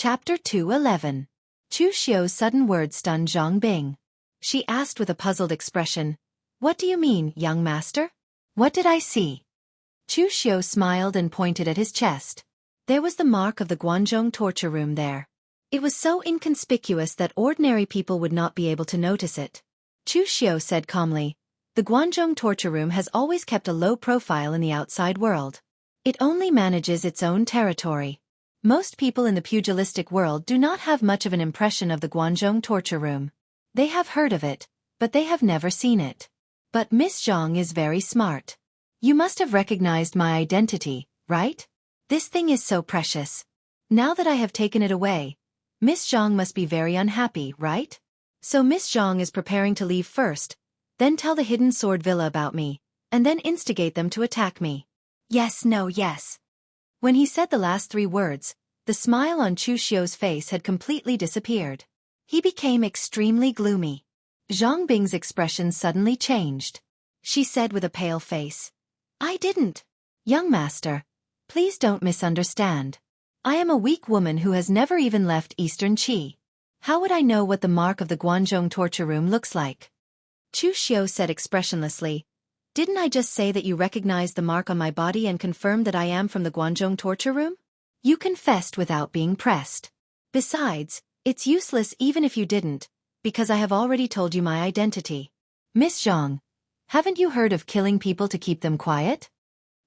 Chapter 2:11. Chu Xiu's sudden words stunned Zhang Bing. She asked with a puzzled expression, "What do you mean, young master? What did I see?" Chu Xiu smiled and pointed at his chest. There was the mark of the Guanzhong torture room there. It was so inconspicuous that ordinary people would not be able to notice it. Chu Xiu said calmly, "The Guanzhong torture room has always kept a low profile in the outside world. It only manages its own territory. Most people in the pugilistic world do not have much of an impression of the Guanzhong torture room. They have heard of it, but they have never seen it. But Miss Zhang is very smart. You must have recognized my identity, right? This thing is so precious. Now that I have taken it away, Miss Zhang must be very unhappy, right? So Miss Zhang is preparing to leave first, then tell the Hidden Sword Villa about me, and then instigate them to attack me. Yes, no, yes." When he said the last three words, the smile on Chu Xiu's face had completely disappeared. He became extremely gloomy. Zhang Bing's expression suddenly changed. She said with a pale face, "I didn't. Young master, please don't misunderstand. I am a weak woman who has never even left Eastern Qi. How would I know what the mark of the Guanzhong torture room looks like?" Chu Xiu said expressionlessly, "Didn't I just say that you recognized the mark on my body and confirmed that I am from the Guanzhong torture room? You confessed without being pressed. Besides, it's useless even if you didn't, because I have already told you my identity. Miss Zhang, haven't you heard of killing people to keep them quiet?"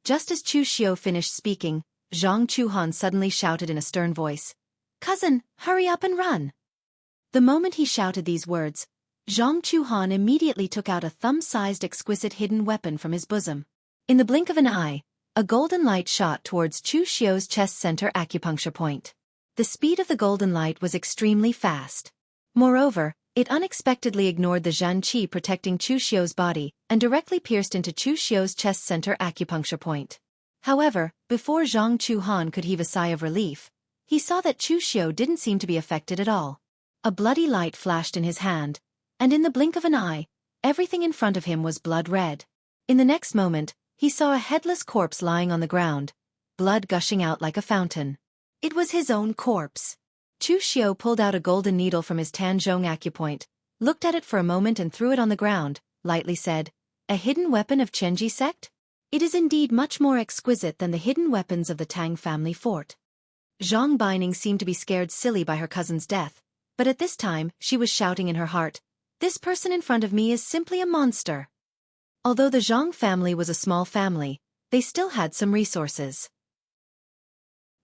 Just as Chu Xiu finished speaking, Zhang Chuhan suddenly shouted in a stern voice, "Cousin, hurry up and run." The moment he shouted these words, Zhang Chuhan immediately took out a thumb-sized exquisite hidden weapon from his bosom. In the blink of an eye, a golden light shot towards Chu Xiu's chest center acupuncture point. The speed of the golden light was extremely fast. Moreover, it unexpectedly ignored the Zhan Qi protecting Chu Xiu's body and directly pierced into Chu Xiu's chest center acupuncture point. However, before Zhang Chuhan could heave a sigh of relief, he saw that Chu Xiu didn't seem to be affected at all. A bloody light flashed in his hand, and in the blink of an eye, everything in front of him was blood red. In the next moment, he saw a headless corpse lying on the ground, blood gushing out like a fountain. It was his own corpse. Chu Xiu pulled out a golden needle from his Tanzhong acupoint, looked at it for a moment and threw it on the ground, lightly said, "A hidden weapon of Chenji sect? It is indeed much more exquisite than the hidden weapons of the Tang family fort." Zhang Baining seemed to be scared silly by her cousin's death, but at this time she was shouting in her heart, "This person in front of me is simply a monster." Although the Zhang family was a small family, they still had some resources.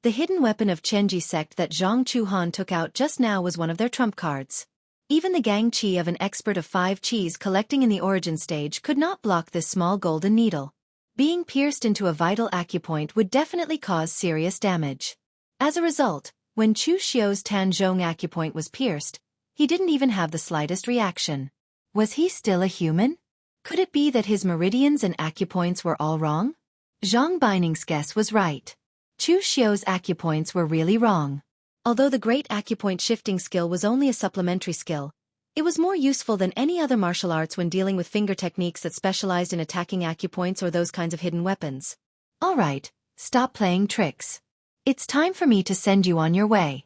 The hidden weapon of Chenji sect that Zhang Chuhan took out just now was one of their trump cards. Even the gang qi of an expert of 5 qis collecting in the origin stage could not block this small golden needle. Being pierced into a vital acupoint would definitely cause serious damage. As a result, when Chu Xiu's Tanzhong acupoint was pierced, he didn't even have the slightest reaction. Was he still a human? Could it be that his meridians and acupoints were all wrong? Zhang Baining's guess was right. Chu Xiu's acupoints were really wrong. Although the great acupoint shifting skill was only a supplementary skill, it was more useful than any other martial arts when dealing with finger techniques that specialized in attacking acupoints or those kinds of hidden weapons. All right, stop playing tricks. It's time for me to send you on your way.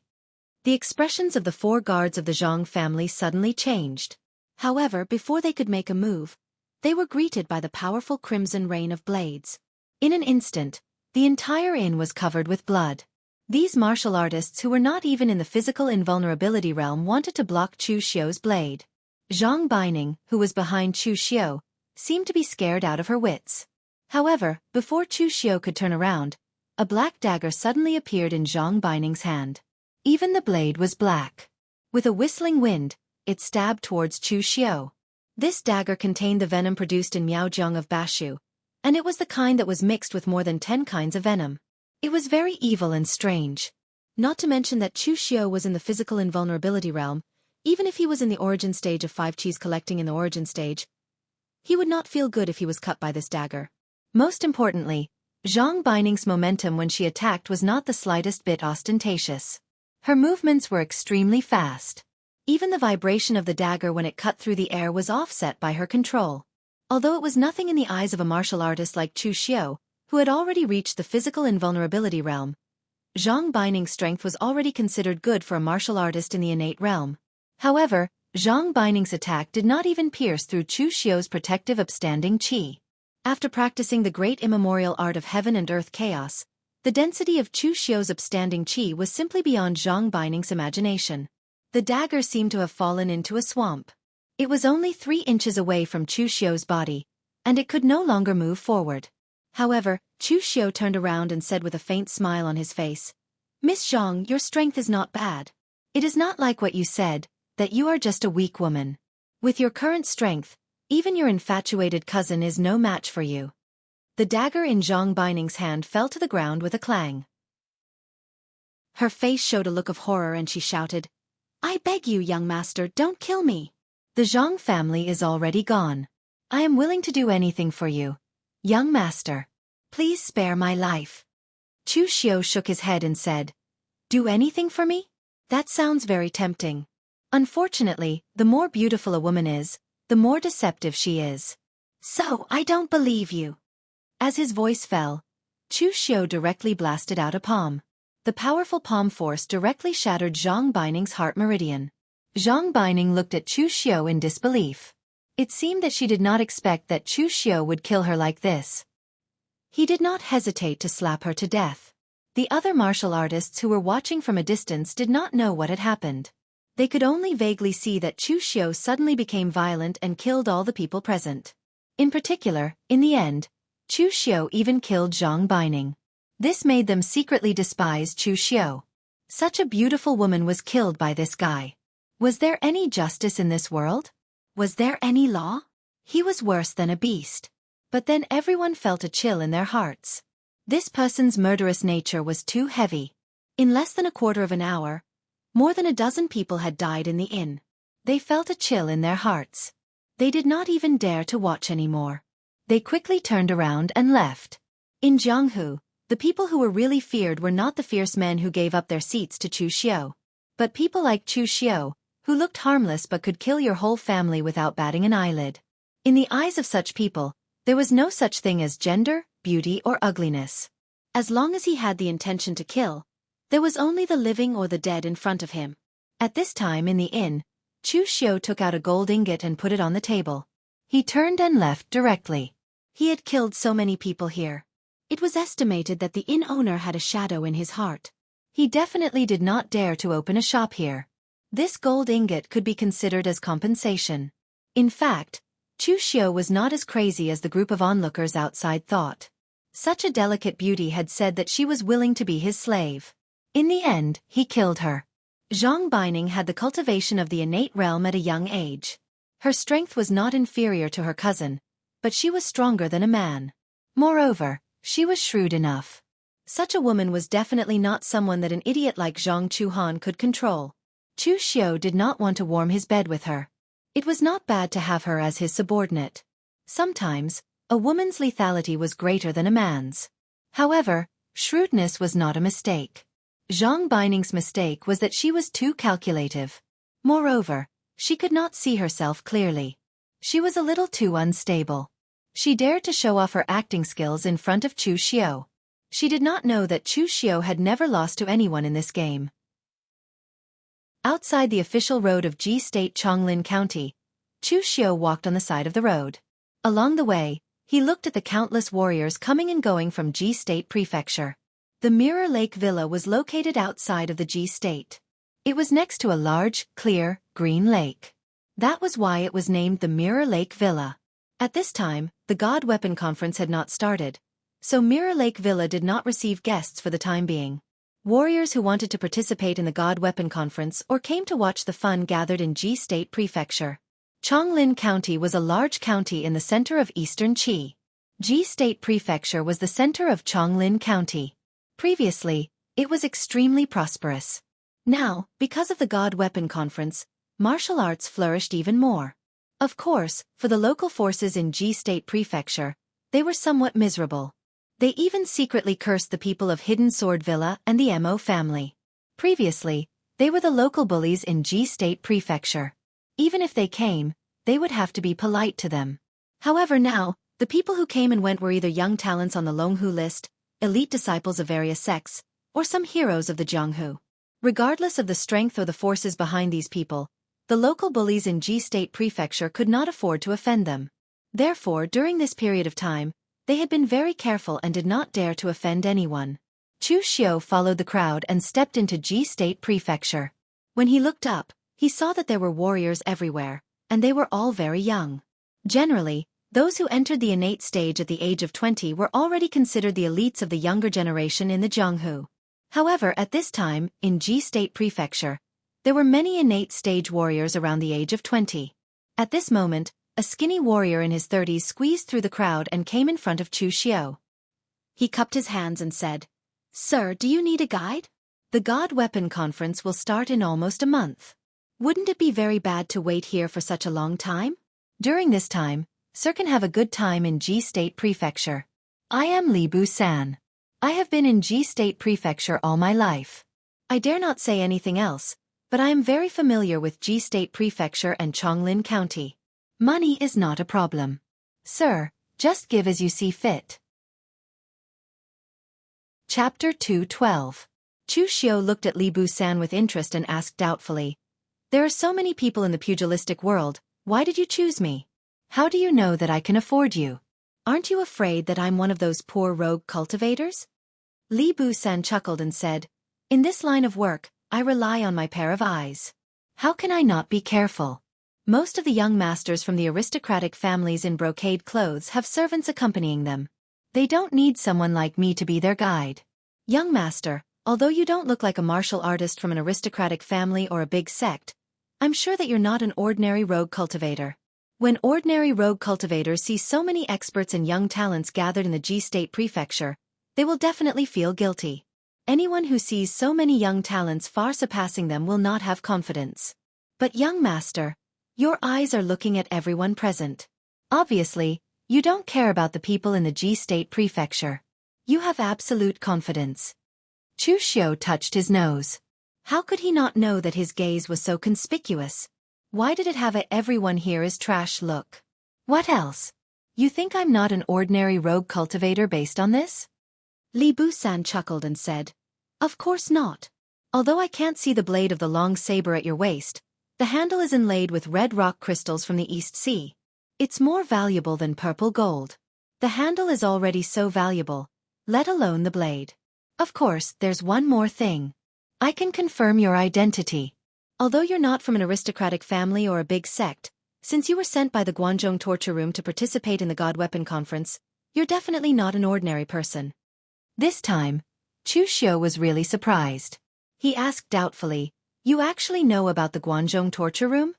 The expressions of the 4 guards of the Zhang family suddenly changed. However, before they could make a move, they were greeted by the powerful crimson rain of blades. In an instant, the entire inn was covered with blood. These martial artists who were not even in the physical invulnerability realm wanted to block Chu Xiu's blade. Zhang Baining, who was behind Chu Xiu, seemed to be scared out of her wits. However, before Chu Xiu could turn around, a black dagger suddenly appeared in Zhang Baining's hand. Even the blade was black. With a whistling wind, it stabbed towards Chu Xiu. This dagger contained the venom produced in Miaojiang of Bashu, and it was the kind that was mixed with more than 10 kinds of venom. It was very evil and strange. Not to mention that Chu Xiu was in the physical invulnerability realm. Even if he was in the origin stage of 5 qis collecting in the origin stage, he would not feel good if he was cut by this dagger. Most importantly, Zhang Baining's momentum when she attacked was not the slightest bit ostentatious. Her movements were extremely fast. Even the vibration of the dagger when it cut through the air was offset by her control. Although it was nothing in the eyes of a martial artist like Chu Xiu, who had already reached the physical invulnerability realm, Zhang Bining's strength was already considered good for a martial artist in the innate realm. However, Zhang Bining's attack did not even pierce through Chu Xiu's protective upstanding qi. After practicing the great immemorial art of heaven and earth chaos, the density of Chu Xiu's upstanding qi was simply beyond Zhang Bining's imagination. The dagger seemed to have fallen into a swamp. It was only 3 inches away from Chu Xiu's body, and it could no longer move forward. However, Chu Xiu turned around and said with a faint smile on his face, "Miss Zhang, your strength is not bad. It is not like what you said, that you are just a weak woman. With your current strength, even your infatuated cousin is no match for you." The dagger in Zhang Bining's hand fell to the ground with a clang. Her face showed a look of horror and she shouted, "I beg you, young master, don't kill me. The Zhang family is already gone. I am willing to do anything for you. Young master, please spare my life." Chu Xiu shook his head and said, "Do anything for me? That sounds very tempting. Unfortunately, the more beautiful a woman is, the more deceptive she is. So I don't believe you." As his voice fell, Chu Xiu directly blasted out a palm. The powerful palm force directly shattered Zhang Bining's heart meridian. Zhang Bining looked at Chu Xiu in disbelief. It seemed that she did not expect that Chu Xiu would kill her like this. He did not hesitate to slap her to death. The other martial artists who were watching from a distance did not know what had happened. They could only vaguely see that Chu Xiu suddenly became violent and killed all the people present. In particular, in the end, Chu Xiu even killed Zhang Bining. This made them secretly despise Chu Xiu. Such a beautiful woman was killed by this guy. Was there any justice in this world? Was there any law? He was worse than a beast. But then everyone felt a chill in their hearts. This person's murderous nature was too heavy. In less than a quarter of an hour, more than a dozen people had died in the inn. They felt a chill in their hearts. They did not even dare to watch anymore. They quickly turned around and left. In Jianghu, the people who were really feared were not the fierce men who gave up their seats to Chu Xiu, but people like Chu Xiu, who looked harmless but could kill your whole family without batting an eyelid. In the eyes of such people, there was no such thing as gender, beauty or ugliness. As long as he had the intention to kill, there was only the living or the dead in front of him. At this time in the inn, Chu Xiu took out a gold ingot and put it on the table. He turned and left directly. He had killed so many people here. It was estimated that the inn owner had a shadow in his heart. He definitely did not dare to open a shop here. This gold ingot could be considered as compensation. In fact, Chu Xiu was not as crazy as the group of onlookers outside thought. Such a delicate beauty had said that she was willing to be his slave. In the end, he killed her. Zhang Bining had the cultivation of the innate realm at a young age. Her strength was not inferior to her cousin, but she was stronger than a man. Moreover, she was shrewd enough. Such a woman was definitely not someone that an idiot like Zhang Chuhan could control. Chu Xiu did not want to warm his bed with her. It was not bad to have her as his subordinate. Sometimes, a woman's lethality was greater than a man's. However, shrewdness was not a mistake. Zhang Bining's mistake was that she was too calculative. Moreover, she could not see herself clearly. She was a little too unstable. She dared to show off her acting skills in front of Chu Xiu. She did not know that Chu Xiu had never lost to anyone in this game. Outside the official road of Ji State Chonglin County, Chu Xiu walked on the side of the road. Along the way, he looked at the countless warriors coming and going from Ji State Prefecture. The Mirror Lake Villa was located outside of the Ji State. It was next to a large, clear, green lake. That was why it was named the Mirror Lake Villa. At this time, the God Weapon Conference had not started, so Mirror Lake Villa did not receive guests for the time being. Warriors who wanted to participate in the God Weapon Conference or came to watch the fun gathered in Ji State Prefecture. Chonglin County was a large county in the center of eastern Qi. Ji State Prefecture was the center of Chonglin County. Previously, it was extremely prosperous. Now, because of the God Weapon Conference, martial arts flourished even more. Of course, for the local forces in Ji State Prefecture, they were somewhat miserable. They even secretly cursed the people of Hidden Sword Villa and the Mo family. Previously, they were the local bullies in Ji State Prefecture. Even if they came, they would have to be polite to them. However now, the people who came and went were either young talents on the Longhu list, elite disciples of various sects, or some heroes of the Jianghu. Regardless of the strength or the forces behind these people, the local bullies in Ji State Prefecture could not afford to offend them. Therefore, during this period of time, they had been very careful and did not dare to offend anyone. Chu Xiu followed the crowd and stepped into Ji State Prefecture. When he looked up, he saw that there were warriors everywhere, and they were all very young. Generally, those who entered the innate stage at the age of 20 were already considered the elites of the younger generation in the Jianghu. However, at this time, in Ji State Prefecture, there were many innate stage warriors around the age of 20. At this moment, a skinny warrior in his 30s squeezed through the crowd and came in front of Chu Xiu. He cupped his hands and said, "Sir, do you need a guide? The God Weapon Conference will start in almost a month. Wouldn't it be very bad to wait here for such a long time? During this time, Sir can have a good time in Ji State Prefecture. I am Li Bu-san. I have been in Ji State Prefecture all my life. I dare not say anything else, but I am very familiar with Ji State Prefecture and Chonglin County. Money is not a problem. Sir, just give as you see fit." Chapter 2:12. Chu Xiu looked at Li Bu-san with interest and asked doubtfully, "There are so many people in the pugilistic world, why did you choose me? How do you know that I can afford you? Aren't you afraid that I'm one of those poor rogue cultivators?" Li Bu-san chuckled and said, "In this line of work, I rely on my pair of eyes. How can I not be careful? Most of the young masters from the aristocratic families in brocade clothes have servants accompanying them. They don't need someone like me to be their guide. Young master, although you don't look like a martial artist from an aristocratic family or a big sect, I'm sure that you're not an ordinary rogue cultivator. When ordinary rogue cultivators see so many experts and young talents gathered in the Ji State Prefecture, they will definitely feel guilty. Anyone who sees so many young talents far surpassing them will not have confidence. But young master, your eyes are looking at everyone present. Obviously, you don't care about the people in the Ji State Prefecture. You have absolute confidence." Chu Xiu touched his nose. How could he not know that his gaze was so conspicuous? Why did it have a "everyone here is trash" look? What else? You think I'm not an ordinary rogue cultivator based on this? Li Bu-san chuckled and said, "Of course not. Although I can't see the blade of the long saber at your waist, the handle is inlaid with red rock crystals from the East Sea. It's more valuable than purple gold. The handle is already so valuable, let alone the blade. Of course, there's one more thing. I can confirm your identity. Although you're not from an aristocratic family or a big sect, since you were sent by the Guanzhong torture room to participate in the God Weapon Conference, you're definitely not an ordinary person." This time, Chu Xiu was really surprised. He asked doubtfully, "You actually know about the Guanzhong torture room?"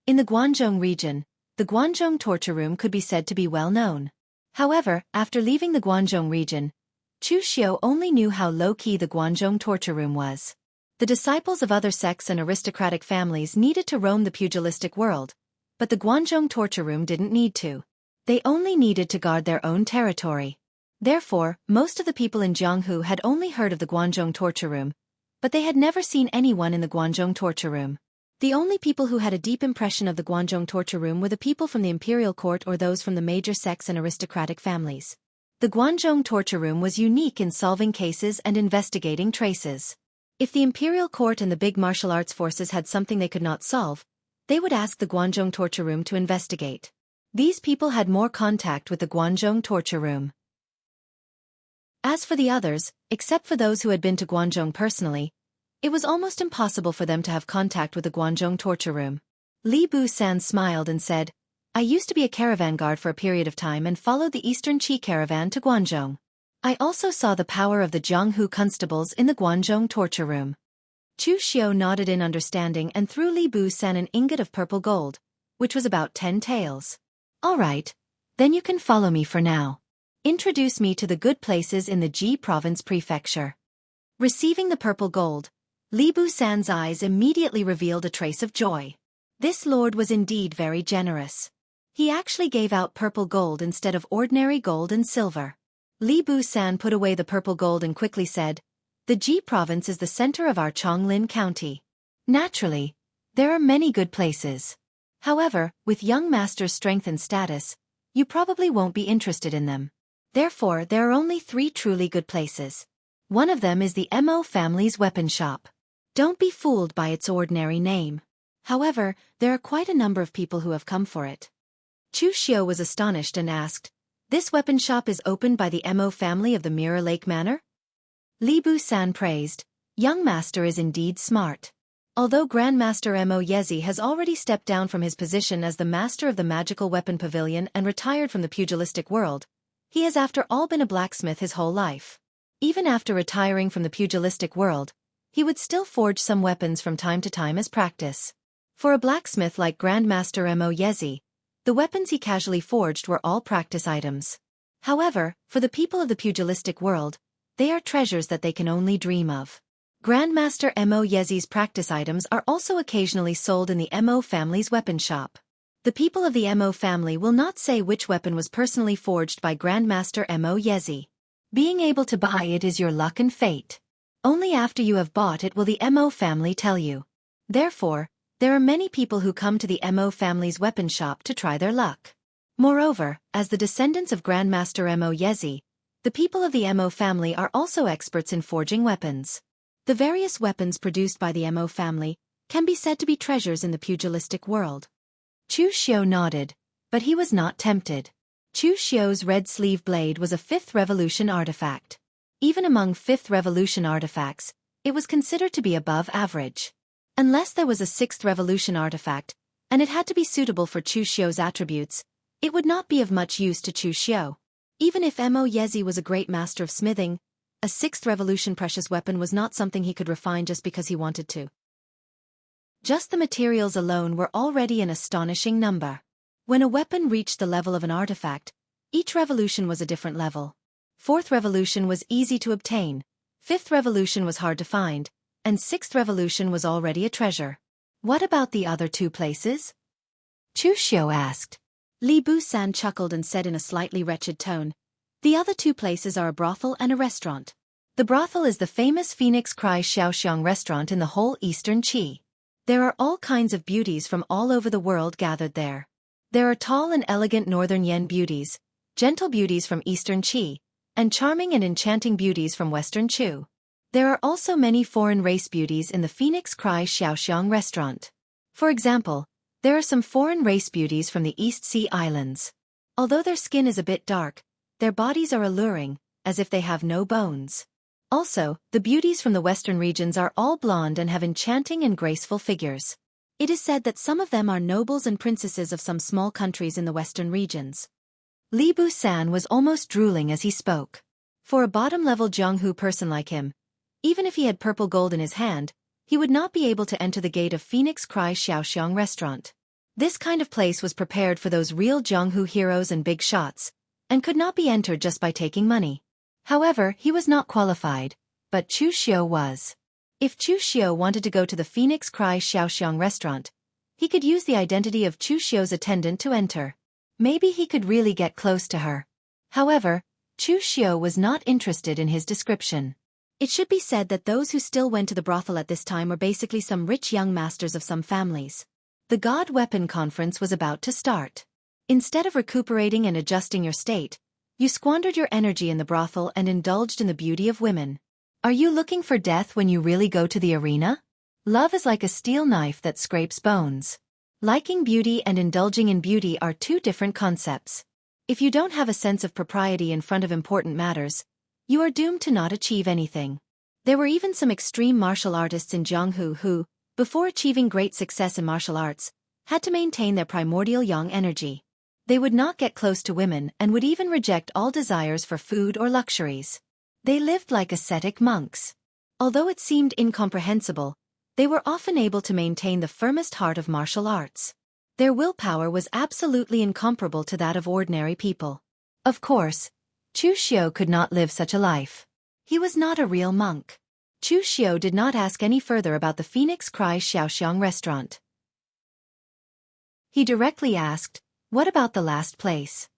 In the Guanzhong region, the Guanzhong torture room could be said to be well known. However, after leaving the Guanzhong region, Chu Xiu only knew how low-key the Guanzhong torture room was. The disciples of other sects and aristocratic families needed to roam the pugilistic world, but the Guanzhong torture room didn't need to. They only needed to guard their own territory. Therefore, most of the people in Jianghu had only heard of the Guanzhong torture room, but they had never seen anyone in the Guanzhong torture room. The only people who had a deep impression of the Guanzhong torture room were the people from the imperial court or those from the major sects and aristocratic families. The Guanzhong torture room was unique in solving cases and investigating traces. If the imperial court and the big martial arts forces had something they could not solve, they would ask the Guanzhong torture room to investigate. These people had more contact with the Guanzhong torture room. As for the others, except for those who had been to Guanzhong personally, it was almost impossible for them to have contact with the Guanzhong torture room. Li Bu-san smiled and said, "I used to be a caravan guard for a period of time and followed the Eastern Qi caravan to Guanzhong. I also saw the power of the Jianghu constables in the Guanzhong torture room." Chu Xiu nodded in understanding and threw Li Bu-san an ingot of purple gold, which was about 10 taels. "All right, then you can follow me for now. Introduce me to the good places in the Ji Province Prefecture." Receiving the purple gold, Li Bu-san's eyes immediately revealed a trace of joy. This lord was indeed very generous. He actually gave out purple gold instead of ordinary gold and silver. Li Bu-san put away the purple gold and quickly said, "The Ji Province is the center of our Chonglin County. Naturally, there are many good places. However, with young master's strength and status, you probably won't be interested in them. Therefore, there are only 3 truly good places. One of them is the Mo family's weapon shop. Don't be fooled by its ordinary name. However, there are quite a number of people who have come for it. Chu Xiu was astonished and asked, "This weapon shop is opened by the Mo family of the Mirror Lake Manor?" Li Bu-san praised, "Young master is indeed smart." Although Grandmaster Mo Yezi has already stepped down from his position as the master of the magical weapon pavilion and retired from the pugilistic world, he has after all been a blacksmith his whole life. Even after retiring from the pugilistic world, he would still forge some weapons from time to time as practice. For a blacksmith like Grandmaster Mo Yezi, the weapons he casually forged were all practice items. However, for the people of the pugilistic world, they are treasures that they can only dream of. Grandmaster Mo Yezi's practice items are also occasionally sold in the Mo family's weapon shop. The people of the Mo family will not say which weapon was personally forged by Grandmaster Mo Yezi. Being able to buy it is your luck and fate. Only after you have bought it will the Mo family tell you. Therefore, there are many people who come to the Mo family's weapon shop to try their luck. Moreover, as the descendants of Grandmaster Mo Yezi, the people of the Mo family are also experts in forging weapons. The various weapons produced by the Mo family can be said to be treasures in the pugilistic world. Chu Xiu nodded, but he was not tempted. Chu Xiu's red sleeve blade was a 5th Revolution artifact. Even among 5th Revolution artifacts, it was considered to be above average. Unless there was a 6th Revolution artifact, and it had to be suitable for Chu Xiu's attributes, it would not be of much use to Chu Xiu. Even if Mo Yezi was a great master of smithing, a 6th Revolution precious weapon was not something he could refine just because he wanted to. Just the materials alone were already an astonishing number. When a weapon reached the level of an artifact, each revolution was a different level. 4th Revolution was easy to obtain, 5th Revolution was hard to find, and 6th Revolution was already a treasure. What about the other 2 places? Chu Xiu asked. Li Bu-san chuckled and said in a slightly wretched tone, "The other 2 places are a brothel and a restaurant. The brothel is the famous Phoenix Cry Xiaoxiang restaurant in the whole eastern Qi. There are all kinds of beauties from all over the world gathered there. There are tall and elegant northern Yen beauties, gentle beauties from eastern Qi, and charming and enchanting beauties from western Chu. There are also many foreign race beauties in the Phoenix Cry Xiaoxiang restaurant. For example, there are some foreign race beauties from the East Sea Islands. Although their skin is a bit dark, their bodies are alluring, as if they have no bones. Also, the beauties from the western regions are all blonde and have enchanting and graceful figures. It is said that some of them are nobles and princesses of some small countries in the western regions." Li Bu-san was almost drooling as he spoke. For a bottom-level Jianghu person like him, even if he had purple gold in his hand, he would not be able to enter the gate of Phoenix Cry Xiaoxiang restaurant. This kind of place was prepared for those real Jianghu heroes and big shots, and could not be entered just by taking money. However, he was not qualified, but Chu Xiu was. If Chu Xiu wanted to go to the Phoenix Cry Xiaoxiang restaurant, he could use the identity of Chu Xiu's attendant to enter. Maybe he could really get close to her. However, Chu Xiu was not interested in his description. It should be said that those who still went to the brothel at this time were basically some rich young masters of some families. The God Weapon Conference was about to start. Instead of recuperating and adjusting your state, you squandered your energy in the brothel and indulged in the beauty of women. Are you looking for death when you really go to the arena? Love is like a steel knife that scrapes bones. Liking beauty and indulging in beauty are 2 different concepts. If you don't have a sense of propriety in front of important matters, you are doomed to not achieve anything. There were even some extreme martial artists in Jianghu who, before achieving great success in martial arts, had to maintain their primordial yang energy. They would not get close to women and would even reject all desires for food or luxuries. They lived like ascetic monks. Although it seemed incomprehensible, they were often able to maintain the firmest heart of martial arts. Their willpower was absolutely incomparable to that of ordinary people. Of course, Chu Xiu could not live such a life. He was not a real monk. Chu Xiu did not ask any further about the Phoenix Cry Xiaoxiang restaurant. He directly asked, "What about the last place?"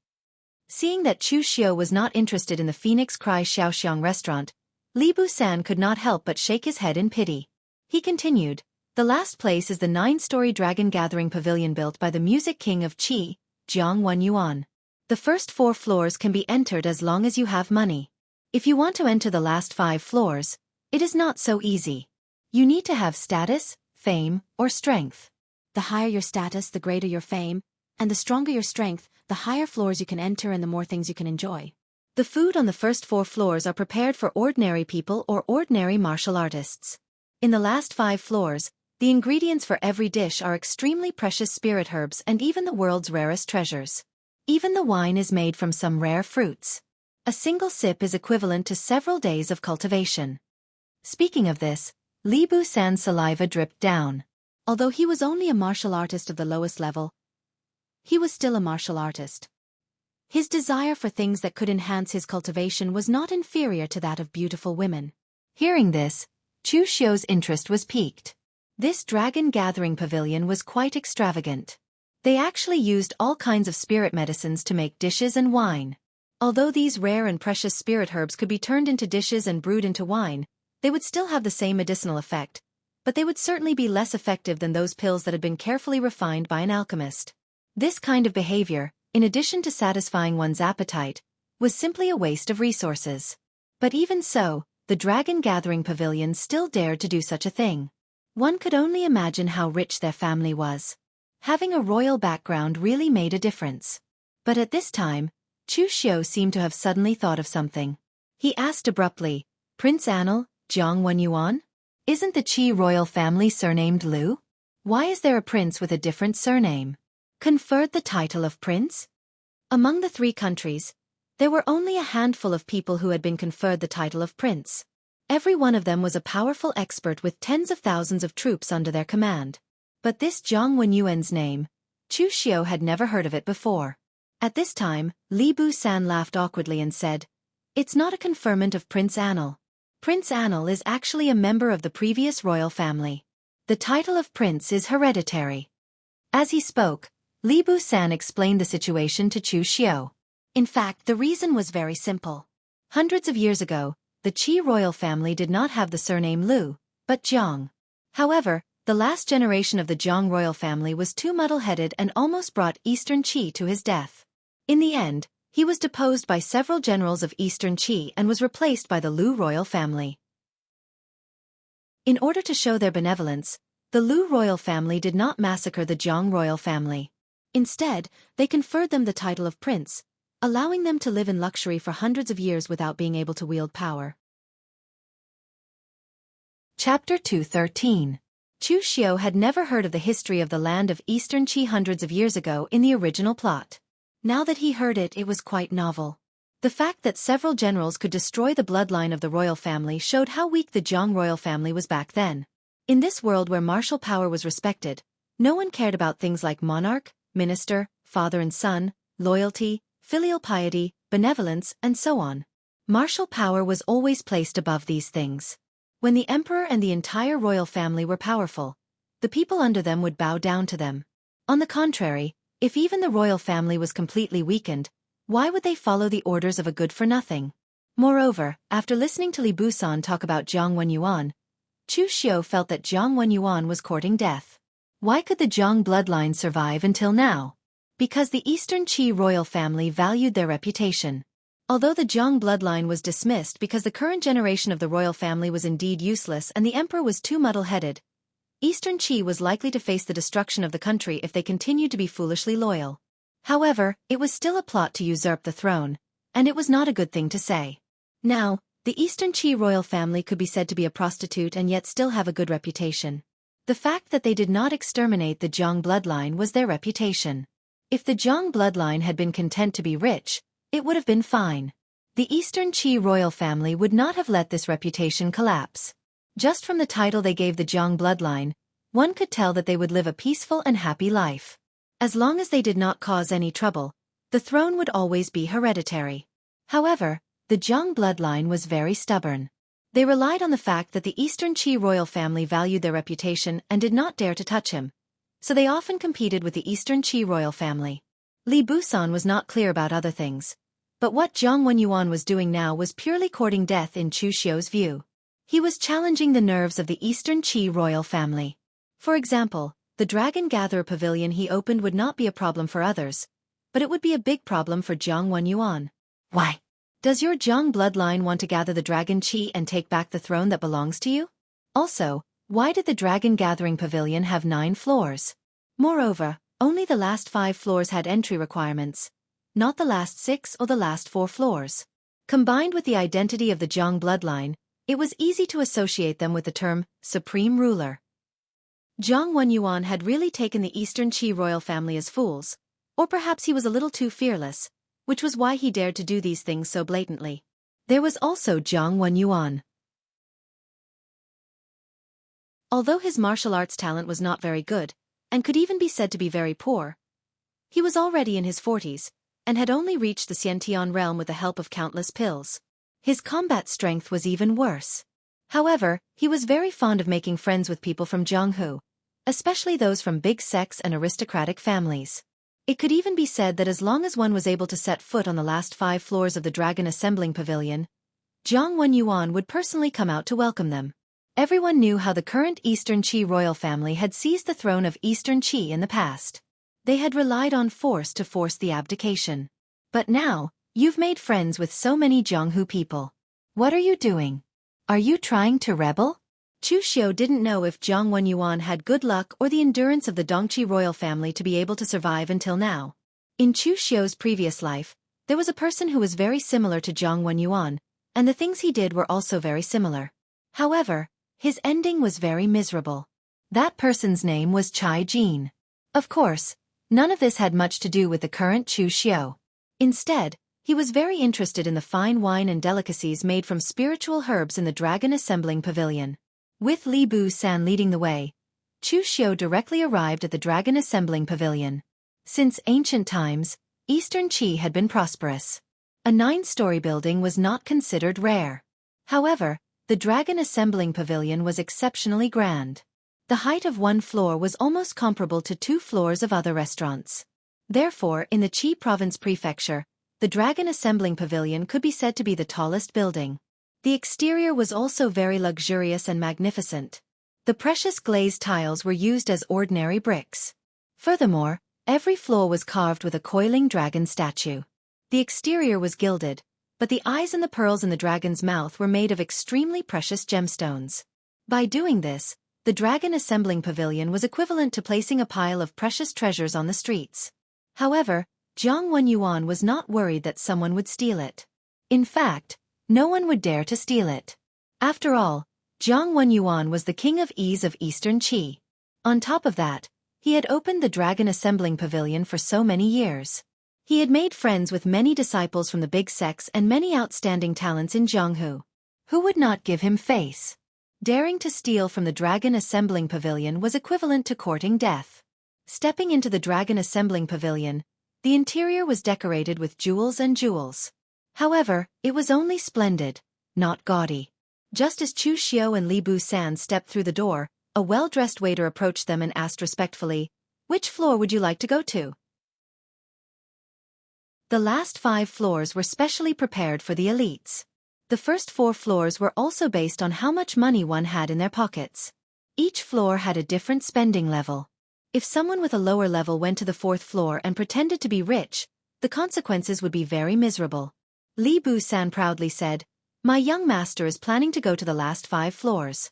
Seeing that Chu Xiu was not interested in the Phoenix Cry Xiaoxiang restaurant, Li Bu-san could not help but shake his head in pity. He continued, "The last place is the 9-story dragon gathering pavilion built by the music king of Qi, Jiang Yuan. The first 4 floors can be entered as long as you have money. If you want to enter the last 5 floors, it is not so easy. You need to have status, fame, or strength. The higher your status, the greater your fame, and the stronger your strength, the higher floors you can enter and the more things you can enjoy. The food on the first 4 floors are prepared for ordinary people or ordinary martial artists. In the last 5 floors, the ingredients for every dish are extremely precious spirit herbs and even the world's rarest treasures. Even the wine is made from some rare fruits. A single sip is equivalent to several days of cultivation. Speaking of this, Li Busan's saliva dripped down. Although he was only a martial artist of the lowest level, he was still a martial artist. His desire for things that could enhance his cultivation was not inferior to that of beautiful women. Hearing this, Chu Xiu's interest was piqued. This dragon gathering pavilion was quite extravagant. They actually used all kinds of spirit medicines to make dishes and wine. Although these rare and precious spirit herbs could be turned into dishes and brewed into wine, they would still have the same medicinal effect, but they would certainly be less effective than those pills that had been carefully refined by an alchemist. This kind of behavior, in addition to satisfying one's appetite, was simply a waste of resources. But even so, the Dragon Gathering Pavilion still dared to do such a thing. One could only imagine how rich their family was. Having a royal background really made a difference. But at this time, Chu Xiu seemed to have suddenly thought of something. He asked abruptly, "Prince Anil, Zhang Wenyuan? Isn't the Qi royal family surnamed Liu? Why is there a prince with a different surname? Conferred the title of prince?" Among the 3 countries, there were only a handful of people who had been conferred the title of prince. Every one of them was a powerful expert with tens of thousands of troops under their command. But this Zhang Wenyuan's name, Chu Xiu had never heard of it before. At this time, Li Busan laughed awkwardly and said, "It's not a conferment of Prince Anil. Prince Anil is actually a member of the previous royal family. The title of prince is hereditary." As he spoke, Li Busan explained the situation to Chu Xiu. In fact, the reason was very simple. Hundreds of years ago, the Qi royal family did not have the surname Liu, but Zhang. However, the last generation of the Zhang royal family was too muddle-headed and almost brought Eastern Qi to his death. In the end, he was deposed by several generals of Eastern Qi and was replaced by the Liu royal family. In order to show their benevolence, the Liu royal family did not massacre the Zhang royal family. Instead, they conferred them the title of prince, allowing them to live in luxury for hundreds of years without being able to wield power. Chapter 213. Chu Xiu had never heard of the history of the land of Eastern Qi hundreds of years ago in the original plot. Now that he heard it, it was quite novel. The fact that several generals could destroy the bloodline of the royal family showed how weak the Zhang royal family was back then. In this world where martial power was respected, no one cared about things like monarch, minister, father and son, loyalty, filial piety, benevolence, and so on. Martial power was always placed above these things. When the emperor and the entire royal family were powerful, the people under them would bow down to them. On the contrary, if even the royal family was completely weakened, why would they follow the orders of a good-for-nothing? Moreover, after listening to Li Busan talk about Zhang Wenyuan, Chu Xiu felt that Zhang Wenyuan was courting death. Why could the Zhang bloodline survive until now? Because the Eastern Qi royal family valued their reputation. Although the Zhang bloodline was dismissed because the current generation of the royal family was indeed useless and the emperor was too muddle-headed, Eastern Qi was likely to face the destruction of the country if they continued to be foolishly loyal. However, it was still a plot to usurp the throne, and it was not a good thing to say. Now, the Eastern Qi royal family could be said to be a prostitute and yet still have a good reputation. The fact that they did not exterminate the Zhang bloodline was their reputation. If the Zhang bloodline had been content to be rich, it would have been fine. The Eastern Qi royal family would not have let this reputation collapse. Just from the title they gave the Zhang bloodline, one could tell that they would live a peaceful and happy life. As long as they did not cause any trouble, the throne would always be hereditary. However, the Zhang bloodline was very stubborn. They relied on the fact that the Eastern Qi royal family valued their reputation and did not dare to touch him, so they often competed with the Eastern Qi royal family. Li Busan was not clear about other things, but what Zhang Wenyuan was doing now was purely courting death in Chu Xiu's view. He was challenging the nerves of the Eastern Qi royal family. For example, the Dragon Gatherer Pavilion he opened would not be a problem for others, but it would be a big problem for Zhang Wenyuan. Why? Does your Jiang bloodline want to gather the dragon qi and take back the throne that belongs to you? Also, why did the Dragon Gathering Pavilion have 9 floors? Moreover, only the last 5 floors had entry requirements, not the last 6 or the last 4 floors. Combined with the identity of the Jiang bloodline, it was easy to associate them with the term Supreme Ruler. Jiang Wenyuan had really taken the Eastern Qi royal family as fools, or perhaps he was a little too fearless, which was why he dared to do these things so blatantly. There was also Jiang Wenyuan. Although his martial arts talent was not very good, and could even be said to be very poor, he was already in his 40s, and had only reached the Xiantian realm with the help of countless pills. His combat strength was even worse. However, he was very fond of making friends with people from Jianghu, especially those from big sects and aristocratic families. It could even be said that as long as one was able to set foot on the last 5 floors of the Dragon Assembling Pavilion, Jiang Wenyuan would personally come out to welcome them. Everyone knew how the current Eastern Qi royal family had seized the throne of Eastern Qi in the past. They had relied on force to force the abdication. But now, you've made friends with so many Jianghu people. What are you doing? Are you trying to rebel? Chu Xiu didn't know if Jiang Wenyuan had good luck or the endurance of the Dongqi royal family to be able to survive until now. In Chu Xiu's previous life, there was a person who was very similar to Jiang Wenyuan, and the things he did were also very similar. However, his ending was very miserable. That person's name was Chai Jin. Of course, none of this had much to do with the current Chu Xiu. Instead, he was very interested in the fine wine and delicacies made from spiritual herbs in the Dragon Assembling Pavilion. With Li Bu San leading the way, Chu Xiu directly arrived at the Dragon Assembling Pavilion. Since ancient times, Eastern Qi had been prosperous. A 9-story building was not considered rare. However, the Dragon Assembling Pavilion was exceptionally grand. The height of one floor was almost comparable to 2 floors of other restaurants. Therefore, in the Qi Province Prefecture, the Dragon Assembling Pavilion could be said to be the tallest building. The exterior was also very luxurious and magnificent. The precious glazed tiles were used as ordinary bricks. Furthermore, every floor was carved with a coiling dragon statue. The exterior was gilded, but the eyes and the pearls in the dragon's mouth were made of extremely precious gemstones. By doing this, the Dragon Assembling Pavilion was equivalent to placing a pile of precious treasures on the streets. However, Jiang Wenyuan was not worried that someone would steal it. In fact, no one would dare to steal it. After all, Jiang Wenyuan was the king of ease of Eastern Qi. On top of that, he had opened the Dragon Assembling Pavilion for so many years. He had made friends with many disciples from the big sects and many outstanding talents in Jianghu. Who would not give him face? Daring to steal from the Dragon Assembling Pavilion was equivalent to courting death. Stepping into the Dragon Assembling Pavilion, the interior was decorated with jewels and jewels. However, it was only splendid, not gaudy. Just as Chu Xiu and Li Bu San stepped through the door, a well-dressed waiter approached them and asked respectfully, "Which floor would you like to go to?" The last 5 floors were specially prepared for the elites. The first 4 floors were also based on how much money one had in their pockets. Each floor had a different spending level. If someone with a lower level went to the 4th floor and pretended to be rich, the consequences would be very miserable. Li Bu San proudly said, "My young master is planning to go to the last 5 floors."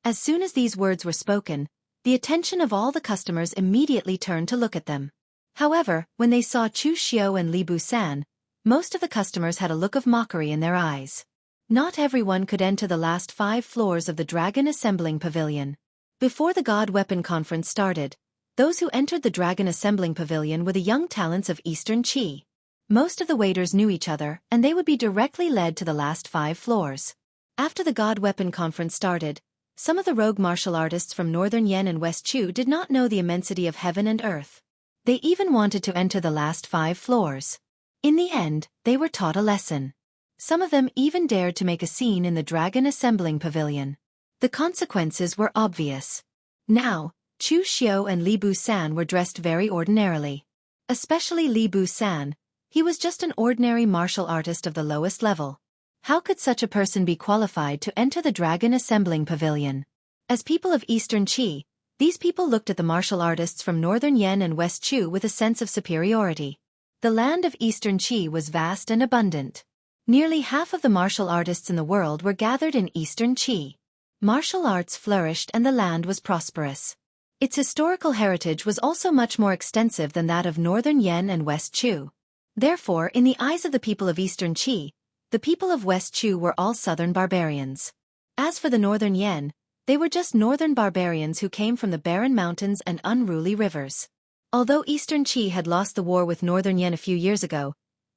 As soon as these words were spoken, the attention of all the customers immediately turned to look at them. However, when they saw Chu Xiu and Li Bu San, most of the customers had a look of mockery in their eyes. Not everyone could enter the last 5 floors of the Dragon Assembling Pavilion. Before the God Weapon Conference started, those who entered the Dragon Assembling Pavilion were the young talents of Eastern Qi. Most of the waiters knew each other, and they would be directly led to the last 5 floors. After the God Weapon Conference started, some of the rogue martial artists from Northern Yen and West Chu did not know the immensity of heaven and earth. They even wanted to enter the last 5 floors. In the end, they were taught a lesson. Some of them even dared to make a scene in the Dragon Assembling Pavilion. The consequences were obvious. Now, Chu Xiu and Li Bu San were dressed very ordinarily. Especially Li Bu San. He was just an ordinary martial artist of the lowest level. How could such a person be qualified to enter the Dragon Assembling Pavilion? As people of Eastern Qi, these people looked at the martial artists from Northern Yen and West Chu with a sense of superiority. The land of Eastern Qi was vast and abundant. Nearly half of the martial artists in the world were gathered in Eastern Qi. Martial arts flourished and the land was prosperous. Its historical heritage was also much more extensive than that of Northern Yan and West Chu. Therefore, in the eyes of the people of Eastern Qi, the people of West Chu were all southern barbarians. As for the Northern Yan, they were just northern barbarians who came from the barren mountains and unruly rivers. Although Eastern Qi had lost the war with Northern Yan a few years ago,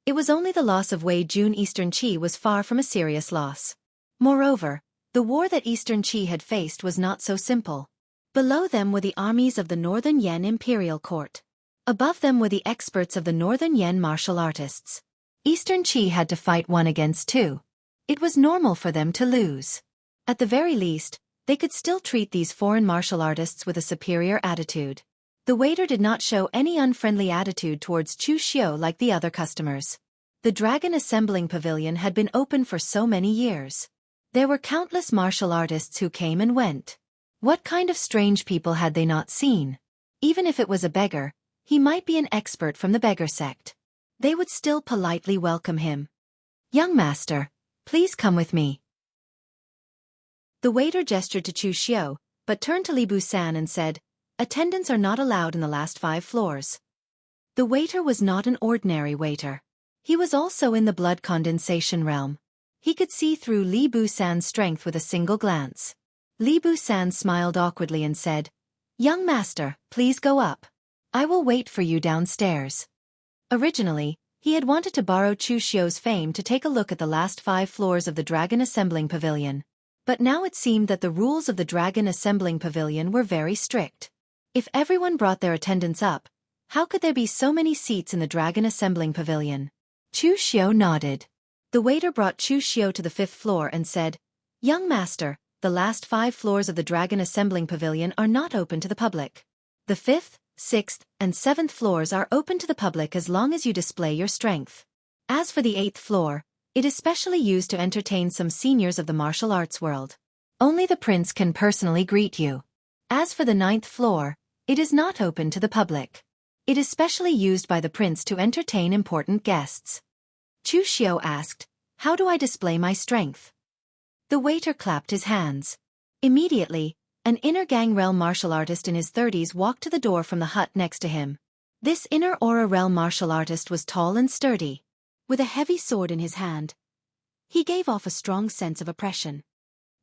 it was only the loss of Wei Jun. Eastern Qi was far from a serious loss. Moreover, the war that Eastern Qi had faced was not so simple. Below them were the armies of the Northern Yan imperial court. Above them were the experts of the Northern Yan martial artists. Eastern Qi had to fight 1 against 2. It was normal for them to lose. At the very least, they could still treat these foreign martial artists with a superior attitude. The waiter did not show any unfriendly attitude towards Chu Xiu like the other customers. The Dragon Assembling Pavilion had been open for so many years. There were countless martial artists who came and went. What kind of strange people had they not seen? Even if it was a beggar, he might be an expert from the beggar sect. They would still politely welcome him. "Young master, please come with me." The waiter gestured to Chu Xiu, but turned to Li Busan and said, "Attendants are not allowed in the last 5 floors." The waiter was not an ordinary waiter. He was also in the blood condensation realm. He could see through Li Busan's strength with a single glance. Li Busan smiled awkwardly and said, "Young master, please go up. I will wait for you downstairs." Originally, he had wanted to borrow Chu Xiu's fame to take a look at the last 5 floors of the Dragon Assembling Pavilion. But now it seemed that the rules of the Dragon Assembling Pavilion were very strict. If everyone brought their attendants up, how could there be so many seats in the Dragon Assembling Pavilion? Chu Xiu nodded. The waiter brought Chu Xiu to the 5th floor and said, "Young master, the last 5 floors of the Dragon Assembling Pavilion are not open to the public. The 5th, 6th, and 7th floors are open to the public as long as you display your strength. As for the 8th floor, it is specially used to entertain some seniors of the martial arts world. Only the prince can personally greet you. As for the 9th floor, it is not open to the public. It is specially used by the prince to entertain important guests." Chu Xiu asked, "How do I display my strength?" The waiter clapped his hands. Immediately, an inner gang realm martial artist in his 30s walked to the door from the hut next to him. This inner aura realm martial artist was tall and sturdy. With a heavy sword in his hand, he gave off a strong sense of oppression.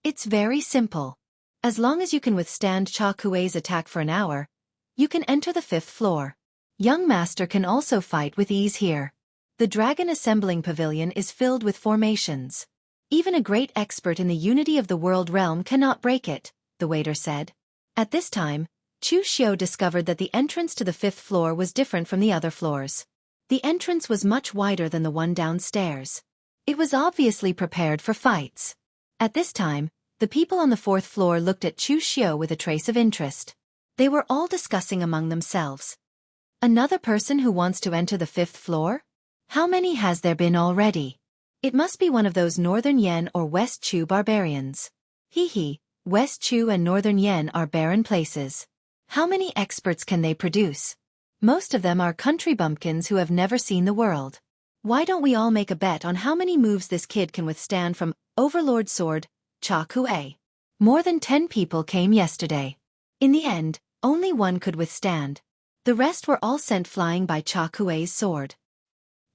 "It's very simple. As long as you can withstand Cha Kuei's attack for an hour, you can enter the 5th floor. Young master can also fight with ease here. The Dragon Assembling Pavilion is filled with formations. Even a great expert in the unity of the world realm cannot break it," the waiter said. At this time, Chu Xiu discovered that the entrance to the 5th floor was different from the other floors. The entrance was much wider than the one downstairs. It was obviously prepared for fights. At this time, the people on the 4th floor looked at Chu Xiu with a trace of interest. They were all discussing among themselves. "Another person who wants to enter the 5th floor? How many has there been already? It must be one of those Northern Yan or West Chu barbarians. He, West Chu and Northern Yan are barren places. How many experts can they produce? Most of them are country bumpkins who have never seen the world. Why don't we all make a bet on how many moves this kid can withstand from Overlord Sword, Cha Kuei? More than 10 people came yesterday. In the end, only 1 could withstand. The rest were all sent flying by Cha Kuei's sword.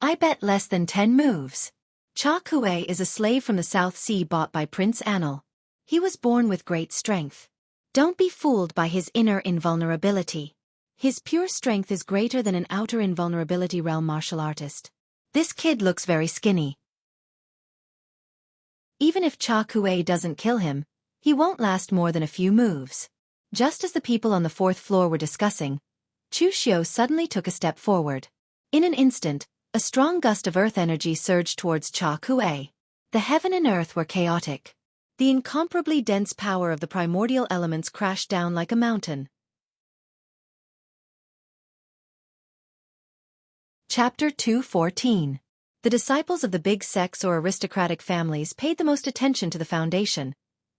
I bet less than 10 moves. Cha Kuei is a slave from the South Sea bought by Prince Anil. He was born with great strength. Don't be fooled by his inner invulnerability. His pure strength is greater than an outer invulnerability realm martial artist. This kid looks very skinny. Even if Cha Kuei doesn't kill him, he won't last more than a few moves." Just as the people on the 4th floor were discussing, Chu Xiu suddenly took a step forward. In an instant, a strong gust of earth energy surged towards Cha Kuei. The heaven and earth were chaotic. The incomparably dense power of the primordial elements crashed down like a mountain. Chapter 214. The disciples of the big sects or aristocratic families paid the most attention to the foundation,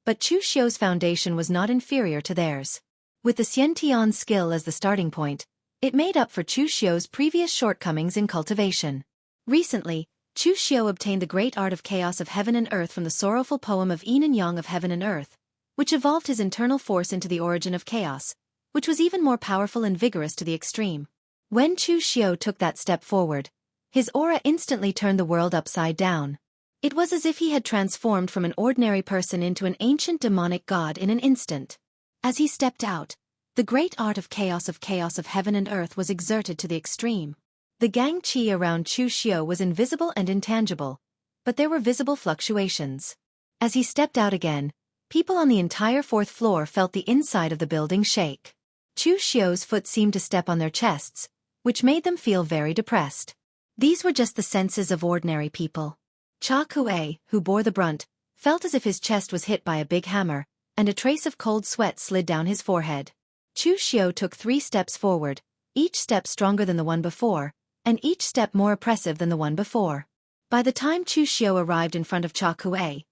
but Chu Xiu's foundation was not inferior to theirs. With the Xiantian skill as the starting point, it made up for Chu Xiu's previous shortcomings in cultivation. Recently, Chu Xiu obtained the great art of chaos of heaven and earth from the sorrowful poem of Yin and Yang of heaven and earth, which evolved his internal force into the origin of chaos, which was even more powerful and vigorous to the extreme. When Chu Xiu took that step forward, his aura instantly turned the world upside down. It was as if he had transformed from an ordinary person into an ancient demonic god in an instant. As he stepped out, the great art of chaos of heaven and earth was exerted to the extreme. The gang qi around Chu Xiu was invisible and intangible, but there were visible fluctuations. As he stepped out again, people on the entire fourth floor felt the inside of the building shake. Chu Xiu's foot seemed to step on their chests, which made them feel very depressed. These were just the senses of ordinary people. Cha Kuei, who bore the brunt, felt as if his chest was hit by a big hammer, and a trace of cold sweat slid down his forehead. Chu Xiu took 3 steps forward, each step stronger than the one before, and each step more oppressive than the one before. By the time Chu Xiu arrived in front of Cha Kuei,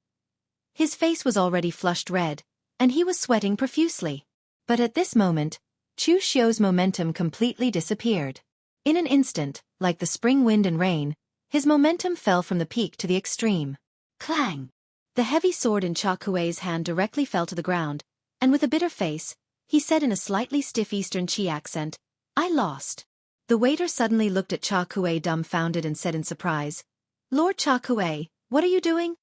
his face was already flushed red, and he was sweating profusely. But at this moment, Chu Xiu's momentum completely disappeared. In an instant, like the spring wind and rain, his momentum fell from the peak to the extreme. Clang! The heavy sword in Cha Kuei's hand directly fell to the ground, and with a bitter face, he said in a slightly stiff Eastern Qi accent, "I lost." The waiter suddenly looked at Cha Kuei dumbfounded and said in surprise, "Lord Cha Kuei, what are you doing?"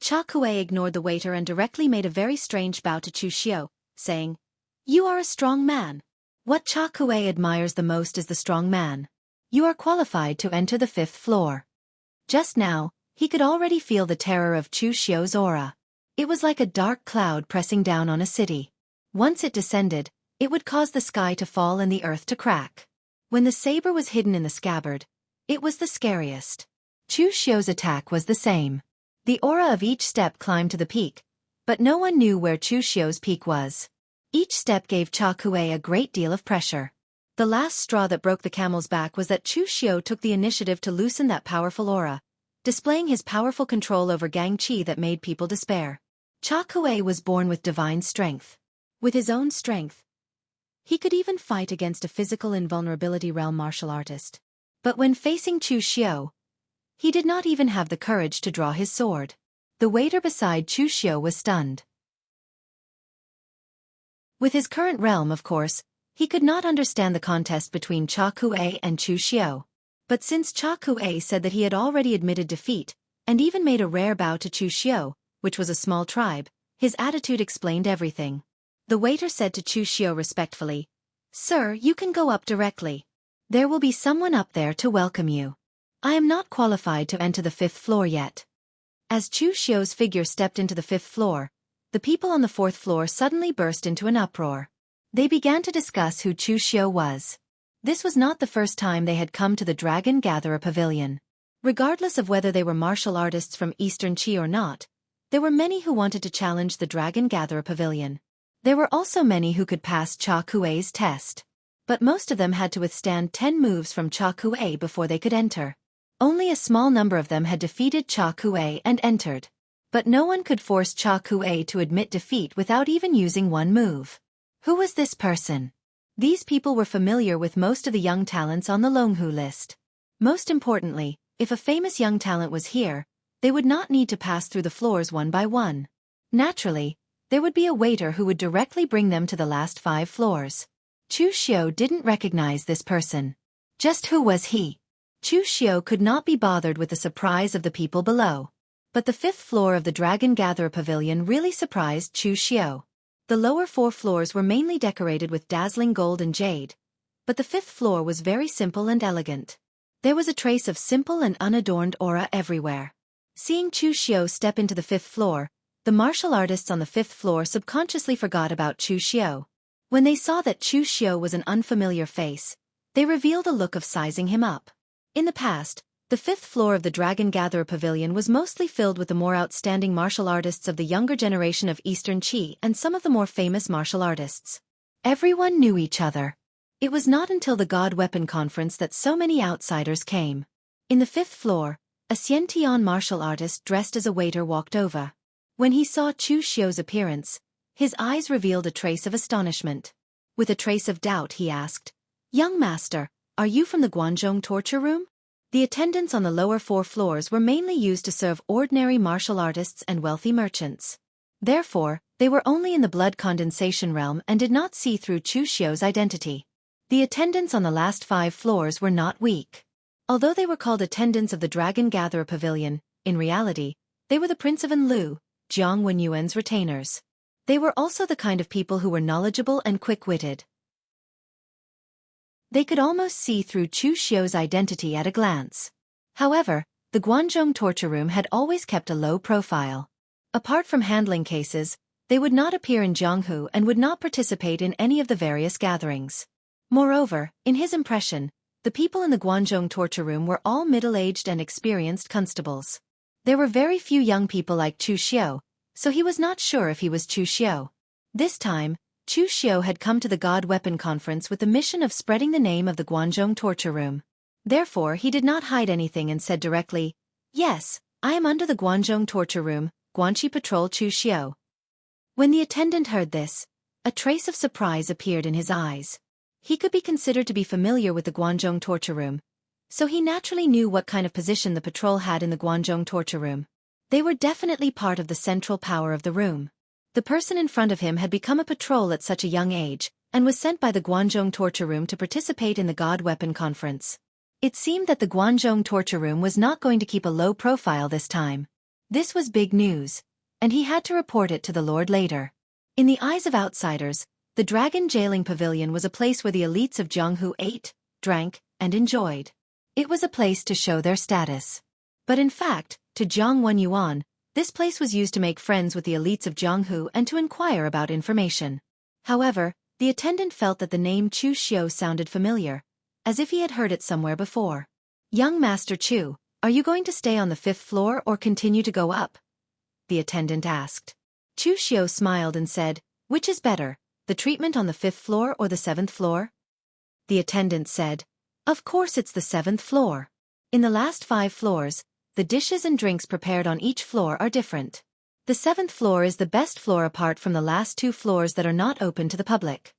Cha Kuei ignored the waiter and directly made a very strange bow to Chu Xiu, saying, "You are a strong man." What Cha Kuei admires the most is the strong man. You are qualified to enter the 5th floor. Just now, he could already feel the terror of Chu Xiu's aura. It was like a dark cloud pressing down on a city. Once it descended, it would cause the sky to fall and the earth to crack. When the saber was hidden in the scabbard, it was the scariest. Chu Xiu's attack was the same. The aura of each step climbed to the peak, but no one knew where Chu Xiu's peak was. Each step gave Cha Kuei a great deal of pressure. The last straw that broke the camel's back was that Chu Xiu took the initiative to loosen that powerful aura, displaying his powerful control over gang qi that made people despair. Cha Kuei was born with divine strength. With his own strength, he could even fight against a physical invulnerability realm martial artist. But when facing Chu Xiu, he did not even have the courage to draw his sword. The waiter beside Chu Xiu was stunned. With his current realm, of course, he could not understand the contest between Cha Kuei and Chu Xiu. But since Cha Kuei said that he had already admitted defeat, and even made a rare bow to Chu Xiu, which was a small tribe, his attitude explained everything. The waiter said to Chu Xiu respectfully, "Sir, you can go up directly. There will be someone up there to welcome you. I am not qualified to enter the 5th floor yet." As Chu Xiu's figure stepped into the 5th floor, the people on the 4th floor suddenly burst into an uproar. They began to discuss who Chu Xiu was. This was not the first time they had come to the Dragon Gatherer Pavilion. Regardless of whether they were martial artists from Eastern Qi or not, there were many who wanted to challenge the Dragon Gatherer Pavilion. There were also many who could pass Cha Kuei's test. But most of them had to withstand 10 moves from Cha Kuei before they could enter. Only a small number of them had defeated Cha Kuei and entered. But no one could force Cha Kuei to admit defeat without even using one move. Who was this person? These people were familiar with most of the young talents on the Longhu list. Most importantly, if a famous young talent was here, they would not need to pass through the floors one by one. Naturally, there would be a waiter who would directly bring them to the last 5 floors. Chu Xiu didn't recognize this person. Just who was he? Chu Xiu could not be bothered with the surprise of the people below. But the 5th floor of the Dragon Gatherer Pavilion really surprised Chu Xiu. The lower 4 floors were mainly decorated with dazzling gold and jade, but the 5th floor was very simple and elegant. There was a trace of simple and unadorned aura everywhere. Seeing Chu Xiu step into the 5th floor, the martial artists on the 5th floor subconsciously forgot about Chu Xiu. When they saw that Chu Xiu was an unfamiliar face, they revealed a look of sizing him up. In the past, the 5th floor of the Dragon Gatherer Pavilion was mostly filled with the more outstanding martial artists of the younger generation of Eastern Qi and some of the more famous martial artists. Everyone knew each other. It was not until the God Weapon Conference that so many outsiders came. In the 5th floor, a Xiantian martial artist dressed as a waiter walked over. When he saw Chu Xiu's appearance, his eyes revealed a trace of astonishment. With a trace of doubt he asked, "Young master, are you from the Guanzhong torture room?" The attendants on the lower 4 floors were mainly used to serve ordinary martial artists and wealthy merchants. Therefore, they were only in the blood condensation realm and did not see through Chu Xiu's identity. The attendants on the last 5 floors were not weak. Although they were called attendants of the Dragon Gatherer Pavilion, in reality, they were the Prince of Enlu, Jiang Wenyuan's retainers. They were also the kind of people who were knowledgeable and quick-witted. They could almost see through Chu Xiu's identity at a glance. However, the Guanzhong torture room had always kept a low profile. Apart from handling cases, they would not appear in Jianghu and would not participate in any of the various gatherings. Moreover, in his impression, the people in the Guanzhong torture room were all middle-aged and experienced constables. There were very few young people like Chu Xiu, so he was not sure if he was Chu Xiu. This time, Chu Xiu had come to the God Weapon Conference with the mission of spreading the name of the Guanzhong torture room. Therefore, he did not hide anything and said directly, "Yes, I am under the Guanzhong torture room, Guanxi Patrol Chu Xiu." When the attendant heard this, a trace of surprise appeared in his eyes. He could be considered to be familiar with the Guanzhong torture room, so he naturally knew what kind of position the patrol had in the Guanzhong torture room. They were definitely part of the central power of the room. The person in front of him had become a patrol at such a young age, and was sent by the Guanzhong torture room to participate in the God Weapon Conference. It seemed that the Guanzhong torture room was not going to keep a low profile this time. This was big news, and he had to report it to the Lord later. In the eyes of outsiders, the Dragon Jailing Pavilion was a place where the elites of Jianghu ate, drank, and enjoyed. It was a place to show their status. But in fact, to Jiang Wenyuan, this place was used to make friends with the elites of Jianghu and to inquire about information. However, the attendant felt that the name Chu Xiu sounded familiar, as if he had heard it somewhere before. "Young Master Chu, are you going to stay on the 5th floor or continue to go up?" the attendant asked. Chu Xiu smiled and said, "Which is better, the treatment on the 5th floor or the 7th floor?" The attendant said, "Of course it's the 7th floor. In the last 5 floors, the dishes and drinks prepared on each floor are different. The 7th floor is the best floor apart from the last 2 floors that are not open to the public."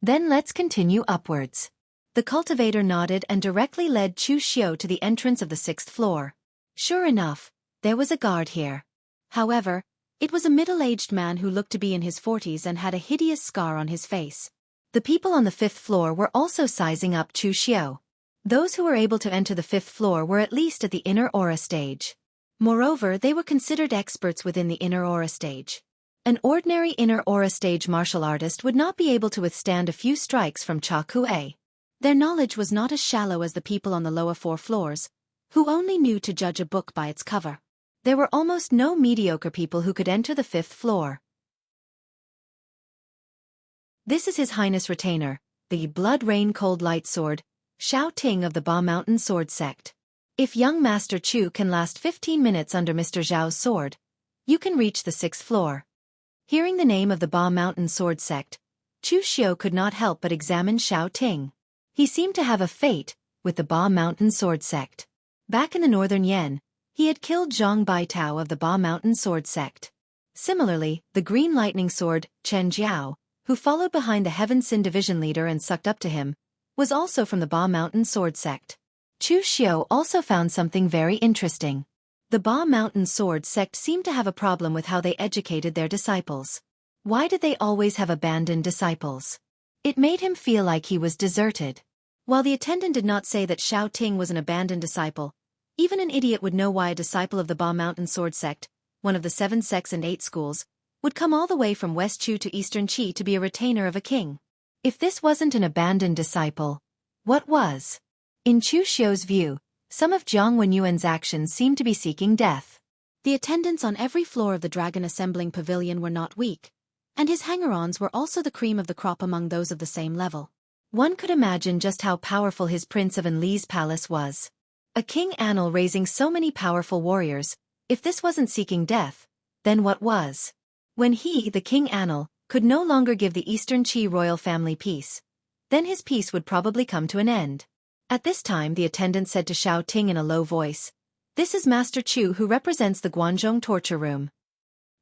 "Then let's continue upwards." The cultivator nodded and directly led Chu Xiu to the entrance of the 6th floor. Sure enough, there was a guard here. However, it was a middle-aged man who looked to be in his 40s and had a hideous scar on his face. The people on the 5th floor were also sizing up Chu Xiu. Those who were able to enter the 5th floor were at least at the inner aura stage. Moreover, they were considered experts within the inner aura stage. An ordinary inner aura stage martial artist would not be able to withstand a few strikes from Cha Kuei. Their knowledge was not as shallow as the people on the lower 4 floors, who only knew to judge a book by its cover. There were almost no mediocre people who could enter the 5th floor. "This is His Highness Retainer, the Blood Rain Cold Light Sword, Xiao Ting of the Ba Mountain Sword Sect. If young Master Chu can last 15 minutes under Mr. Zhao's sword, you can reach the 6th floor." Hearing the name of the Ba Mountain Sword Sect, Chu Xiu could not help but examine Xiao Ting. He seemed to have a fate with the Ba Mountain Sword Sect. Back in the northern Yan, he had killed Zhang Baitao of the Ba Mountain Sword Sect. Similarly, the Green Lightning Sword, Chen Jiao, who followed behind the Heaven Sin Division leader and sucked up to him, was also from the Ba Mountain Sword Sect. Chu Xiu also found something very interesting. The Ba Mountain Sword Sect seemed to have a problem with how they educated their disciples. Why did they always have abandoned disciples? It made him feel like he was deserted. While the attendant did not say that Xiao Ting was an abandoned disciple, even an idiot would know why a disciple of the Ba Mountain Sword Sect, one of the 7 sects and 8 schools, would come all the way from West Chu to Eastern Qi to be a retainer of a king. If this wasn't an abandoned disciple, what was? In Chu Xiu's view, some of Jiang Wenyuan's actions seemed to be seeking death. The attendants on every floor of the Dragon Assembling Pavilion were not weak, and his hanger-ons were also the cream of the crop among those of the same level. One could imagine just how powerful his Prince of Enli's palace was. A King Anil raising so many powerful warriors, if this wasn't seeking death, then what was? When he, the King Anil, could no longer give the Eastern Qi royal family peace, then his peace would probably come to an end. At this time the attendant said to Xiao Ting in a low voice, "This is Master Chu who represents the Guanzhong torture room."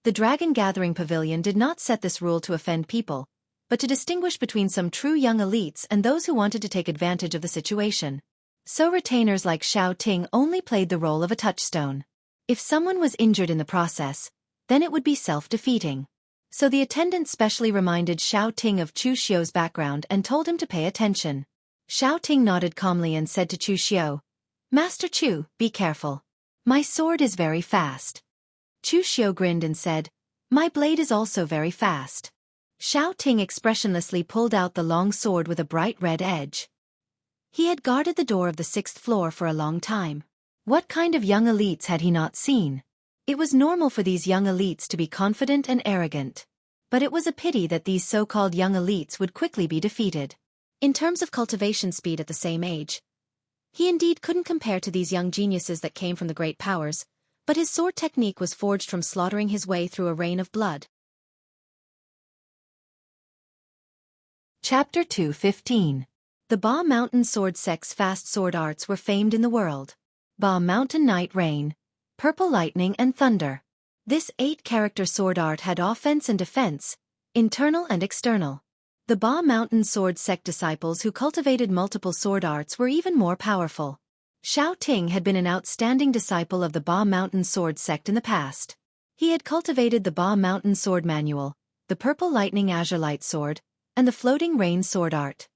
The Dragon Gathering Pavilion did not set this rule to offend people, but to distinguish between some true young elites and those who wanted to take advantage of the situation. So retainers like Xiao Ting only played the role of a touchstone. If someone was injured in the process, then it would be self-defeating. So the attendant specially reminded Xiao Ting of Chu Xiu's background and told him to pay attention. Xiao Ting nodded calmly and said to Chu Xiu, "Master Chu, be careful. My sword is very fast." Chu Xiu grinned and said, "My blade is also very fast." Xiao Ting expressionlessly pulled out the long sword with a bright red edge. He had guarded the door of the 6th floor for a long time. What kind of young elites had he not seen? It was normal for these young elites to be confident and arrogant. But it was a pity that these so-called young elites would quickly be defeated. In terms of cultivation speed at the same age, he indeed couldn't compare to these young geniuses that came from the great powers, but his sword technique was forged from slaughtering his way through a rain of blood. Chapter 2:15. The Ba Mountain Sword Sect's fast sword arts were famed in the world. Ba Mountain Night Rain, Purple Lightning and Thunder. This 8-character sword art had offense and defense, internal and external. The Ba Mountain Sword Sect disciples who cultivated multiple sword arts were even more powerful. Xiao Ting had been an outstanding disciple of the Ba Mountain Sword Sect in the past. He had cultivated the Ba Mountain Sword Manual, the Purple Lightning Azure Light Sword, and the Floating Rain Sword Art.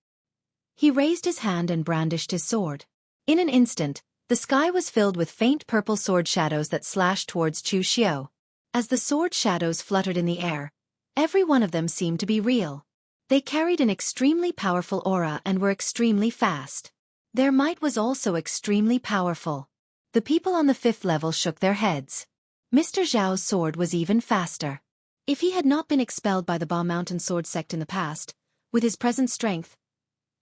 He raised his hand and brandished his sword. In an instant, the sky was filled with faint purple sword shadows that slashed towards Chu Xiu. As the sword shadows fluttered in the air, every one of them seemed to be real. They carried an extremely powerful aura and were extremely fast. Their might was also extremely powerful. The people on the 5th level shook their heads. Mr. Zhao's sword was even faster. If he had not been expelled by the Ba Mountain Sword Sect in the past, with his present strength,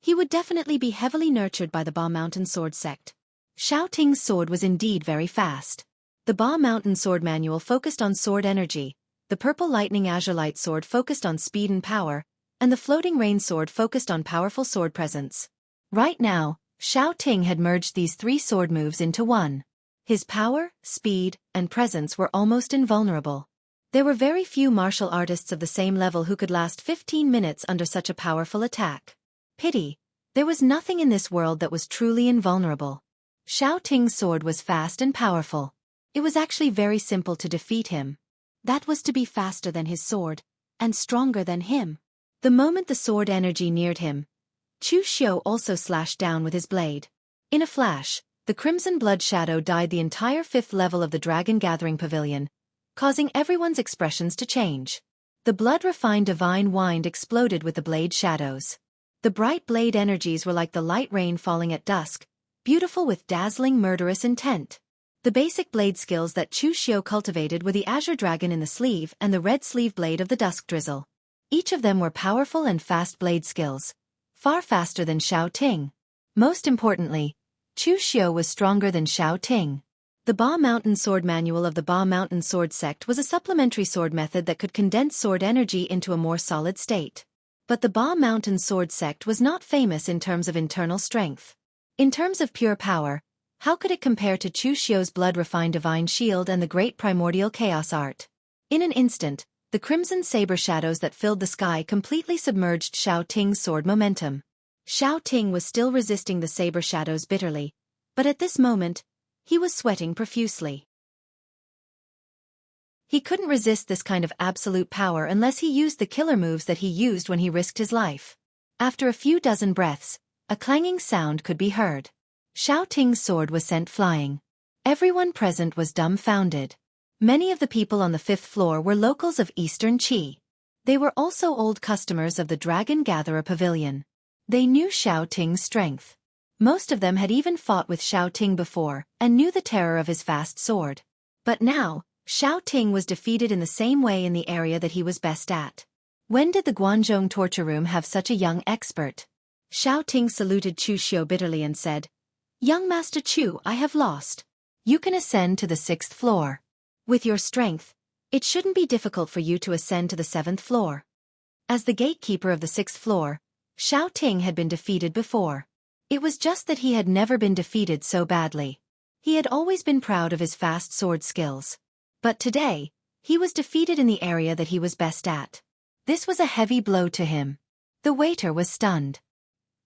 he would definitely be heavily nurtured by the Ba Mountain Sword Sect. Xiao Ting's sword was indeed very fast. The Ba Mountain Sword Manual focused on sword energy, the Purple Lightning Azure Light Sword focused on speed and power, and the Floating Rain Sword focused on powerful sword presence. Right now, Xiao Ting had merged these 3 sword moves into one. His power, speed, and presence were almost invulnerable. There were very few martial artists of the same level who could last 15 minutes under such a powerful attack. Pity, there was nothing in this world that was truly invulnerable. Xiao Ting's sword was fast and powerful. It was actually very simple to defeat him. That was to be faster than his sword, and stronger than him. The moment the sword energy neared him, Chu Xiu also slashed down with his blade. In a flash, the crimson blood shadow dyed the entire 5th level of the Dragon Gathering Pavilion, causing everyone's expressions to change. The blood-refined divine wind exploded with the blade shadows. The bright blade energies were like the light rain falling at dusk, beautiful with dazzling murderous intent. The basic blade skills that Chu Xiu cultivated were the Azure Dragon in the sleeve and the red sleeve blade of the Dusk Drizzle. Each of them were powerful and fast blade skills, far faster than Xiao Ting. Most importantly, Chu Xiu was stronger than Xiao Ting. The Ba Mountain Sword Manual of the Ba Mountain Sword Sect was a supplementary sword method that could condense sword energy into a more solid state. But the Ba Mountain Sword Sect was not famous in terms of internal strength. In terms of pure power, how could it compare to Chu Xiu's blood-refined divine shield and the great primordial chaos art? In an instant, the crimson saber shadows that filled the sky completely submerged Xiao Ting's sword momentum. Xiao Ting was still resisting the saber shadows bitterly, but at this moment, he was sweating profusely. He couldn't resist this kind of absolute power unless he used the killer moves that he used when he risked his life. After a few dozen breaths, a clanging sound could be heard. Xiao Ting's sword was sent flying. Everyone present was dumbfounded. Many of the people on the 5th floor were locals of Eastern Qi. They were also old customers of the Dragon Gatherer Pavilion. They knew Xiao Ting's strength. Most of them had even fought with Xiao Ting before and knew the terror of his fast sword. But now, Xiao Ting was defeated in the same way in the area that he was best at. When did the Guanzhong torture room have such a young expert? Xiao Ting saluted Chu Xiu bitterly and said, "Young Master Chu, I have lost. You can ascend to the 6th floor. With your strength, it shouldn't be difficult for you to ascend to the 7th floor." As the gatekeeper of the 6th floor, Xiao Ting had been defeated before. It was just that he had never been defeated so badly. He had always been proud of his fast sword skills. But today, he was defeated in the area that he was best at. This was a heavy blow to him. The waiter was stunned.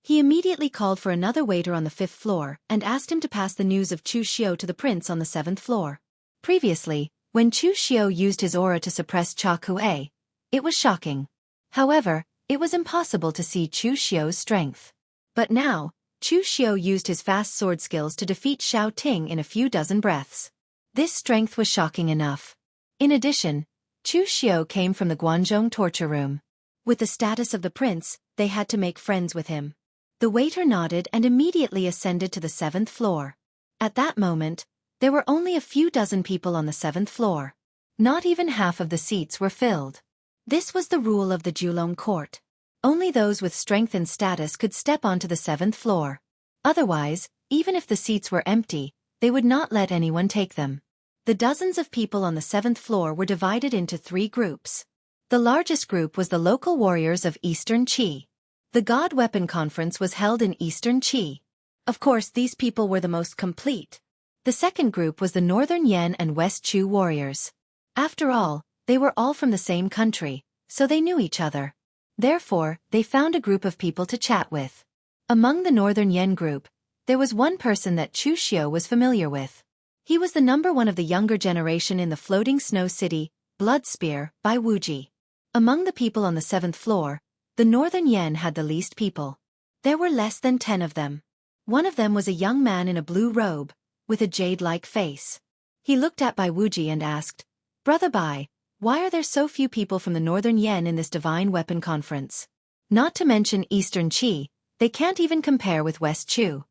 He immediately called for another waiter on the 5th floor and asked him to pass the news of Chu Xiu to the prince on the 7th floor. Previously, when Chu Xiu used his aura to suppress Cha Kuei, it was shocking. However, it was impossible to see Chu Xiu's strength. But now, Chu Xiu used his fast sword skills to defeat Xiao Ting in a few dozen breaths. This strength was shocking enough. In addition, Chu Xiu came from the Guanzhong torture room. With the status of the prince, they had to make friends with him. The waiter nodded and immediately ascended to the 7th floor. At that moment, there were only a few dozen people on the 7th floor. Not even half of the seats were filled. This was the rule of the Julong court. Only those with strength and status could step onto the 7th floor. Otherwise, even if the seats were empty, they would not let anyone take them. The dozens of people on the 7th floor were divided into 3 groups. The largest group was the local warriors of Eastern Qi. The God Weapon Conference was held in Eastern Qi. Of course, these people were the most complete. The second group was the Northern Yan and West Chu warriors. After all, they were all from the same country, so they knew each other. Therefore, they found a group of people to chat with. Among the Northern Yan group, there was one person that Chu Xiu was familiar with. He was the number 1 of the younger generation in the floating snow city, Blood Spear, by Wuji. Among the people on the 7th floor, the Northern Yan had the least people. There were less than 10 of them. One of them was a young man in a blue robe, with a jade-like face. He looked at Bai Wuji and asked, "Brother Bai, why are there so few people from the Northern Yan in this divine weapon conference? Not to mention Eastern Qi, they can't even compare with West Chu."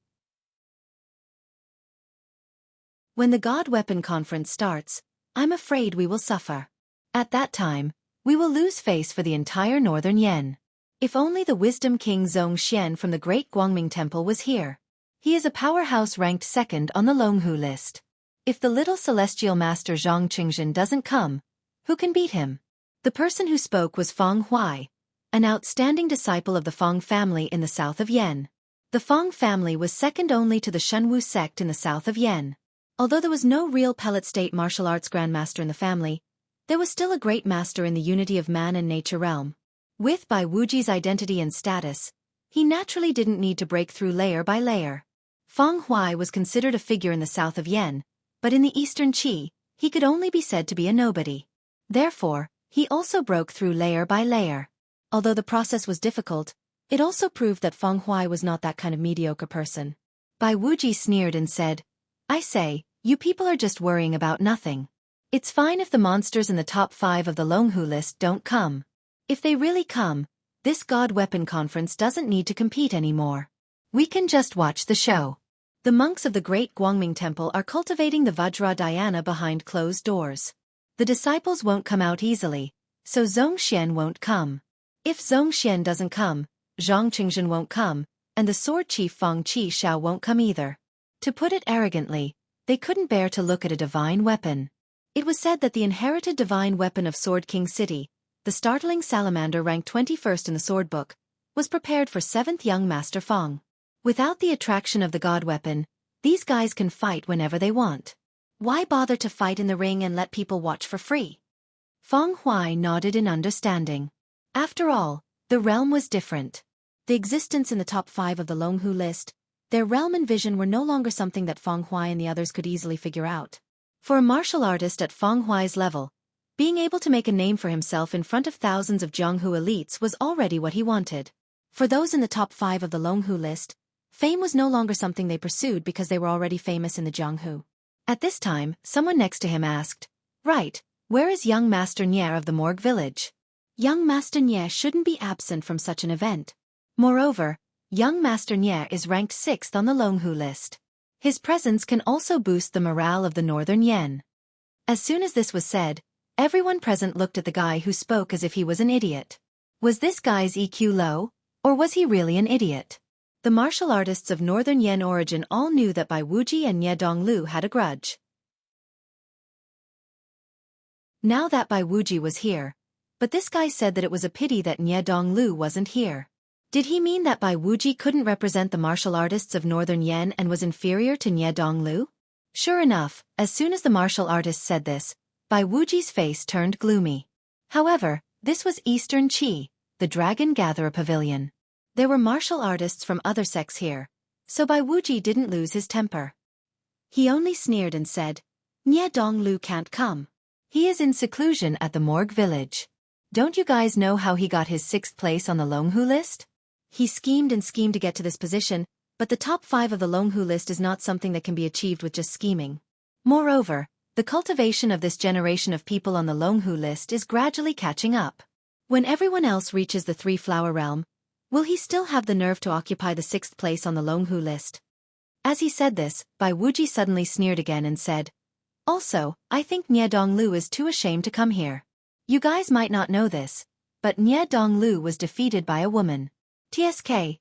When the God Weapon Conference starts, I'm afraid we will suffer. At that time, we will lose face for the entire Northern Yan. If only the Wisdom King Zhongxian from the Great Guangming Temple was here. He is a powerhouse ranked 2nd on the Longhu list. If the little celestial master Zhang Qingzhen doesn't come, who can beat him? The person who spoke was Feng Huai, an outstanding disciple of the Feng family in the south of Yan. The Feng family was second only to the Shenwu sect in the south of Yan. Although there was no real pellet state martial arts grandmaster in the family, there was still a great master in the unity of man and nature realm. With Bai Wuji's identity and status, he naturally didn't need to break through layer by layer. Feng Huai was considered a figure in the south of Yan, but in the Eastern Qi, he could only be said to be a nobody. Therefore, he also broke through layer by layer. Although the process was difficult, it also proved that Feng Huai was not that kind of mediocre person. Bai Wuji sneered and said, "I say, you people are just worrying about nothing. It's fine if the monsters in the top 5 of the Longhu list don't come. If they really come, this God Weapon Conference doesn't need to compete anymore. We can just watch the show." The monks of the Great Guangming Temple are cultivating the Vajra Dhyana behind closed doors. The disciples won't come out easily, so Zhongxian won't come. If Zhongxian doesn't come, Zhang Qingzhen won't come, and the sword chief Feng Qi Xiao won't come either. To put it arrogantly, they couldn't bear to look at a divine weapon. It was said that the inherited divine weapon of Sword King City, the startling salamander ranked 21st in the sword book, was prepared for 7th young Master Feng. Without the attraction of the god weapon, these guys can fight whenever they want. Why bother to fight in the ring and let people watch for free? Feng Huai nodded in understanding. After all, the realm was different. The existence in the top 5 of the Longhu list, their realm and vision were no longer something that Feng Huai and the others could easily figure out. For a martial artist at Feng Huai's level, being able to make a name for himself in front of thousands of Jianghu elites was already what he wanted. For those in the top 5 of the Longhu list, fame was no longer something they pursued because they were already famous in the Jianghu. At this time, someone next to him asked, "Right, where is young Master Nye of the Morgue village?" Young Master Nye shouldn't be absent from such an event. Moreover, young Master Nye is ranked 6th on the Longhu list. His presence can also boost the morale of the Northern Yan. As soon as this was said, everyone present looked at the guy who spoke as if he was an idiot. Was this guy's EQ low, or was he really an idiot? The martial artists of Northern Yan origin all knew that Bai Wuji and Nye Donglu had a grudge. Now that Bai Wuji was here, but this guy said that it was a pity that Nye Donglu wasn't here. Did he mean that Bai Wuji couldn't represent the martial artists of Northern Yan and was inferior to Nye Donglu? Sure enough, as soon as the martial artist said this, Bai Wuji's face turned gloomy. However, this was Eastern Qi, the Dragon Gatherer Pavilion. There were martial artists from other sects here, so Bai Wuji didn't lose his temper. He only sneered and said, "Nie Dong Lu can't come. He is in seclusion at the Morgue village. Don't you guys know how he got his 6th place on the Longhu list?" He schemed and schemed to get to this position, but the top 5 of the Longhu list is not something that can be achieved with just scheming. Moreover, the cultivation of this generation of people on the Longhu list is gradually catching up. When everyone else reaches the 3-flower realm, will he still have the nerve to occupy the 6th place on the Longhu list? As he said this, Bai Wuji suddenly sneered again and said, "Also, I think Nie Donglu is too ashamed to come here. You guys might not know this, but Nie Donglu was defeated by a woman. TSK,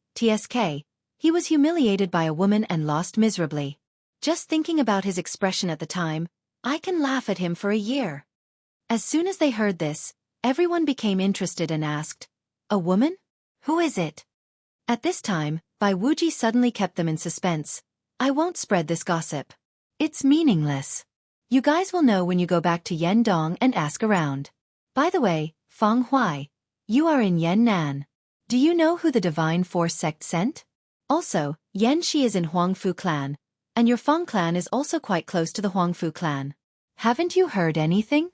he was humiliated by a woman and lost miserably. Just thinking about his expression at the time, I can laugh at him for a year." As soon as they heard this, everyone became interested and asked, "A woman? Who is it?" At this time, Bai Wuji suddenly kept them in suspense. "I won't spread this gossip. It's meaningless. You guys will know when you go back to Yendong and ask around. By the way, Feng Huai, you are in Yannan. Do you know who the Divine Force sect sent? Also, Yan Shi is in Huangfu clan, and your Feng clan is also quite close to the Huangfu clan. Haven't you heard anything?"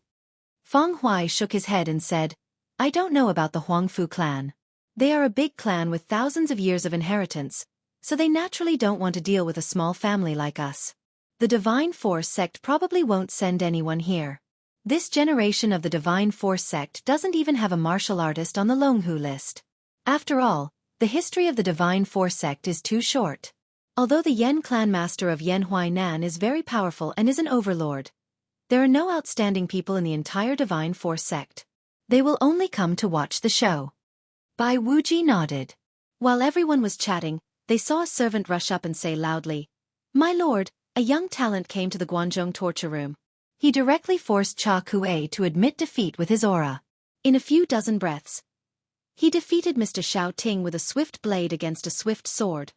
Feng Huai shook his head and said, "I don't know about the Huangfu clan. They are a big clan with thousands of years of inheritance, so they naturally don't want to deal with a small family like us. The Divine Force sect probably won't send anyone here. This generation of the Divine Force sect doesn't even have a martial artist on the Longhu list. After all, the history of the Divine Force sect is too short. Although the Yen clan master of Yen Huainan is very powerful and is an overlord, there are no outstanding people in the entire Divine Force sect. They will only come to watch the show." Bai Wuji nodded. While everyone was chatting, they saw a servant rush up and say loudly, "My lord, a young talent came to the Guanzhong torture room. He directly forced Cha Kuei to admit defeat with his aura. In a few dozen breaths, he defeated Mr. Xiao Ting with a swift blade against a swift sword."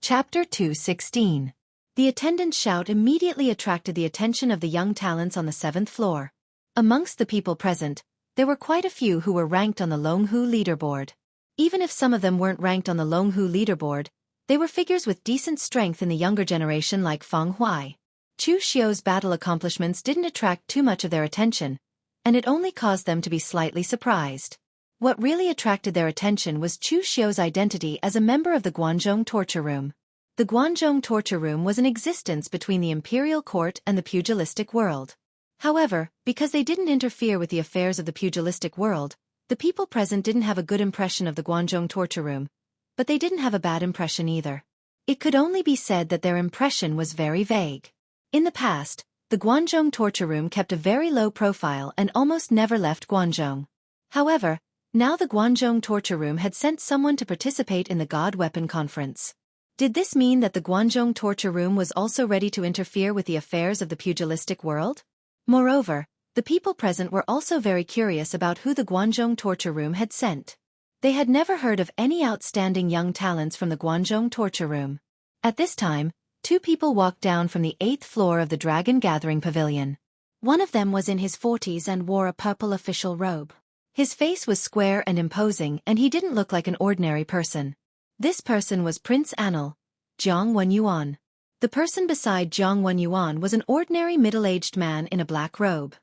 Chapter 216. The attendant's shout immediately attracted the attention of the young talents on the 7th floor. Amongst the people present, there were quite a few who were ranked on the Longhu leaderboard. Even if some of them weren't ranked on the Longhu leaderboard, they were figures with decent strength in the younger generation like Feng Huai. Chu Xiu's battle accomplishments didn't attract too much of their attention, and it only caused them to be slightly surprised. What really attracted their attention was Chu Xiu's identity as a member of the Guanzhong torture room. The Guanzhong torture room was in existence between the imperial court and the pugilistic world. However, because they didn't interfere with the affairs of the pugilistic world, the people present didn't have a good impression of the Guanzhong torture room, but they didn't have a bad impression either. It could only be said that their impression was very vague. In the past, the Guanzhong torture room kept a very low profile and almost never left Guanzhong. However, now the Guanzhong torture room had sent someone to participate in the God Weapon Conference. Did this mean that the Guanzhong torture room was also ready to interfere with the affairs of the pugilistic world? Moreover, the people present were also very curious about who the Guanzhong torture room had sent. They had never heard of any outstanding young talents from the Guanzhong torture room. At this time, 2 people walked down from the 8th floor of the Dragon Gathering Pavilion. One of them was in his 40s and wore a purple official robe. His face was square and imposing, and he didn't look like an ordinary person. This person was Prince Anil, Jiang Wenyuan. The person beside Jiang Wenyuan was an ordinary middle-aged man in a black robe.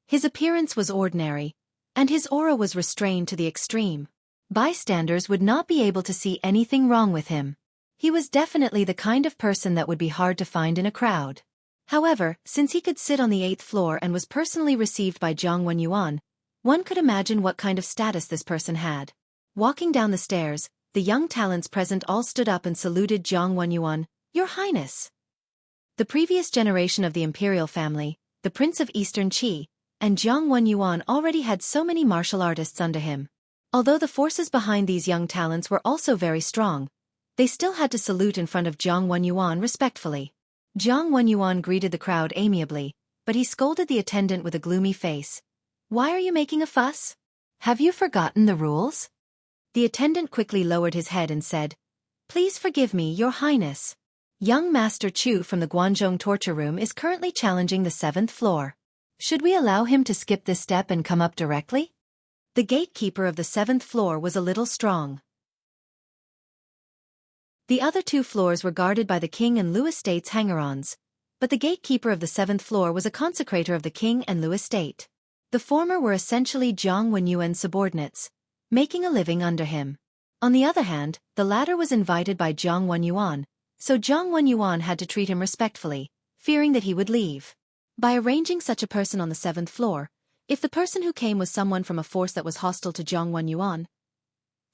His appearance was ordinary, and his aura was restrained to the extreme. Bystanders would not be able to see anything wrong with him. He was definitely the kind of person that would be hard to find in a crowd. However, since he could sit on the 8th floor and was personally received by Jiang Wenyuan, one could imagine what kind of status this person had. Walking down the stairs, the young talents present all stood up and saluted Jiang Wenyuan, "Your Highness." The previous generation of the imperial family, the Prince of Eastern Qi, and Jiang Wenyuan already had so many martial artists under him. Although the forces behind these young talents were also very strong, they still had to salute in front of Jiang Wenyuan respectfully. Jiang Wenyuan greeted the crowd amiably, but he scolded the attendant with a gloomy face. "Why are you making a fuss? Have you forgotten the rules?" The attendant quickly lowered his head and said, "Please forgive me, Your Highness. Young Master Chu from the Guanzhong torture room is currently challenging the 7th floor. Should we allow him to skip this step and come up directly?" The gatekeeper of the 7th floor was a little strong. The other 2 floors were guarded by the king and Liu estate's hanger-ons, but the gatekeeper of the 7th floor was a consecrator of the king and Liu estate. The former were essentially Jiang Wenyuan's subordinates, making a living under him. On the other hand, the latter was invited by Jiang Wenyuan, so Jiang Wenyuan had to treat him respectfully, fearing that he would leave. By arranging such a person on the 7th floor, if the person who came was someone from a force that was hostile to Jiang Wenyuan,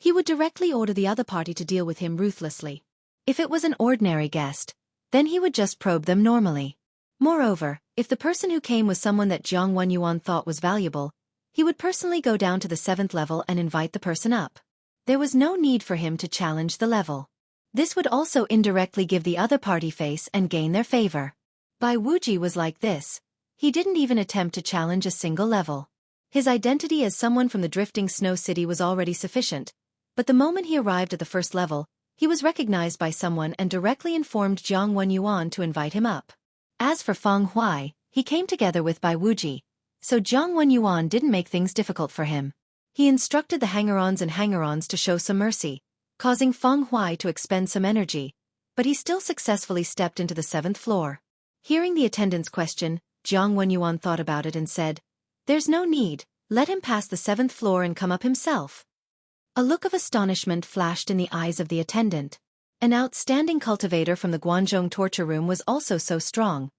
he would directly order the other party to deal with him ruthlessly. If it was an ordinary guest, then he would just probe them normally. Moreover, if the person who came was someone that Jiang Wenyuan thought was valuable, he would personally go down to the 7th level and invite the person up. There was no need for him to challenge the level. This would also indirectly give the other party face and gain their favor. Bai Wuji was like this. He didn't even attempt to challenge a single level. His identity as someone from the drifting snow city was already sufficient, but the moment he arrived at the 1st level, he was recognized by someone and directly informed Jiang Wenyuan to invite him up. As for Feng Huai, he came together with Bai Wuji, so Jiang Wenyuan didn't make things difficult for him. He instructed the hanger-ons and hanger-ons to show some mercy, causing Feng Huai to expend some energy, but he still successfully stepped into the 7th floor. Hearing the attendant's question, Jiang Wenyuan thought about it and said, "There's no need, let him pass the 7th floor and come up himself." A look of astonishment flashed in the eyes of the attendant. An outstanding cultivator from the Guanzhong torture room was also so strong.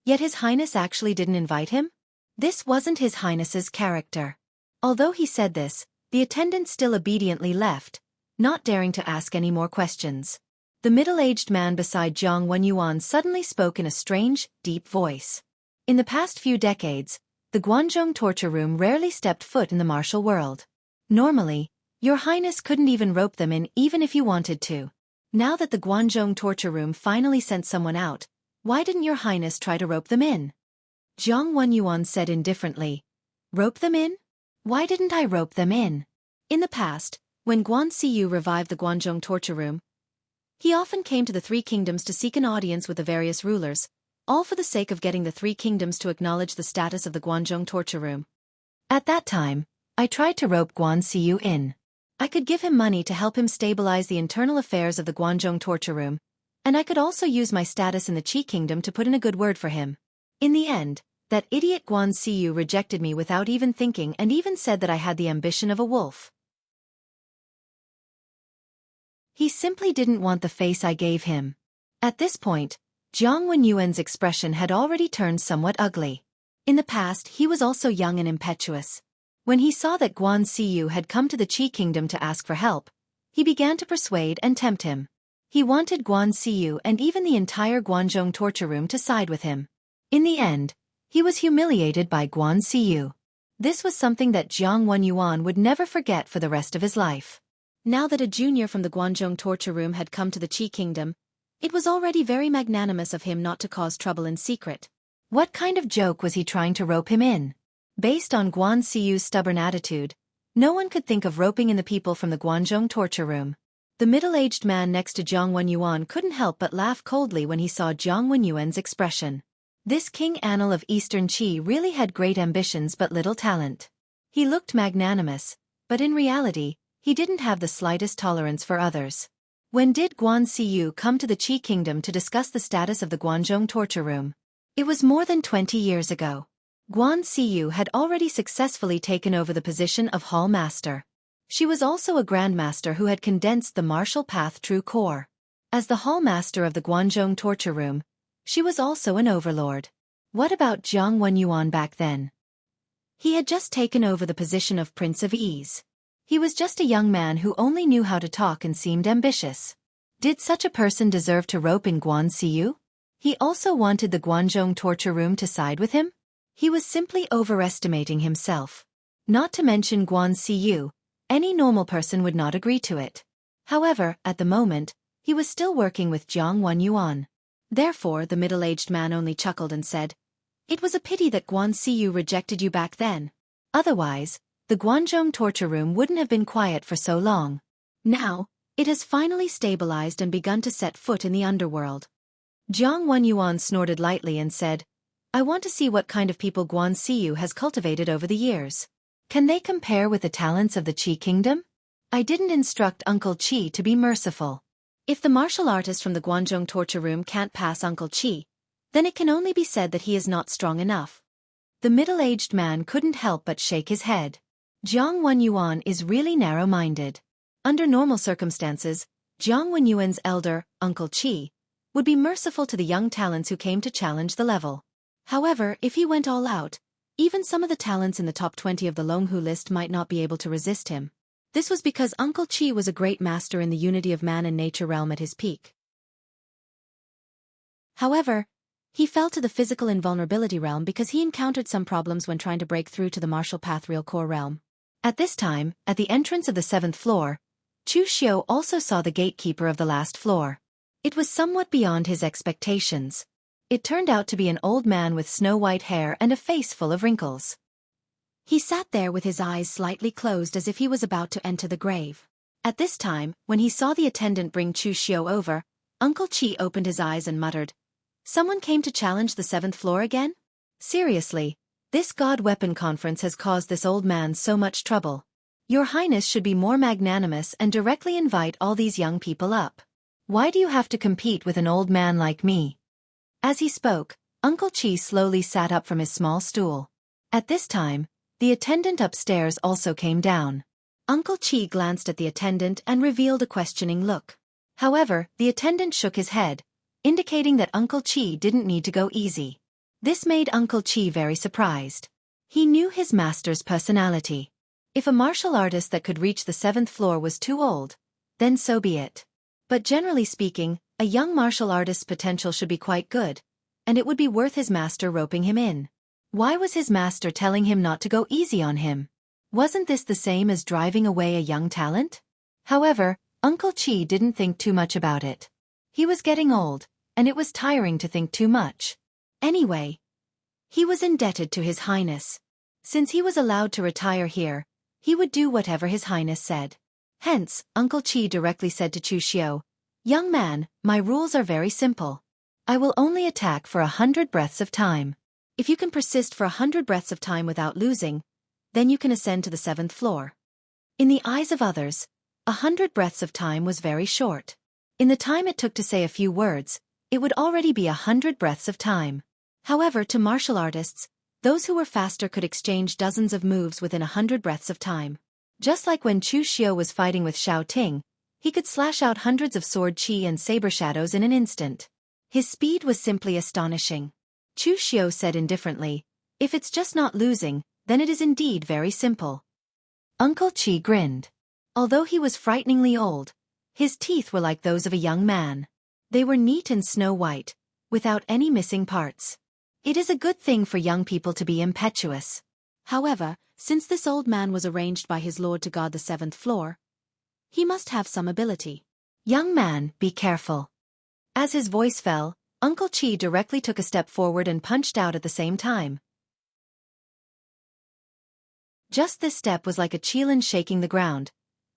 Yet His Highness actually didn't invite him? This wasn't His Highness's character. Although he said this, the attendant still obediently left, not daring to ask any more questions. The middle-aged man beside Jiang Wenyuan suddenly spoke in a strange, deep voice. In the past few decades, the Guanzhong torture room rarely stepped foot in the martial world. Normally, Your Highness couldn't even rope them in even if you wanted to. Now that the Guanzhong torture room finally sent someone out, why didn't Your Highness try to rope them in? Jiang Wenyuan said indifferently. Rope them in? Why didn't I rope them in? In the past, when Guan Siyu revived the Guanzhong torture room, he often came to the 3 kingdoms to seek an audience with the various rulers, all for the sake of getting the 3 kingdoms to acknowledge the status of the Guanzhong torture room. At that time, I tried to rope Guan Siyu in. I could give him money to help him stabilize the internal affairs of the Guanzhong torture room, and I could also use my status in the Qi kingdom to put in a good word for him. In the end, that idiot Guan Siyu rejected me without even thinking and even said that I had the ambition of a wolf. He simply didn't want the face I gave him. At this point, Jiang Wenyuan's expression had already turned somewhat ugly. In the past, he was also young and impetuous. When he saw that Guan Siyu had come to the Qi kingdom to ask for help, he began to persuade and tempt him. He wanted Guan Siyu and even the entire Guanzhong torture room to side with him. In the end, he was humiliated by Guan Siyu. This was something that Jiang Wenyuan would never forget for the rest of his life. Now that a junior from the Guanzhong torture room had come to the Qi kingdom, it was already very magnanimous of him not to cause trouble in secret. What kind of joke was he trying to rope him in? Based on Guan Siyu's stubborn attitude, no one could think of roping in the people from the Guanzhong torture room. The middle-aged man next to Jiang Wenyuan couldn't help but laugh coldly when he saw Jiang Wenyuan's expression. This King Anil of Eastern Qi really had great ambitions but little talent. He looked magnanimous, but in reality, he didn't have the slightest tolerance for others. When did Guan Siyu come to the Qi kingdom to discuss the status of the Guanzhong torture room? It was more than 20 years ago. Guan Siyu had already successfully taken over the position of Hall Master. She was also a Grandmaster who had condensed the martial path true core. As the Hall Master of the Guanzhong torture room, she was also an overlord. What about Jiang Wenyuan back then? He had just taken over the position of Prince of Ease. He was just a young man who only knew how to talk and seemed ambitious. Did such a person deserve to rope in Guan Siyu? He also wanted the Guanzhong torture room to side with him? He was simply overestimating himself. Not to mention Guan Siyu, any normal person would not agree to it. However, at the moment, he was still working with Jiang Wenyuan. Therefore, the middle-aged man only chuckled and said, "It was a pity that Guan Siyu rejected you back then. Otherwise, the Guanzhong torture room wouldn't have been quiet for so long. Now, it has finally stabilized and begun to set foot in the underworld." Jiang Wenyuan snorted lightly and said, "I want to see what kind of people Guan Siyu has cultivated over the years." Can they compare with the talents of the Qi kingdom? I didn't instruct Uncle Qi to be merciful. If the martial artist from the Guangzhong torture room can't pass Uncle Qi, then it can only be said that he is not strong enough. The middle-aged man couldn't help but shake his head. Jiang Wenyuan is really narrow-minded. Under normal circumstances, Jiang Wenyuan's elder, Uncle Qi, would be merciful to the young talents who came to challenge the level. However, if he went all out, even some of the talents in the top 20 of the Longhu list might not be able to resist him. This was because Uncle Qi was a great master in the unity of man and nature realm at his peak. However, he fell to the physical invulnerability realm because he encountered some problems when trying to break through to the martial path real core realm. At this time, at the entrance of the 7th floor, Chu Xiu also saw the gatekeeper of the last floor. It was somewhat beyond his expectations. It turned out to be an old man with snow-white hair and a face full of wrinkles. He sat there with his eyes slightly closed as if he was about to enter the grave. At this time, when he saw the attendant bring Chu Xiu over, Uncle Qi opened his eyes and muttered, "Someone came to challenge the 7th floor again? Seriously, this God weapon conference has caused this old man so much trouble. Your Highness should be more magnanimous and directly invite all these young people up. Why do you have to compete with an old man like me?" As he spoke, Uncle Qi slowly sat up from his small stool. At this time, the attendant upstairs also came down. Uncle Qi glanced at the attendant and revealed a questioning look. However, the attendant shook his head, indicating that Uncle Qi didn't need to go easy. This made Uncle Qi very surprised. He knew his master's personality. If a martial artist that could reach the 7th floor was too old, then so be it. But generally speaking, a young martial artist's potential should be quite good, and it would be worth his master roping him in. Why was his master telling him not to go easy on him? Wasn't this the same as driving away a young talent? However, Uncle Qi didn't think too much about it. He was getting old, and it was tiring to think too much. Anyway, he was indebted to His Highness. Since he was allowed to retire here, he would do whatever His Highness said. Hence, Uncle Qi directly said to Chu Xiu, "Young man, my rules are very simple. I will only attack for 100 breaths of time. If you can persist for 100 breaths of time without losing, then you can ascend to the 7th floor." In the eyes of others, 100 breaths of time was very short. In the time it took to say a few words, it would already be 100 breaths of time. However, to martial artists, those who were faster could exchange dozens of moves within 100 breaths of time. Just like when Chu Xiu was fighting with Xiao Ting, he could slash out hundreds of sword chi and saber shadows in an instant. His speed was simply astonishing. Chu Xiu said indifferently, "If it's just not losing, then it is indeed very simple." Uncle Qi grinned. Although he was frighteningly old, his teeth were like those of a young man. They were neat and snow-white, without any missing parts. It is a good thing for young people to be impetuous. However, since this old man was arranged by his lord to guard the 7th floor, he must have some ability. "Young man, be careful." As his voice fell, Uncle Qi directly took a step forward and punched out at the same time. Just this step was like a qilin shaking the ground,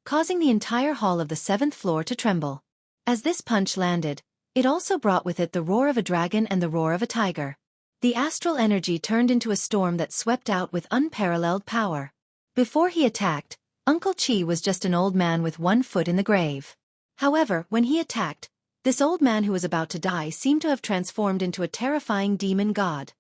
causing the entire hall of the 7th floor to tremble. As this punch landed, it also brought with it the roar of a dragon and the roar of a tiger. The astral energy turned into a storm that swept out with unparalleled power. Before he attacked, Uncle Qi was just an old man with one foot in the grave. However, when he attacked, this old man who was about to die seemed to have transformed into a terrifying demon god.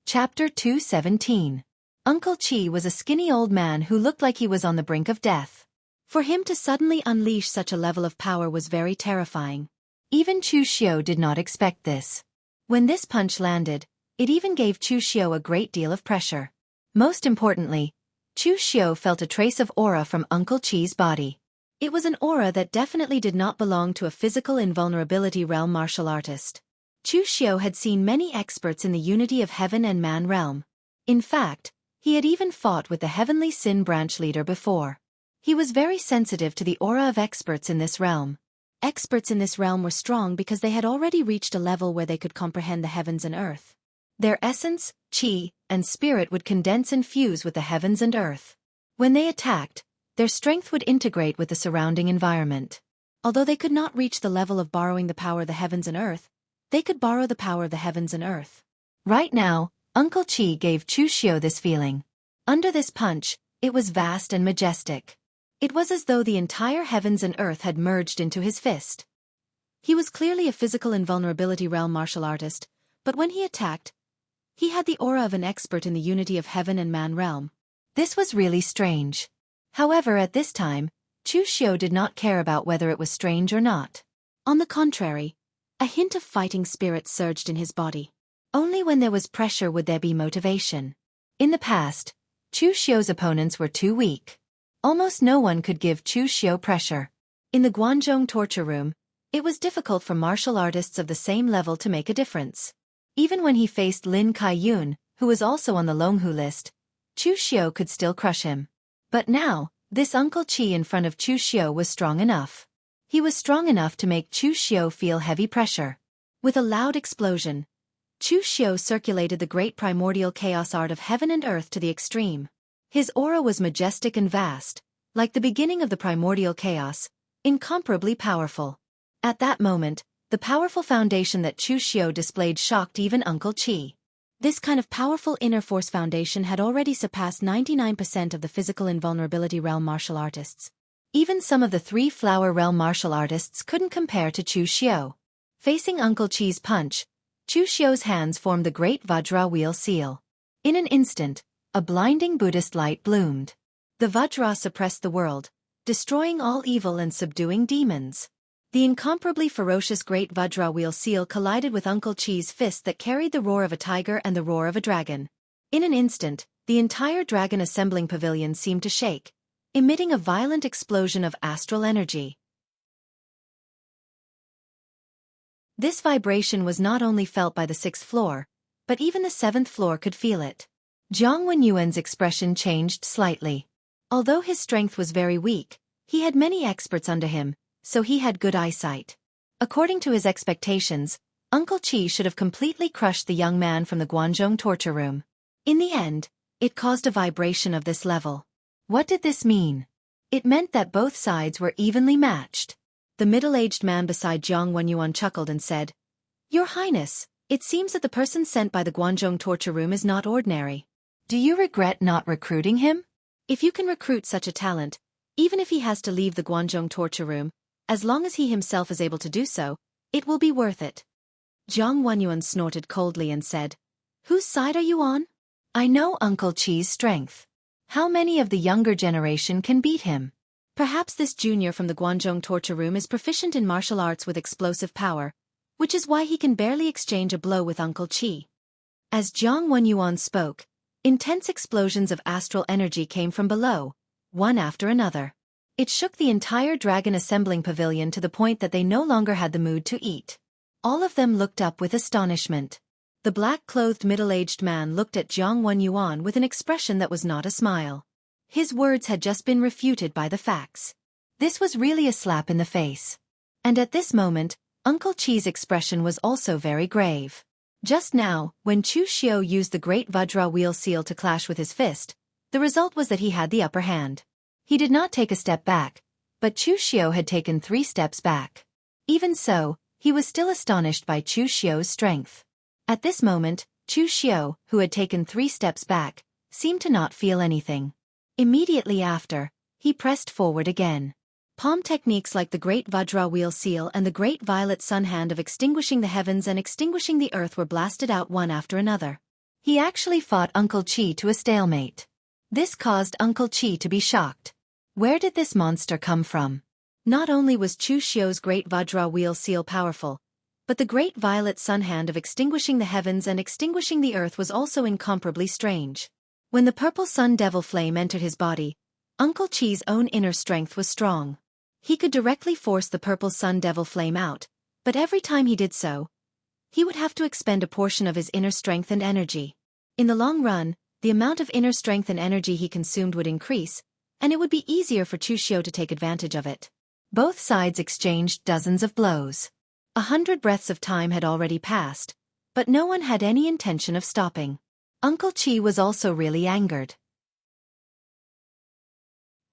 Chapter 217. Uncle Qi was a skinny old man who looked like he was on the brink of death. For him to suddenly unleash such a level of power was very terrifying. Even Chu Xiu did not expect this. When this punch landed, it even gave Chu Xiu a great deal of pressure. Most importantly, Chu Xiu felt a trace of aura from Uncle Qi's body. It was an aura that definitely did not belong to a physical invulnerability realm martial artist. Chu Xiu had seen many experts in the unity of heaven and man realm. In fact, he had even fought with the heavenly sin branch leader before. He was very sensitive to the aura of experts in this realm. Experts in this realm were strong because they had already reached a level where they could comprehend the heavens and earth. Their essence, qi, and spirit would condense and fuse with the heavens and earth. When they attacked, their strength would integrate with the surrounding environment. Although they could not reach the level of borrowing the power of the heavens and earth, They could borrow the power of the heavens and earth. Right now, Uncle Chi gave Chu Xiu this feeling. Under this punch, it was vast and majestic. It was as though the entire heavens and earth had merged into his fist. He was clearly a physical invulnerability realm martial artist, but when he attacked, he had the aura of an expert in the unity of heaven and man realm. This was really strange. However, at this time, Chu Xiu did not care about whether it was strange or not. On the contrary, a hint of fighting spirit surged in his body. Only when there was pressure would there be motivation. In the past, Chu Xiu's opponents were too weak. Almost no one could give Chu Xiu pressure. In the Guanzhong torture room, it was difficult for martial artists of the same level to make a difference. Even when he faced Lin Kai-yun, who was also on the Longhu list, Chu Xiu could still crush him. But now, this Uncle Chi in front of Chu Xiu was strong enough. He was strong enough to make Chu Xiu feel heavy pressure. With a loud explosion, Chu Xiu circulated the great primordial chaos art of heaven and earth to the extreme. His aura was majestic and vast, like the beginning of the primordial chaos, incomparably powerful. At that moment, the powerful foundation that Chu Xiu displayed shocked even Uncle Chi. This kind of powerful inner force foundation had already surpassed 99% of the physical invulnerability realm martial artists. Even some of the three-flower realm martial artists couldn't compare to Chu Xiu. Facing Uncle Chi's punch, Chu Xiu's hands formed the great Vajra wheel seal. In an instant, a blinding Buddhist light bloomed. The Vajra suppressed the world, destroying all evil and subduing demons. The incomparably ferocious great Vajra wheel seal collided with Uncle Chi's fist that carried the roar of a tiger and the roar of a dragon. In an instant, the entire dragon assembling pavilion seemed to shake, emitting a violent explosion of astral energy. This vibration was not only felt by the 6th floor, but even the 7th floor could feel it. Jiang Wenyuan's expression changed slightly. Although his strength was very weak, he had many experts under him, so he had good eyesight. According to his expectations, Uncle Chi should have completely crushed the young man from the Guanzhong torture room. In the end, it caused a vibration of this level. What did this mean? It meant that both sides were evenly matched. The middle-aged man beside Jiang Wenyuan chuckled and said, "Your Highness, it seems that the person sent by the Guanzhong torture room is not ordinary. Do you regret not recruiting him? If you can recruit such a talent, even if he has to leave the Guanzhong torture room, as long as he himself is able to do so, it will be worth it." Jiang Wenyuan snorted coldly and said, "Whose side are you on? I know Uncle Chi's strength. How many of the younger generation can beat him? Perhaps this junior from the Guanzhong torture room is proficient in martial arts with explosive power, which is why he can barely exchange a blow with Uncle Chi." As Jiang Wenyuan spoke, intense explosions of astral energy came from below, one after another. It shook the entire dragon assembling pavilion to the point that they no longer had the mood to eat. All of them looked up with astonishment. The black-clothed middle-aged man looked at Jiang Wenyuan with an expression that was not a smile. His words had just been refuted by the facts. This was really a slap in the face. And at this moment, Uncle Chi's expression was also very grave. Just now, when Chu Xiu used the great Vajra wheel seal to clash with his fist, the result was that he had the upper hand. He did not take a step back, but Chu Xiu had taken 3 steps back. Even so, he was still astonished by Chu Xiu's strength. At this moment, Chu Xiu, who had taken 3 steps back, seemed to not feel anything. Immediately after, he pressed forward again. Palm techniques like the great Vajra wheel seal and the great violet sun hand of extinguishing the heavens and extinguishing the earth were blasted out one after another. He actually fought Uncle Chi to a stalemate. This caused Uncle Chi to be shocked. Where did this monster come from? Not only was Chu Xiu's great Vajra wheel seal powerful, but the great violet sun hand of extinguishing the heavens and extinguishing the earth was also incomparably strange. When the purple sun devil flame entered his body, Uncle Chi's own inner strength was strong. He could directly force the purple sun devil flame out, but every time he did so, he would have to expend a portion of his inner strength and energy. In the long run, the amount of inner strength and energy he consumed would increase, and it would be easier for Chu Xiu to take advantage of it. Both sides exchanged dozens of blows. 100 breaths of time had already passed, but no one had any intention of stopping. Uncle Chi was also really angered.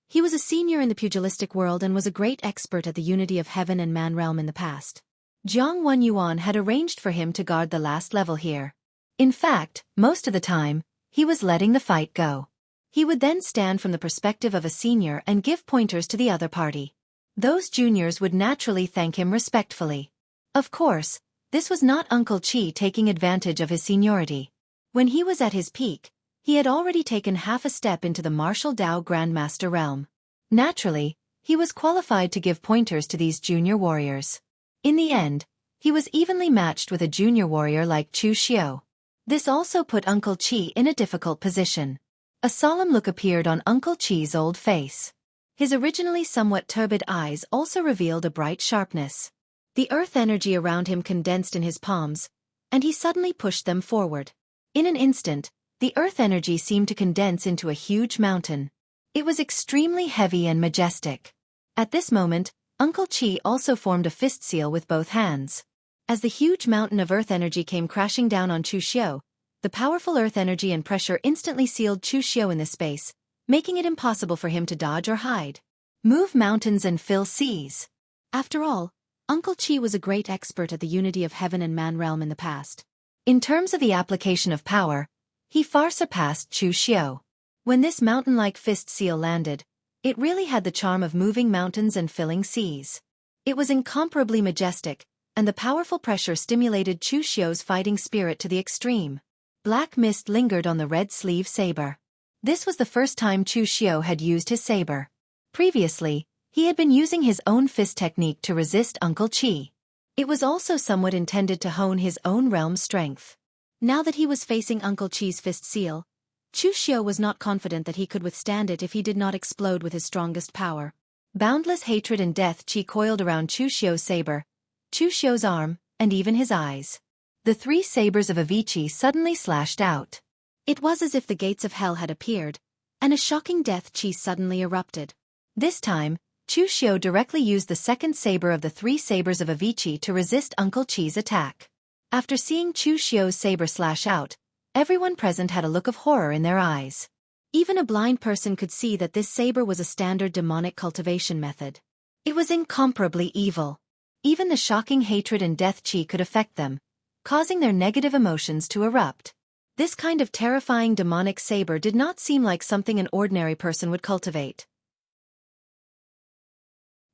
He was a senior in the pugilistic world and was a great expert at the unity of heaven and man realm in the past. Jiang Wenyuan had arranged for him to guard the last level here. In fact, most of the time, he was letting the fight go. He would then stand from the perspective of a senior and give pointers to the other party. Those juniors would naturally thank him respectfully. Of course, this was not Uncle Chi taking advantage of his seniority. When he was at his peak, he had already taken half a step into the martial Dao Grandmaster realm. Naturally, he was qualified to give pointers to these junior warriors. In the end, he was evenly matched with a junior warrior like Chu Xiao. This also put Uncle Chi in a difficult position. A solemn look appeared on Uncle Chi's old face. His originally somewhat turbid eyes also revealed a bright sharpness. The earth energy around him condensed in his palms, and he suddenly pushed them forward. In an instant, the earth energy seemed to condense into a huge mountain. It was extremely heavy and majestic. At this moment, Uncle Chi also formed a fist seal with both hands. As the huge mountain of earth energy came crashing down on Chu Xiao, the powerful earth energy and pressure instantly sealed Chu Xiao in this space, making it impossible for him to dodge or hide. Move mountains and fill seas. After all, Uncle Chi was a great expert at the unity of heaven and man realm in the past. In terms of the application of power, he far surpassed Chu Xiao. When this mountain-like fist seal landed, it really had the charm of moving mountains and filling seas. It was incomparably majestic, and the powerful pressure stimulated Chu Xiao's fighting spirit to the extreme. Black mist lingered on the red sleeve saber. This was the first time Chu Xiao had used his saber. Previously, he had been using his own fist technique to resist Uncle Chi. It was also somewhat intended to hone his own realm's strength. Now that he was facing Uncle Chi's fist seal, Chu Xiao was not confident that he could withstand it if he did not explode with his strongest power. Boundless hatred and death chi coiled around Chu Xiao's saber, Chu Xiao's arm, and even his eyes. The three sabers of Avicii suddenly slashed out. It was as if the gates of hell had appeared, and a shocking death chi suddenly erupted. This time, Chu Xiao directly used the second saber of the three sabers of Avicii to resist Uncle Chi's attack. After seeing Chu Xiao's saber slash out, everyone present had a look of horror in their eyes. Even a blind person could see that this saber was a standard demonic cultivation method. It was incomparably evil. Even the shocking hatred and death chi could affect them, causing their negative emotions to erupt. This kind of terrifying demonic saber did not seem like something an ordinary person would cultivate.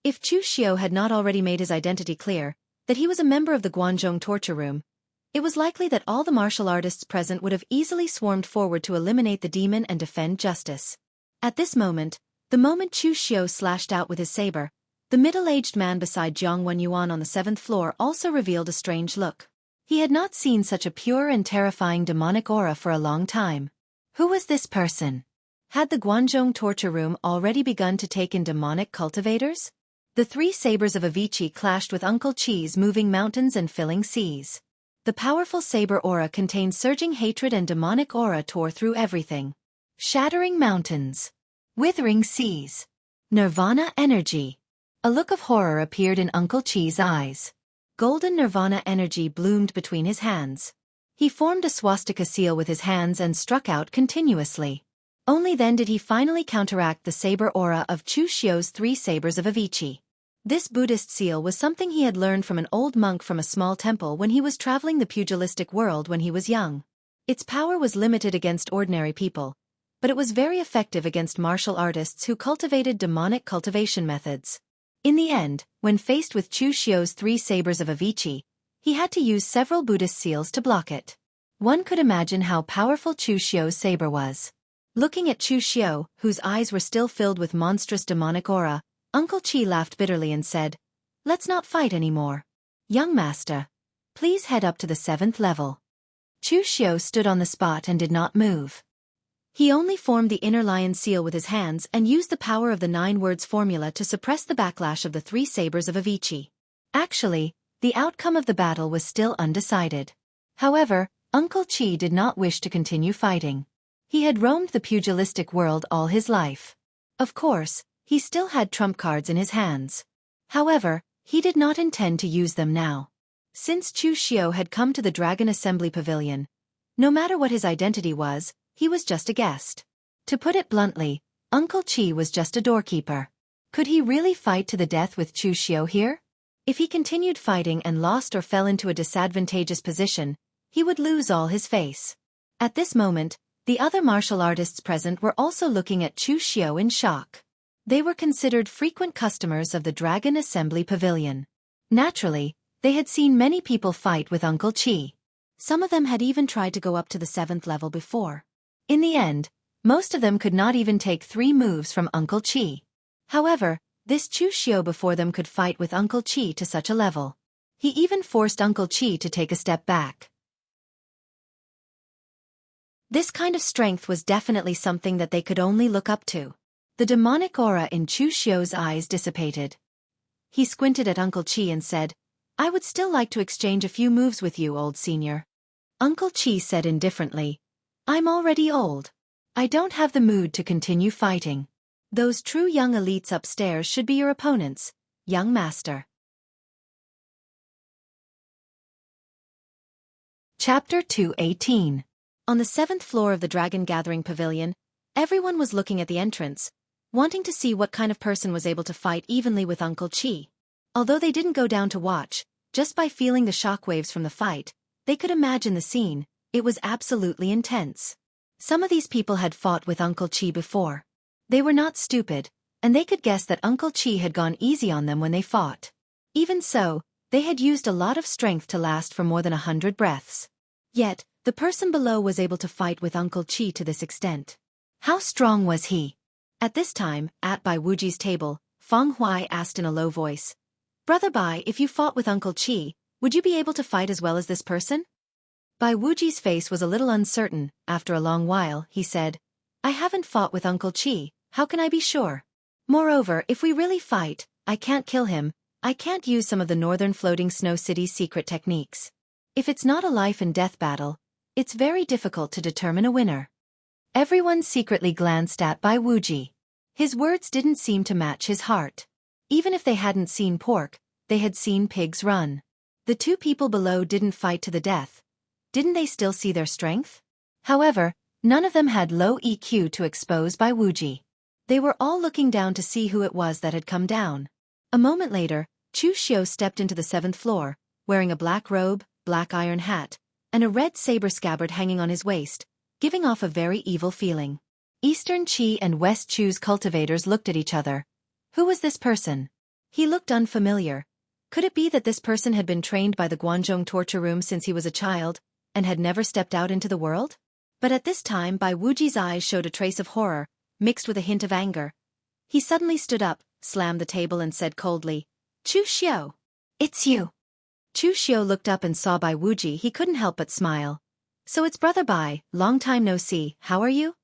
If Chu Xiao had not already made his identity clear, that he was a member of the Guanzhong torture room, it was likely that all the martial artists present would have easily swarmed forward to eliminate the demon and defend justice. At this moment, the moment Chu Xiao slashed out with his saber, the middle-aged man beside Jiang Wenyuan on the 7th floor also revealed a strange look. He had not seen such a pure and terrifying demonic aura for a long time. Who was this person? Had the Guanzhong torture room already begun to take in demonic cultivators? The three sabers of Avicii clashed with Uncle Chi's moving mountains and filling seas. The powerful saber aura contained surging hatred, and demonic aura tore through everything. Shattering mountains. Withering seas. Nirvana energy. A look of horror appeared in Uncle Chi's eyes. Golden nirvana energy bloomed between his hands. He formed a swastika seal with his hands and struck out continuously. Only then did he finally counteract the saber aura of Chu Xiao's three sabers of Avicii. This Buddhist seal was something he had learned from an old monk from a small temple when he was traveling the pugilistic world when he was young. Its power was limited against ordinary people, but it was very effective against martial artists who cultivated demonic cultivation methods. In the end, when faced with Chu Xiao's three sabers of Avicii, he had to use several Buddhist seals to block it. One could imagine how powerful Chu Xiao's saber was. Looking at Chu Xiao, whose eyes were still filled with monstrous demonic aura, Uncle Chi laughed bitterly and said, "Let's not fight anymore. Young master, please head up to the 7th level." Chu Xiao stood on the spot and did not move. He only formed the inner lion seal with his hands and used the power of the 9 words formula to suppress the backlash of the three sabers of Avicii. Actually, the outcome of the battle was still undecided. However, Uncle Chi did not wish to continue fighting. He had roamed the pugilistic world all his life. Of course, he still had trump cards in his hands. However, he did not intend to use them now. Since Chu Xiao had come to the Dragon Assembly Pavilion, no matter what his identity was, he was just a guest. To put it bluntly, Uncle Chi was just a doorkeeper. Could he really fight to the death with Chu Xiao here? If he continued fighting and lost or fell into a disadvantageous position, he would lose all his face. At this moment, the other martial artists present were also looking at Chu Xiao in shock. They were considered frequent customers of the Dragon Assembly Pavilion. Naturally, they had seen many people fight with Uncle Chi. Some of them had even tried to go up to the 7th level before. In the end, most of them could not even take 3 moves from Uncle Chi. However, this Chu Xiao before them could fight with Uncle Chi to such a level. He even forced Uncle Chi to take a step back. This kind of strength was definitely something that they could only look up to. The demonic aura in Chu Xiao's eyes dissipated. He squinted at Uncle Chi and said, "I would still like to exchange a few moves with you, old senior." Uncle Chi said indifferently, "I'm already old. I don't have the mood to continue fighting. Those true young elites upstairs should be your opponents, young master." Chapter 218. On the 7th floor of the Dragon Gathering Pavilion, everyone was looking at the entrance, wanting to see what kind of person was able to fight evenly with Uncle Chi. Although they didn't go down to watch, just by feeling the shockwaves from the fight, they could imagine the scene. It was absolutely intense. Some of these people had fought with Uncle Chi before. They were not stupid, and they could guess that Uncle Chi had gone easy on them when they fought. Even so, they had used a lot of strength to last for more than 100 breaths. Yet, the person below was able to fight with Uncle Chi to this extent. How strong was he? At this time, at Bai Wuji's table, Feng Huai asked in a low voice, "Brother Bai, if you fought with Uncle Chi, would you be able to fight as well as this person?" Bai Wuji's face was a little uncertain. After a long while, he said, "I haven't fought with Uncle Chi, how can I be sure? Moreover, if we really fight, I can't kill him, I can't use some of the Northern Floating Snow City's secret techniques. If it's not a life and death battle, it's very difficult to determine a winner." Everyone secretly glanced at Bai Wuji. His words didn't seem to match his heart. Even if they hadn't seen pork, they had seen pigs run. The 2 people below didn't fight to the death. Didn't they still see their strength? However, none of them had low EQ to expose Bai Wuji. They were all looking down to see who it was that had come down. A moment later, Chu Xiao stepped into the 7th floor, wearing a black robe, black iron hat, and a red saber scabbard hanging on his waist, giving off a very evil feeling. Eastern Qi and West Chu's cultivators looked at each other. Who was this person? He looked unfamiliar. Could it be that this person had been trained by the Guanzhong torture room since he was a child, and had never stepped out into the world? But at this time Bai Wuji's eyes showed a trace of horror, mixed with a hint of anger. He suddenly stood up, slammed the table and said coldly, "Chu Xiao! It's you!" Chu Xiao looked up and saw Bai Wuji. He couldn't help but smile. "So it's Brother Bai, long time no see, how are you?"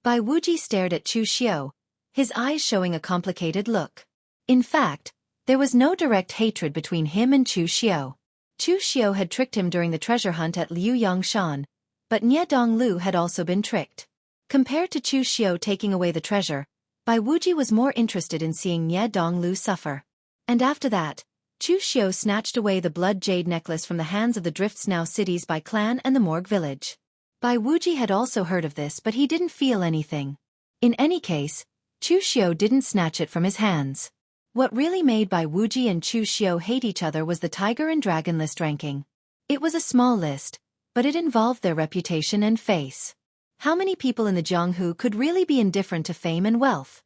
Bai Wuji stared at Chu Xiao, his eyes showing a complicated look. In fact, there was no direct hatred between him and Chu Xiao. Chu Xiao had tricked him during the treasure hunt at Liu Yongshan, but Nie Donglu had also been tricked. Compared to Chu Xiao taking away the treasure, Bai Wuji was more interested in seeing Nie Donglu suffer. And after that, Chu Xiao snatched away the blood jade necklace from the hands of the Drift Snow cities by clan and the Morgue village. Bai Wuji had also heard of this, but he didn't feel anything. In any case, Chu Xiao didn't snatch it from his hands. What really made Bai Wuji and Chu Xiao hate each other was the Tiger and Dragon list ranking. It was a small list, but it involved their reputation and face. How many people in the Jianghu could really be indifferent to fame and wealth?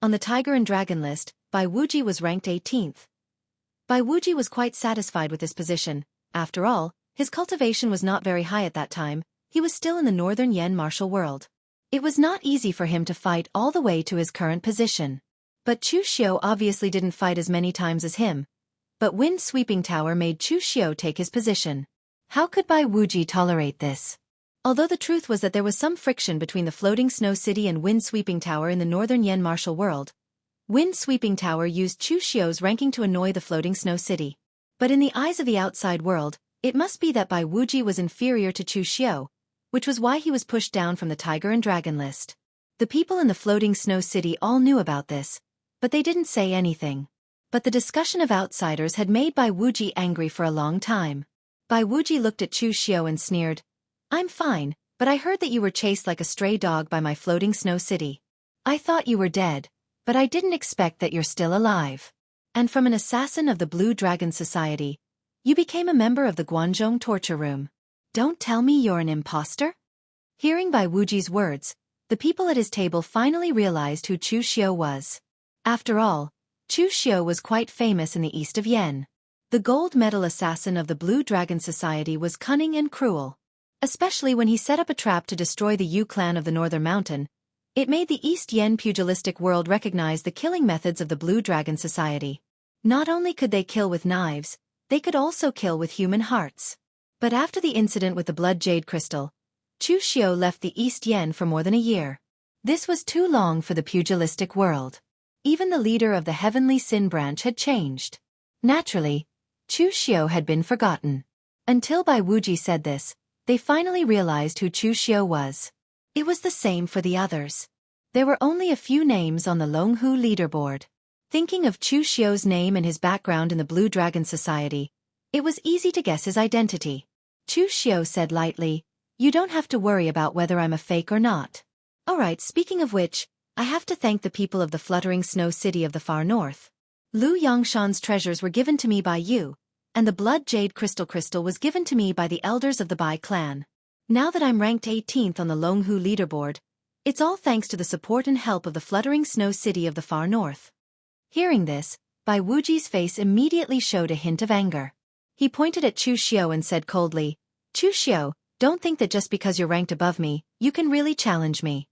On the Tiger and Dragon list, Bai Wuji was ranked 18th. Bai Wuji was quite satisfied with his position. After all, his cultivation was not very high at that time. He was still in the Northern Yen martial world. It was not easy for him to fight all the way to his current position. But Chu Xiao obviously didn't fight as many times as him. But Wind Sweeping Tower made Chu Xiao take his position. How could Bai Wuji tolerate this? Although the truth was that there was some friction between the Floating Snow City and Wind Sweeping Tower in the Northern Yen martial world, Wind Sweeping Tower used Chu Xiao's ranking to annoy the Floating Snow City. But in the eyes of the outside world, it must be that Bai Wuji was inferior to Chu Xiao, which was why he was pushed down from the Tiger and Dragon list. The people in the Floating Snow City all knew about this, but they didn't say anything. But the discussion of outsiders had made Bai Wuji angry for a long time. Bai Wuji looked at Chu Xiao and sneered, "I'm fine, but I heard that you were chased like a stray dog by my Floating Snow City. I thought you were dead, but I didn't expect that you're still alive." And from an assassin of the Blue Dragon Society, you became a member of the Guanzhong torture room. Don't tell me you're an imposter? Hearing Bai Wuji's words, the people at his table finally realized who Chu Xiu was. After all, Chu Xiu was quite famous in the east of Yen. The gold medal assassin of the Blue Dragon Society was cunning and cruel. Especially when he set up a trap to destroy the Yu clan of the Northern Mountain, it made the East Yen pugilistic world recognize the killing methods of the Blue Dragon Society. Not only could they kill with knives, they could also kill with human hearts. But after the incident with the blood jade crystal, Chu Xiu left the East Yen for more than a year. This was too long for the pugilistic world. Even the leader of the Heavenly Sin branch had changed. Naturally, Chu Xiu had been forgotten. Until Bai Wuji said this, they finally realized who Chu Xiu was. It was the same for the others. There were only a few names on the Longhu leaderboard. Thinking of Chu Xiu's name and his background in the Blue Dragon Society, it was easy to guess his identity. Chu Xiu said lightly, "You don't have to worry about whether I'm a fake or not. Alright, speaking of which, I have to thank the people of the fluttering snow city of the far north. Lu Yongshan's treasures were given to me by you, and the blood jade crystal was given to me by the elders of the Bai clan. Now that I'm ranked 18th on the Longhu leaderboard, it's all thanks to the support and help of the fluttering snow city of the far north." Hearing this, Bai Wuji's face immediately showed a hint of anger. He pointed at Chu Xiu and said coldly, "Chu Xiu, don't think that just because you're ranked above me, you can really challenge me.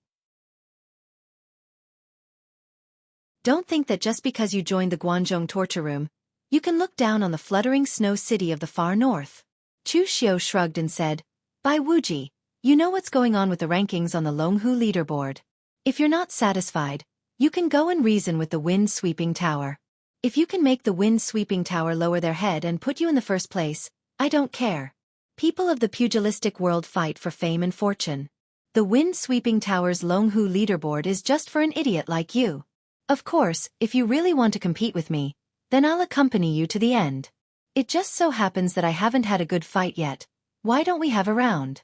Don't think that just because you joined the Guanzhong torture room, you can look down on the fluttering snow city of the far north." Chu Xiu shrugged and said, "Bai Wuji, you know what's going on with the rankings on the Longhu leaderboard. If you're not satisfied, you can go and reason with the wind-sweeping tower. If you can make the wind-sweeping tower lower their head and put you in the first place, I don't care. People of the pugilistic world fight for fame and fortune. The wind-sweeping tower's Longhu leaderboard is just for an idiot like you. Of course, if you really want to compete with me, then I'll accompany you to the end. It just so happens that I haven't had a good fight yet. Why don't we have a round?"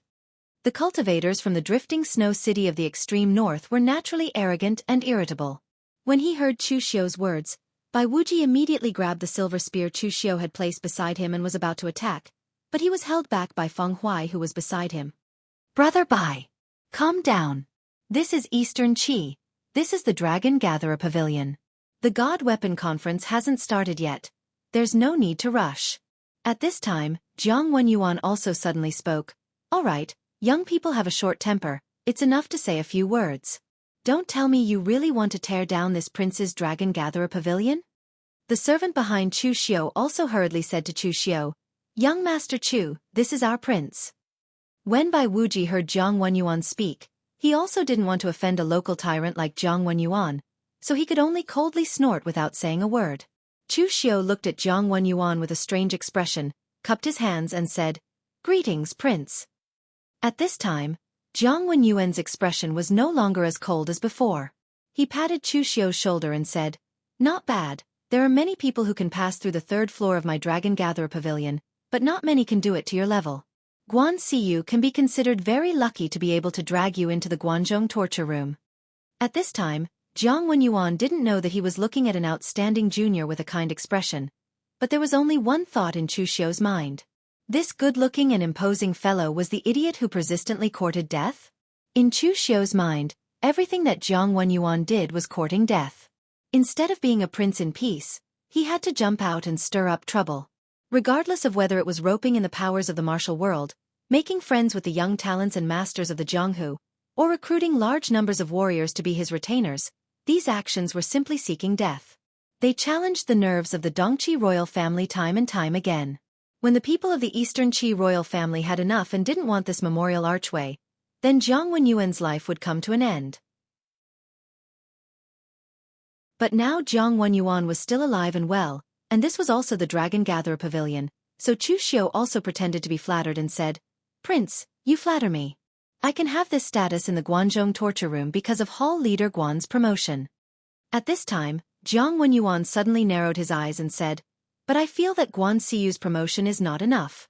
The cultivators from the drifting snow city of the extreme north were naturally arrogant and irritable. When he heard Chu Xiu's words, Bai Wuji immediately grabbed the silver spear Chu Xiu had placed beside him and was about to attack, but he was held back by Feng Huai who was beside him. "Brother Bai, calm down. This is Eastern Qi. This is the Dragon Gatherer Pavilion. The God Weapon Conference hasn't started yet. There's no need to rush." At this time, Jiang Wenyuan also suddenly spoke. "Alright, young people have a short temper, it's enough to say a few words. Don't tell me you really want to tear down this prince's Dragon Gatherer Pavilion?" The servant behind Chu Xiu also hurriedly said to Chu Xiu, "Young Master Chu, this is our prince." When Bai Wuji heard Jiang Wenyuan speak, he also didn't want to offend a local tyrant like Jiang Wenyuan, so he could only coldly snort without saying a word. Chu Xiu looked at Jiang Wenyuan with a strange expression, cupped his hands and said, "Greetings, Prince." At this time, Jiang Wenyuan's expression was no longer as cold as before. He patted Chu Xiu's shoulder and said, "Not bad, there are many people who can pass through the third floor of my Dragon Gatherer Pavilion, but not many can do it to your level. Guan Siyu can be considered very lucky to be able to drag you into the Guanzhong torture room." At this time, Jiang Wenyuan didn't know that he was looking at an outstanding junior with a kind expression, but there was only one thought in Chu Xiu's mind. This good-looking and imposing fellow was the idiot who persistently courted death? In Chu Xiu's mind, everything that Jiang Wenyuan did was courting death. Instead of being a prince in peace, he had to jump out and stir up trouble. Regardless of whether it was roping in the powers of the martial world, making friends with the young talents and masters of the Jianghu, or recruiting large numbers of warriors to be his retainers, these actions were simply seeking death. They challenged the nerves of the Dongqi royal family time and time again. When the people of the Eastern Qi royal family had enough and didn't want this memorial archway, then Jiang Wenyuan's life would come to an end. But now Jiang Wenyuan was still alive and well, and this was also the Dragon Gatherer Pavilion, so Chu Xiu also pretended to be flattered and said, "Prince, you flatter me. I can have this status in the Guanzhong torture room because of Hall Leader Guan's promotion." At this time, Jiang Wenyuan suddenly narrowed his eyes and said, "But I feel that Guan Siyu's promotion is not enough."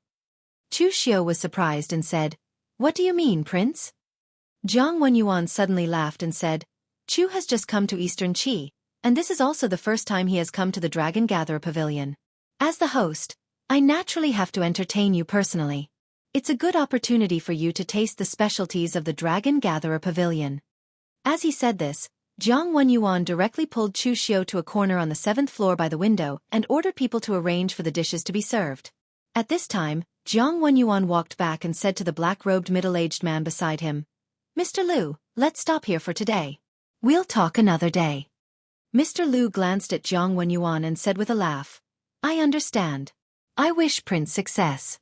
Chu Xiu was surprised and said, "What do you mean, Prince?" Jiang Wenyuan suddenly laughed and said, "Chu has just come to Eastern Qi, and this is also the first time he has come to the Dragon Gatherer Pavilion. As the host, I naturally have to entertain you personally. It's a good opportunity for you to taste the specialties of the Dragon Gatherer Pavilion. As he said this, Jiang Wenyuan directly pulled Chu Xiao to a corner on the 7th floor by the window and ordered people to arrange for the dishes to be served. At this time, Jiang Wenyuan walked back and said to the black-robed middle-aged man beside him, "Mr. Liu, let's stop here for today. We'll talk another day." Mr. Liu glanced at Jiang Wenyuan and said with a laugh, "I understand. I wish Prince success."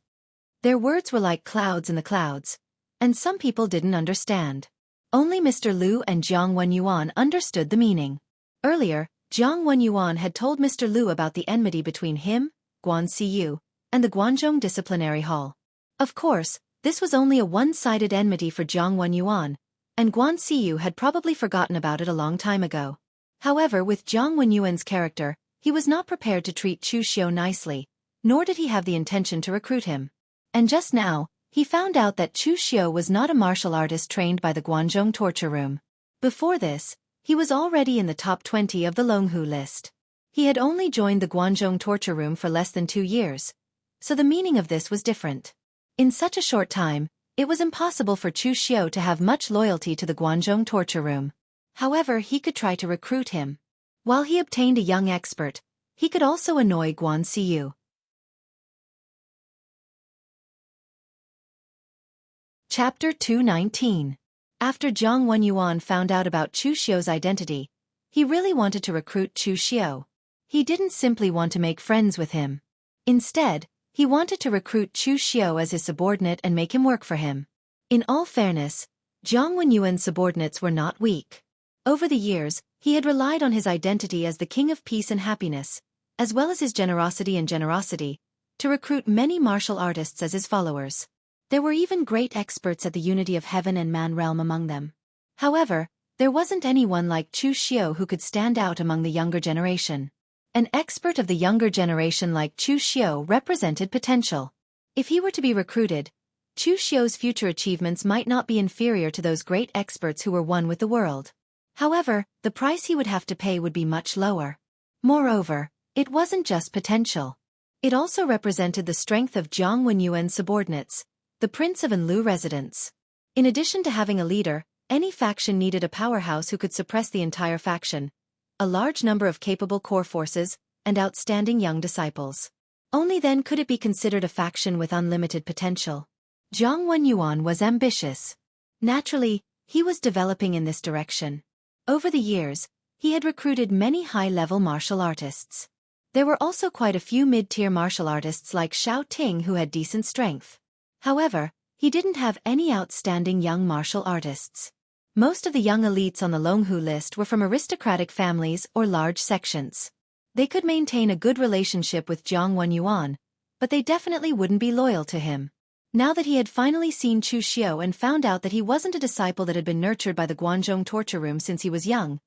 Their words were like clouds in the clouds, and some people didn't understand. Only Mr. Liu and Jiang Wenyuan understood the meaning. Earlier, Jiang Wenyuan had told Mr. Liu about the enmity between him, Guan Siyu, and the Guanzhong Disciplinary Hall. Of course, this was only a one-sided enmity for Jiang Wenyuan, and Guan Siyu had probably forgotten about it a long time ago. However, with Jiang Wenyuan's character, he was not prepared to treat Chu Xiao nicely, nor did he have the intention to recruit him. And just now, he found out that Chu Xiao was not a martial artist trained by the Guanzhong torture room. Before this, he was already in the top 20 of the Longhu list. He had only joined the Guanzhong torture room for less than 2 years, so the meaning of this was different. In such a short time, it was impossible for Chu Xiao to have much loyalty to the Guanzhong torture room. However, he could try to recruit him. While he obtained a young expert, he could also annoy Guan Siyu. Chapter 219. After Jiang Wenyuan found out about Chu Xiao's identity, he really wanted to recruit Chu Xiao. He didn't simply want to make friends with him. Instead, he wanted to recruit Chu Xiao as his subordinate and make him work for him. In all fairness, Jiang Wenyuan's subordinates were not weak. Over the years, he had relied on his identity as the king of peace and happiness, as well as his generosity, to recruit many martial artists as his followers. There were even great experts at the unity of heaven and man realm among them. However, there wasn't anyone like Chu Xiao who could stand out among the younger generation. An expert of the younger generation like Chu Xiao represented potential. If he were to be recruited, Chu Xiao's future achievements might not be inferior to those great experts who were one with the world. However, the price he would have to pay would be much lower. Moreover, it wasn't just potential. It also represented the strength of Jiang Wenyuan's subordinates, the Prince of Anlu residents. In addition to having a leader, any faction needed a powerhouse who could suppress the entire faction, a large number of capable core forces, and outstanding young disciples. Only then could it be considered a faction with unlimited potential. Jiang Wenyuan was ambitious. Naturally, he was developing in this direction. Over the years, he had recruited many high-level martial artists. There were also quite a few mid-tier martial artists like Xiao Ting who had decent strength. However, he didn't have any outstanding young martial artists. Most of the young elites on the Longhu list were from aristocratic families or large sections. They could maintain a good relationship with Jiang Wenyuan, but they definitely wouldn't be loyal to him. Now that he had finally seen Chu Xiao and found out that he wasn't a disciple that had been nurtured by the Guanzhong torture room since he was young,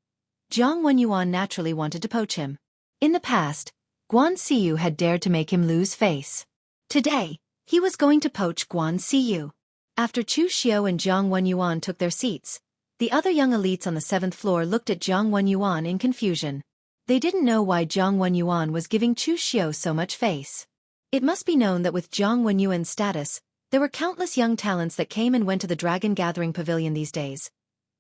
Jiang Wenyuan naturally wanted to poach him. In the past, Guan Siyu had dared to make him lose face. Today, he was going to poach Guan Siyu. After Chu Xiao and Jiang Wenyuan took their seats, the other young elites on the 7th floor looked at Jiang Wenyuan in confusion. They didn't know why Jiang Wenyuan was giving Chu Xiao so much face. It must be known that with Jiang Wenyuan's status, there were countless young talents that came and went to the Dragon Gathering Pavilion these days.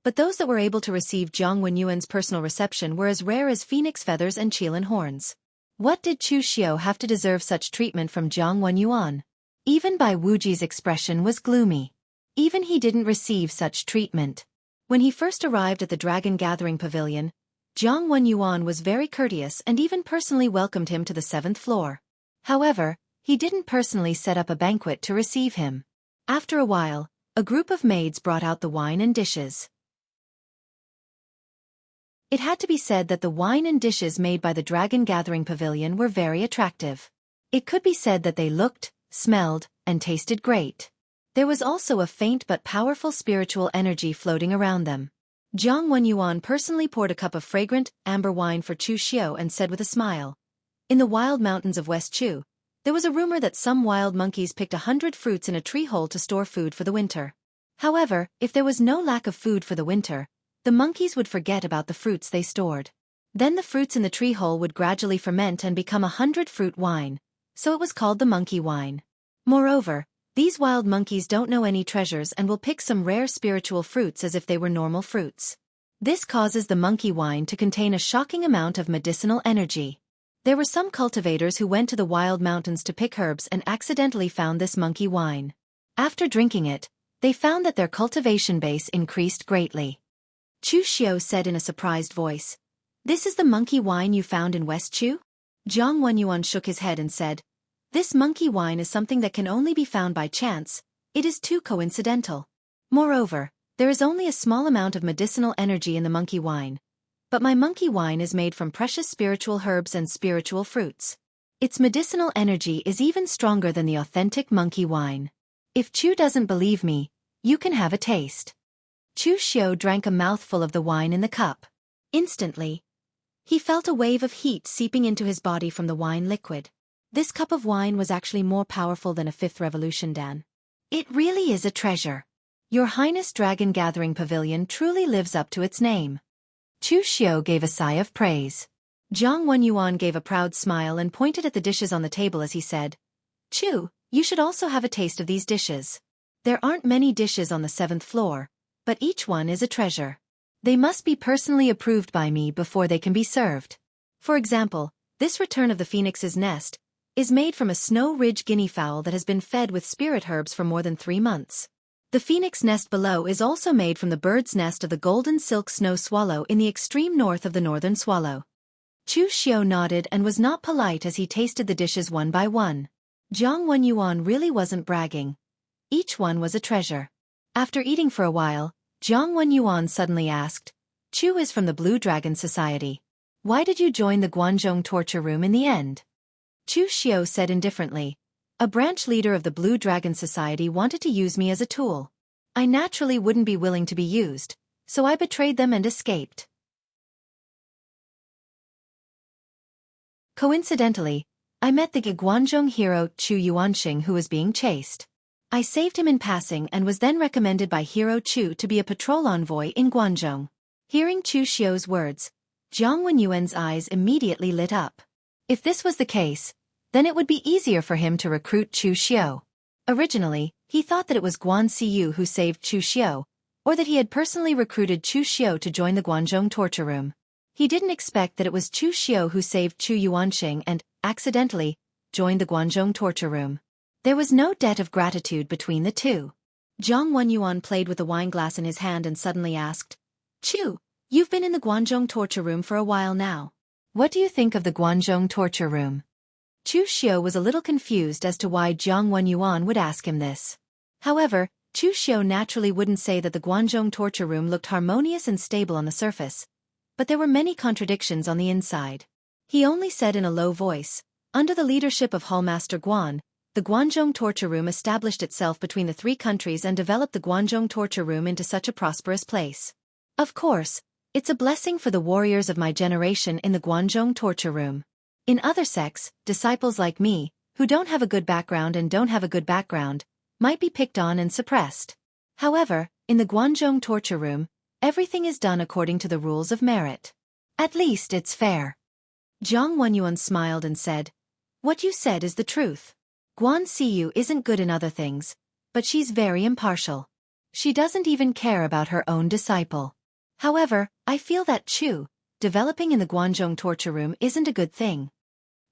But those that were able to receive Jiang Wenyuan's personal reception were as rare as phoenix feathers and Qilin horns. What did Chu Xiao have to deserve such treatment from Jiang Wenyuan? Even Bai Wuji's expression was gloomy. Even he didn't receive such treatment. When he first arrived at the Dragon Gathering Pavilion, Jiang Wenyuan was very courteous and even personally welcomed him to the 7th floor. However, he didn't personally set up a banquet to receive him. After a while, a group of maids brought out the wine and dishes. It had to be said that the wine and dishes made by the Dragon Gathering Pavilion were very attractive. It could be said that they looked, smelled, and tasted great. There was also a faint but powerful spiritual energy floating around them. Jiang Wenyuan personally poured a cup of fragrant, amber wine for Chu Xiao and said with a smile, "In the wild mountains of West Chu, there was a rumor that some wild monkeys picked 100 fruits in a tree hole to store food for the winter. However, if there was no lack of food for the winter, the monkeys would forget about the fruits they stored. Then the fruits in the tree hole would gradually ferment and become 100-fruit wine, so it was called the monkey wine. Moreover, these wild monkeys don't know any treasures and will pick some rare spiritual fruits as if they were normal fruits. This causes the monkey wine to contain a shocking amount of medicinal energy. There were some cultivators who went to the wild mountains to pick herbs and accidentally found this monkey wine. After drinking it, they found that their cultivation base increased greatly. Chu Xiu said in a surprised voice, "This is the monkey wine you found in West Chu?" Zhang Wenyuan shook his head and said, "This monkey wine is something that can only be found by chance, it is too coincidental. Moreover, there is only a small amount of medicinal energy in the monkey wine. But my monkey wine is made from precious spiritual herbs and spiritual fruits. Its medicinal energy is even stronger than the authentic monkey wine. If Chu doesn't believe me, you can have a taste." Chu Xiu drank a mouthful of the wine in the cup. Instantly, he felt a wave of heat seeping into his body from the wine liquid. This cup of wine was actually more powerful than a fifth revolution Dan. "It really is a treasure. Your Highness Dragon Gathering Pavilion truly lives up to its name." Chu Xiu gave a sigh of praise. Zhang Wenyuan gave a proud smile and pointed at the dishes on the table as he said, "Chu, you should also have a taste of these dishes. There aren't many dishes on the 7th floor, but each one is a treasure. They must be personally approved by me before they can be served. For example, this Return of the Phoenix's Nest is made from a Snow Ridge guinea fowl that has been fed with spirit herbs for more than 3 months. The phoenix nest below is also made from the bird's nest of the golden silk snow swallow in the extreme north of the northern swallow." Chu Xiu nodded and was not polite as he tasted the dishes one by one. Zhang Wenyuan really wasn't bragging. Each one was a treasure. After eating for a while, Zhang Wenyuan suddenly asked, "Chu is from the Blue Dragon Society. Why did you join the Guanzhong torture room in the end?" Chu Xiu said indifferently, "A branch leader of the Blue Dragon Society wanted to use me as a tool. I naturally wouldn't be willing to be used, so I betrayed them and escaped." Coincidentally, I met the Guanzhong hero Chu Yuanxing who was being chased. I saved him in passing and was then recommended by Hero Chu to be a patrol envoy in Guanzhong. Hearing Chu Xiu's words, Zhang Wenyuan's eyes immediately lit up. If this was the case, then it would be easier for him to recruit Chu Xiu. Originally, he thought that it was Guan Siyu who saved Chu Xiu, or that he had personally recruited Chu Xiu to join the Guanzhong torture room. He didn't expect that it was Chu Xiu who saved Chu Yuanxing and, accidentally, joined the Guanzhong torture room. There was no debt of gratitude between the two. Zhang Wenyuan played with the wine glass in his hand and suddenly asked, "Chu, you've been in the Guanzhong torture room for a while now. What do you think of the Guanzhong torture room?" Chu Xiu was a little confused as to why Zhang Wenyuan would ask him this. However, Chu Xiu naturally wouldn't say that the Guanzhong torture room looked harmonious and stable on the surface, but there were many contradictions on the inside. He only said in a low voice, "Under the leadership of Hallmaster Guan, the Guanzhong torture room established itself between the 3 countries and developed the Guanzhong torture room into such a prosperous place. Of course, it's a blessing for the warriors of my generation in the Guanzhong torture room. In other sects, disciples like me, who don't have a good background and don't have a good background, might be picked on and suppressed. However, in the Guanzhong torture room, everything is done according to the rules of merit. At least it's fair." Zhang Wenyuan smiled and said, "What you said is the truth. Guan Siyu isn't good in other things, but she's very impartial. She doesn't even care about her own disciple. However, I feel that Chu, developing in the Guanzhong torture room isn't a good thing."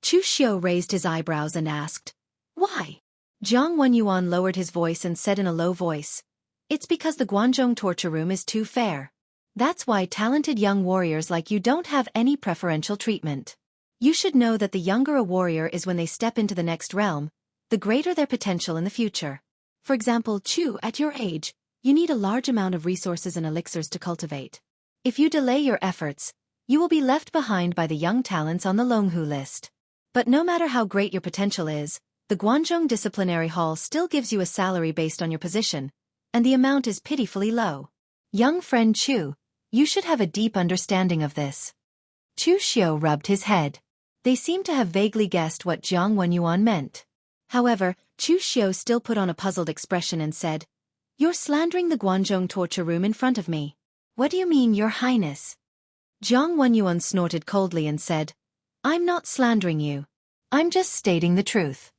Chu Xiu raised his eyebrows and asked, "Why?" Zhang Wenyuan lowered his voice and said in a low voice, "It's because the Guanzhong torture room is too fair. That's why talented young warriors like you don't have any preferential treatment. You should know that the younger a warrior is when they step into the next realm, the greater their potential in the future. For example, Chu, at your age, you need a large amount of resources and elixirs to cultivate. If you delay your efforts, you will be left behind by the young talents on the Longhu list. But no matter how great your potential is, the Guanzhong Disciplinary Hall still gives you a salary based on your position, and the amount is pitifully low. Young friend Chu, you should have a deep understanding of this." Chu Xiu rubbed his head. They seemed to have vaguely guessed what Zhang Wenyuan meant. However, Chu Xiu still put on a puzzled expression and said, "You're slandering the Guanzhong torture room in front of me. What do you mean, Your Highness?" Jiang Wenyuan snorted coldly and said, I'm not slandering you. I'm just stating the truth.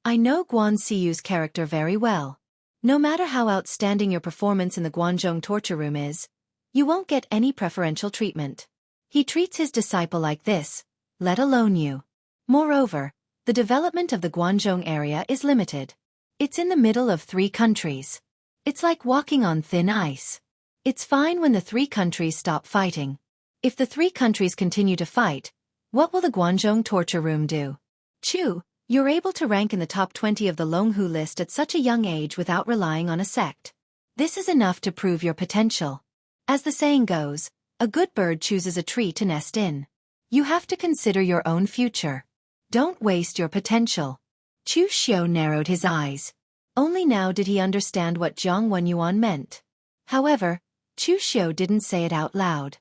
I know Guan Siyu's character very well. No matter how outstanding your performance in the Guanzhong torture room is, you won't get any preferential treatment. He treats his disciple like this, let alone you. Moreover, the development of the Guanzhong area is limited. It's in the middle of 3 countries. It's like walking on thin ice. It's fine when the 3 countries stop fighting. If the 3 countries continue to fight, what will the Guanzhong torture room do? Chu, you're able to rank in the top 20 of the Longhu list at such a young age without relying on a sect. This is enough to prove your potential. As the saying goes, a good bird chooses a tree to nest in. You have to consider your own future. Don't waste your potential. Chu Xiao narrowed his eyes. Only now did he understand what Jiang Wenyuan meant. However, Chu Xiao didn't say it out loud.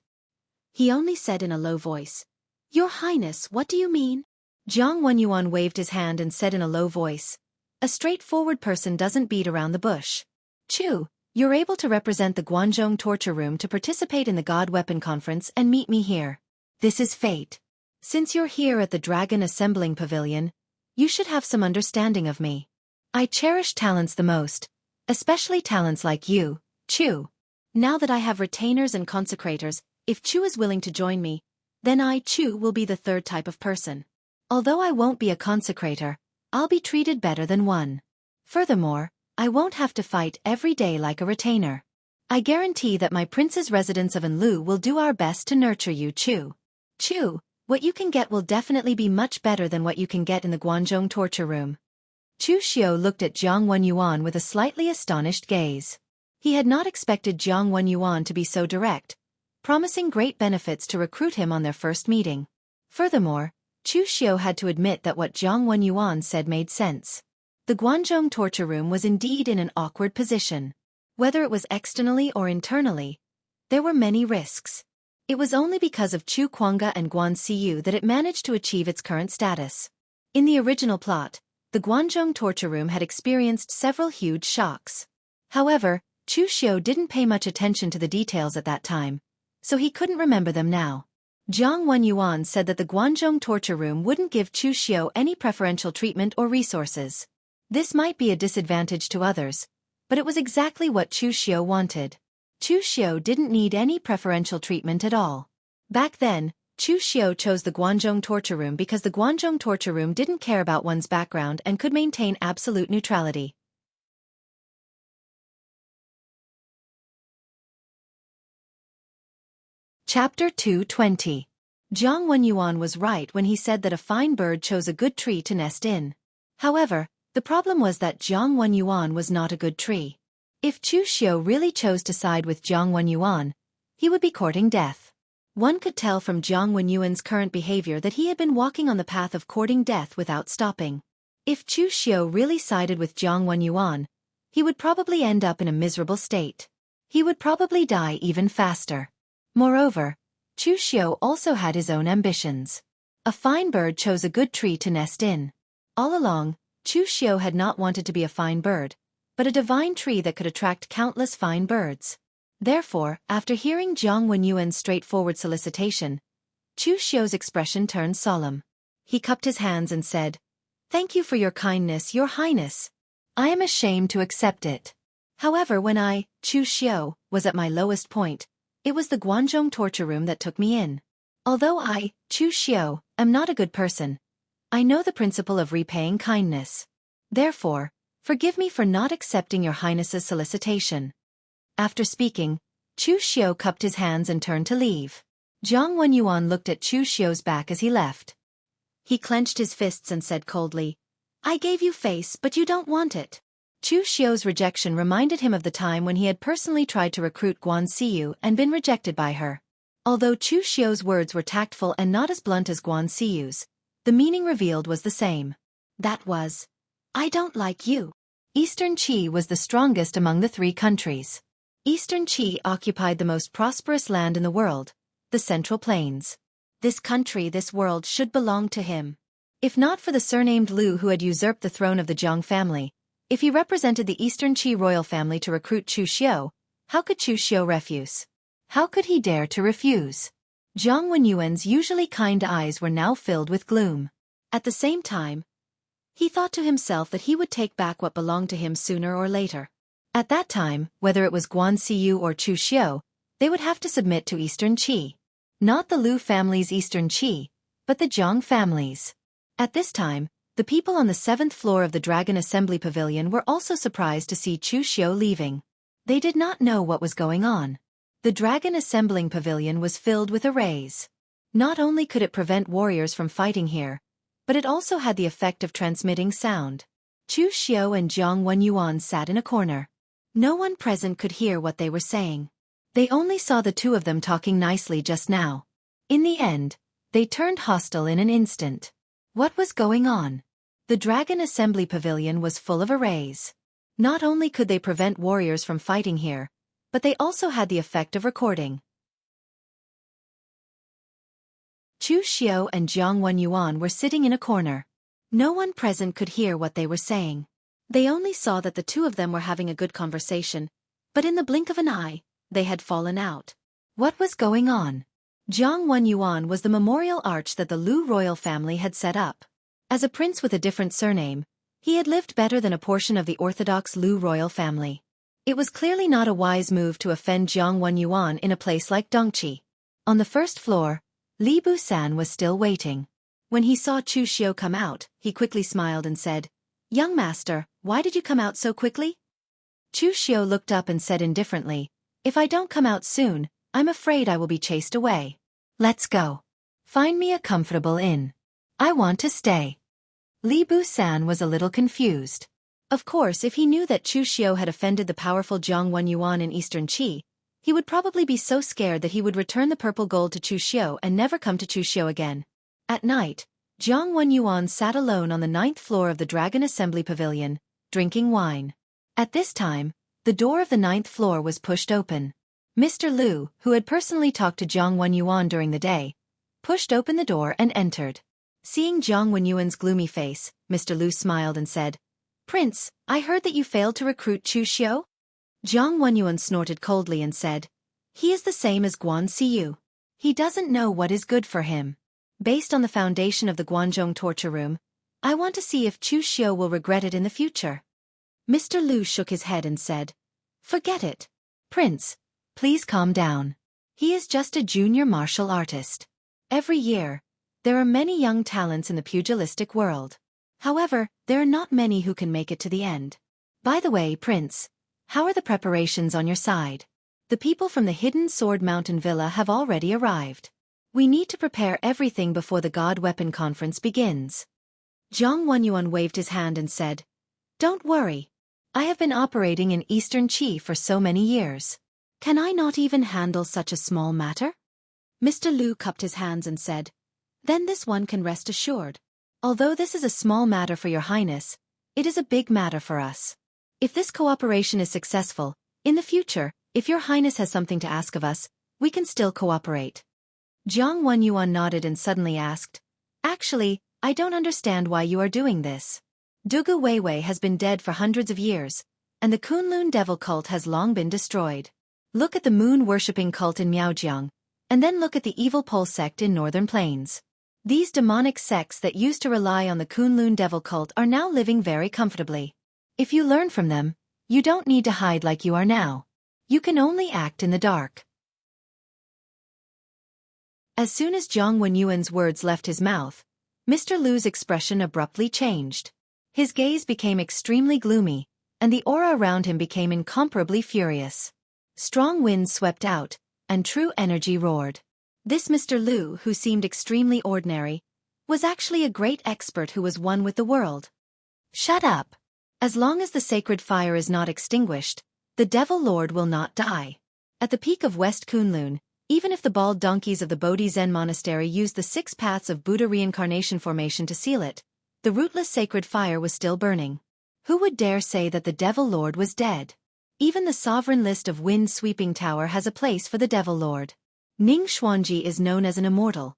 He only said in a low voice, Your Highness, what do you mean? Jiang Wenyuan waved his hand and said in a low voice, A straightforward person doesn't beat around the bush. Chu, you're able to represent the Guanzhong torture room to participate in the God Weapon Conference and meet me here. This is fate. Since you're here at the Dragon Assembling Pavilion, you should have some understanding of me. I cherish talents the most, especially talents like you, Chu. Now that I have retainers and consecrators, if Chu is willing to join me, then I, Chu, will be the 3rd type of person. Although I won't be a consecrator, I'll be treated better than one. Furthermore, I won't have to fight every day like a retainer. I guarantee that my prince's residents of Anlu will do our best to nurture you, Chu. Chu, what you can get will definitely be much better than what you can get in the Guanzhong torture room. Chu Xiao looked at Jiang Wenyuan with a slightly astonished gaze. He had not expected Jiang Wenyuan to be so direct, promising great benefits to recruit him on their first meeting. Furthermore, Chu Xiao had to admit that what Jiang Wenyuan said made sense. The Guanzhong torture room was indeed in an awkward position. Whether it was externally or internally, there were many risks. It was only because of Chu Kuanga and Guan Siyu that it managed to achieve its current status. In the original plot, the Guanzhong torture room had experienced several huge shocks. However, Chu Xiao didn't pay much attention to the details at that time, so he couldn't remember them now. Jiang Wenyuan said that the Guanzhong torture room wouldn't give Chu Xiao any preferential treatment or resources. This might be a disadvantage to others, but it was exactly what Chu Xiao wanted. Chu Xiao didn't need any preferential treatment at all. Back then, Chu Xiao chose the Guanzhong torture room because the Guanzhong torture room didn't care about one's background and could maintain absolute neutrality. Chapter 220. Jiang Wenyuan was right when he said that a fine bird chose a good tree to nest in. However, the problem was that Jiang Wenyuan was not a good tree. If Chu Xiao really chose to side with Jiang Wenyuan, he would be courting death. One could tell from Jiang Wenyuan's current behavior that he had been walking on the path of courting death without stopping. If Chu Xiao really sided with Jiang Wenyuan, he would probably end up in a miserable state. He would probably die even faster. Moreover, Chu Xiao also had his own ambitions. A fine bird chose a good tree to nest in. All along, Chu Xiao had not wanted to be a fine bird, but a divine tree that could attract countless fine birds. Therefore, after hearing Jiang Wenyuan's straightforward solicitation, Chu Xiao's expression turned solemn. He cupped his hands and said, "Thank you for your kindness, Your Highness. I am ashamed to accept it. However, when I, Chu Xiao, was at my lowest point, it was the Guanzhong torture room that took me in. Although I, Chu Xiao, am not a good person, I know the principle of repaying kindness. Therefore, forgive me for not accepting Your Highness's solicitation." After speaking, Chu Xiao cupped his hands and turned to leave. Jiang Wenyuan looked at Chu Xiao's back as he left. He clenched his fists and said coldly, "I gave you face, but you don't want it." Chu Xiao's rejection reminded him of the time when he had personally tried to recruit Guan Siyu and been rejected by her. Although Chu Xiao's words were tactful and not as blunt as Guan Siyu's, the meaning revealed was the same. That was, "I don't like you." Eastern Qi was the strongest among the 3 countries. Eastern Qi occupied the most prosperous land in the world, the Central Plains. This country, this world should belong to him. If not for the surnamed Lu who had usurped the throne of the Jiang family, if he represented the Eastern Qi royal family to recruit Chu Xiao, How could Chu Xiu refuse? How could he dare to refuse? Jiang Wenyuan's usually kind eyes were now filled with gloom. At the same time, he thought to himself that he would take back what belonged to him sooner or later. At that time, whether it was Guan Xiu or Chu Xiu, they would have to submit to Eastern Qi. Not the Lu family's Eastern Qi, but the Jiang family's. At this time, the people on the 7th floor of the Dragon Assembly Pavilion were also surprised to see Chu Xiu leaving. They did not know what was going on. The Dragon Assembling Pavilion was filled with arrays. Not only could it prevent warriors from fighting here, but it also had the effect of transmitting sound. Chu Xiu and Jiang Wenyuan sat in a corner. No one present could hear what they were saying. They only saw the two of them talking nicely just now. In the end, they turned hostile in an instant. What was going on? The Dragon Assembly Pavilion was full of arrays. Not only could they prevent warriors from fighting here, but they also had the effect of recording. Chu Xiu and Jiang Wenyuan were sitting in a corner. No one present could hear what they were saying. They only saw that the two of them were having a good conversation, but in the blink of an eye, they had fallen out. What was going on? Jiang Wenyuan was the memorial arch that the Lu royal family had set up. As a prince with a different surname, he had lived better than a portion of the orthodox Lu royal family. It was clearly not a wise move to offend Jiang Wenyuan in a place like Dongqi. On the 1st floor, Li Busan was still waiting. When he saw Chu Xiu come out, he quickly smiled and said, "Young master, why did you come out so quickly?" Chu Xiu looked up and said indifferently, "If I don't come out soon, I'm afraid I will be chased away. Let's go. Find me a comfortable inn. I want to stay." Li Busan was a little confused. Of course, if he knew that Chu Xiu had offended the powerful Jiang Wenyuan in Eastern Qi, he would probably be so scared that he would return the purple gold to Chu Xiu and never come to Chu Xiu again. At night, Jiang Wenyuan sat alone on the 9th floor of the Dragon Assembly Pavilion, drinking wine. At this time, the door of the 9th floor was pushed open. Mr. Lu, who had personally talked to Jiang Wenyuan during the day, pushed open the door and entered. Seeing Jiang Wenyuan's gloomy face, Mr. Lu smiled and said, "Prince, I heard that you failed to recruit Chu Xiu?" Jiang Wenyuan snorted coldly and said, "He is the same as Guan Xiu. He doesn't know what is good for him. Based on the foundation of the Guanzhong torture room, I want to see if Chu Xiu will regret it in the future." Mr. Lu shook his head and said, "Forget it. Prince, please calm down. He is just a junior martial artist. Every year, there are many young talents in the pugilistic world. However, there are not many who can make it to the end. By the way, Prince, how are the preparations on your side? The people from the Hidden Sword Mountain Villa have already arrived. We need to prepare everything before the God Weapon Conference begins." Jiang Wenyuan waved his hand and said, "Don't worry. I have been operating in Eastern Qi for so many years. Can I not even handle such a small matter?" Mr. Lu cupped his hands and said, "Then this one can rest assured. Although this is a small matter for your highness, it is a big matter for us. If this cooperation is successful, in the future, if your highness has something to ask of us, we can still cooperate." Jiang Wenyuan nodded and suddenly asked, "Actually, I don't understand why you are doing this. Dugu Weiwei has been dead for hundreds of years, and the Kunlun devil cult has long been destroyed. Look at the moon-worshipping cult in Miaojiang, and then look at the evil pole sect in Northern Plains. These demonic sects that used to rely on the Kunlun devil cult are now living very comfortably. If you learn from them, you don't need to hide like you are now. You can only act in the dark." As soon as Jiang Wenyuan's words left his mouth, Mr. Lu's expression abruptly changed. His gaze became extremely gloomy, and the aura around him became incomparably furious. Strong winds swept out, and true energy roared. This Mr. Lu, who seemed extremely ordinary, was actually a great expert who was one with the world. "Shut up. As long as the sacred fire is not extinguished, the Devil Lord will not die. At the peak of West Kunlun, even if the bald donkeys of the Bodhi Zen Monastery used the 6 paths of Buddha reincarnation formation to seal it, the rootless sacred fire was still burning. Who would dare say that the Devil Lord was dead? Even the sovereign list of wind-sweeping tower has a place for the Devil Lord. Ning Xuanji is known as an immortal,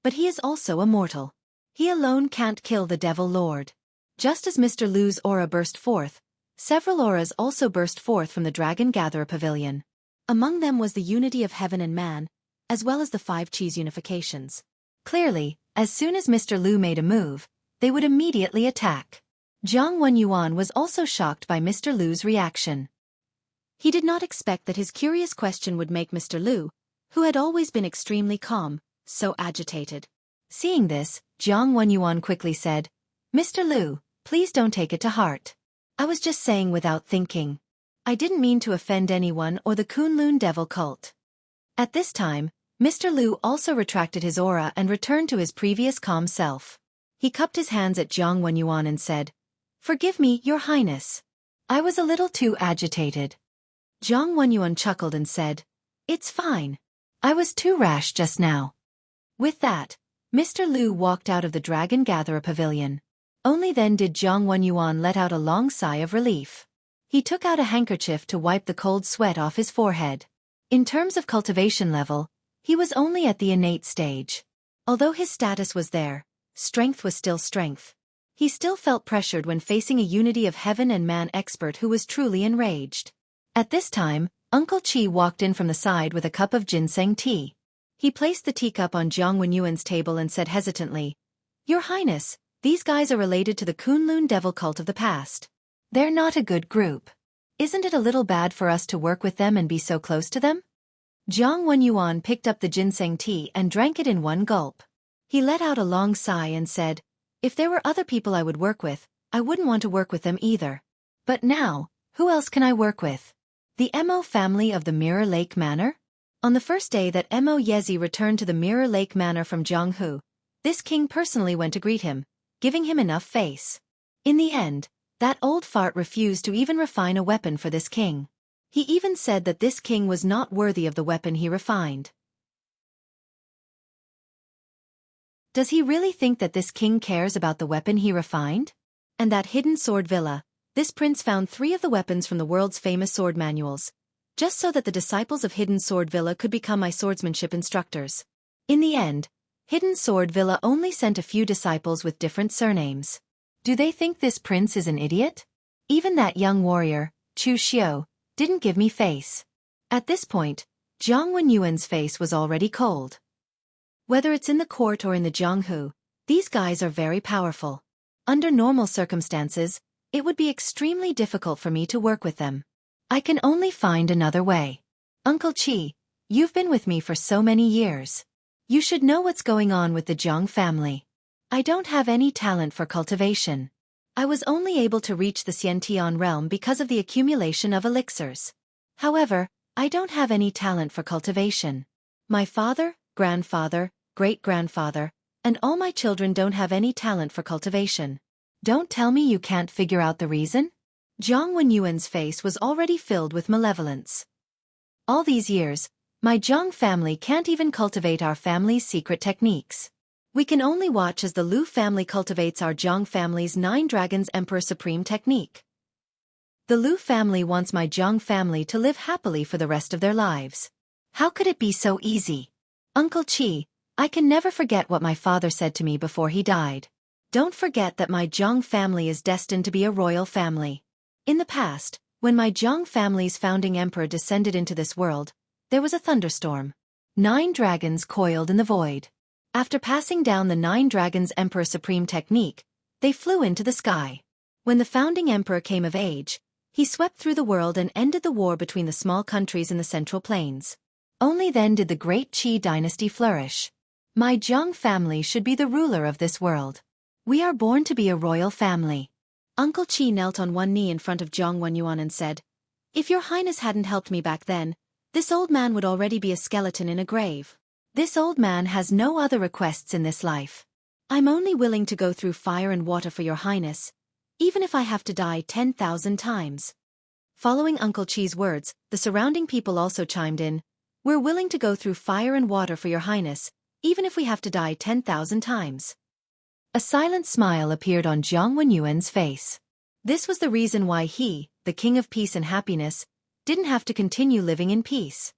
but he is also a mortal. He alone can't kill the Devil Lord." Just as Mr. Lu's aura burst forth, several auras also burst forth from the Dragon Gatherer Pavilion. Among them was the unity of heaven and man, as well as the 5 Qis unifications. Clearly, as soon as Mr. Lu made a move, they would immediately attack. Zhang Wenyuan was also shocked by Mr. Lu's reaction. He did not expect that his curious question would make Mr. Lu, who had always been extremely calm, so agitated. Seeing this, Zhang Wenyuan quickly said, "Mr. Lu, please don't take it to heart. I was just saying without thinking. I didn't mean to offend anyone or the Kunlun devil cult." At this time, Mr. Lu also retracted his aura and returned to his previous calm self. He cupped his hands at Zhang Wenyuan and said, "Forgive me, Your Highness. I was a little too agitated." Zhang Wenyuan chuckled and said, "It's fine. I was too rash just now." With that, Mr. Lu walked out of the Dragon Gatherer Pavilion. Only then did Zhang Wenyuan let out a long sigh of relief. He took out a handkerchief to wipe the cold sweat off his forehead. In terms of cultivation level, he was only at the innate stage. Although his status was there, strength was still strength. He still felt pressured when facing a unity of heaven and man expert who was truly enraged. At this time, Uncle Chi walked in from the side with a cup of ginseng tea. He placed the teacup on Zhang Wenyuan's table and said hesitantly, "Your Highness, these guys are related to the Kunlun devil cult of the past. They're not a good group. Isn't it a little bad for us to work with them and be so close to them?" Zhang Wenyuan picked up the ginseng tea and drank it in one gulp. He let out a long sigh and said, "If there were other people I would work with, I wouldn't want to work with them either. But now, who else can I work with? The Mo family of the Mirror Lake Manor?" On the first day that Mo Yezi returned to the Mirror Lake Manor from Zhonghu, this king personally went to greet him, giving him enough face. In the end, that old fart refused to even refine a weapon for this king. He even said that this king was not worthy of the weapon he refined. Does he really think that this king cares about the weapon he refined? And that hidden sword villa, this prince found 3 of the weapons from the world's famous sword manuals, just so that the disciples of Hidden Sword Villa could become my swordsmanship instructors. In the end, Hidden Sword Villa only sent a few disciples with different surnames. Do they think this prince is an idiot? Even that young warrior, Chu Xiao, didn't give me face. At this point, Zhang Wenyuan's face was already cold. Whether it's in the court or in the Zhonghu, these guys are very powerful. Under normal circumstances, it would be extremely difficult for me to work with them. I can only find another way. Uncle Chi, you've been with me for so many years. You should know what's going on with the Zhang family. I don't have any talent for cultivation. I was only able to reach the Xiantian realm because of the accumulation of elixirs. However, I don't have any talent for cultivation. My father, grandfather, great-grandfather, and all my children don't have any talent for cultivation. Don't tell me you can't figure out the reason? Zhang Wenyuan's face was already filled with malevolence. All these years, my Zhang family can't even cultivate our family's secret techniques. We can only watch as the Lu family cultivates our Zhang family's 9 Dragons Emperor Supreme technique. The Lu family wants my Zhang family to live happily for the rest of their lives. How could it be so easy? Uncle Chi, I can never forget what my father said to me before he died. Don't forget that my Zhang family is destined to be a royal family. In the past, when my Zhang family's founding emperor descended into this world, there was a thunderstorm. 9 dragons coiled in the void. After passing down the 9 Dragons Emperor Supreme technique, they flew into the sky. When the founding emperor came of age, he swept through the world and ended the war between the small countries in the Central Plains. Only then did the great Qi dynasty flourish. My Zhang family should be the ruler of this world. We are born to be a royal family. Uncle Chi knelt on one knee in front of Zhang Wenyuan and said, "If your highness hadn't helped me back then, this old man would already be a skeleton in a grave. This old man has no other requests in this life. I'm only willing to go through fire and water for your highness, even if I have to die 10,000 times." Following Uncle Chi's words, the surrounding people also chimed in, "We're willing to go through fire and water for your highness, even if we have to die 10,000 times. A silent smile appeared on Zhang Wenyuan's face. This was the reason why he, the king of peace and happiness, didn't have to continue living in peace.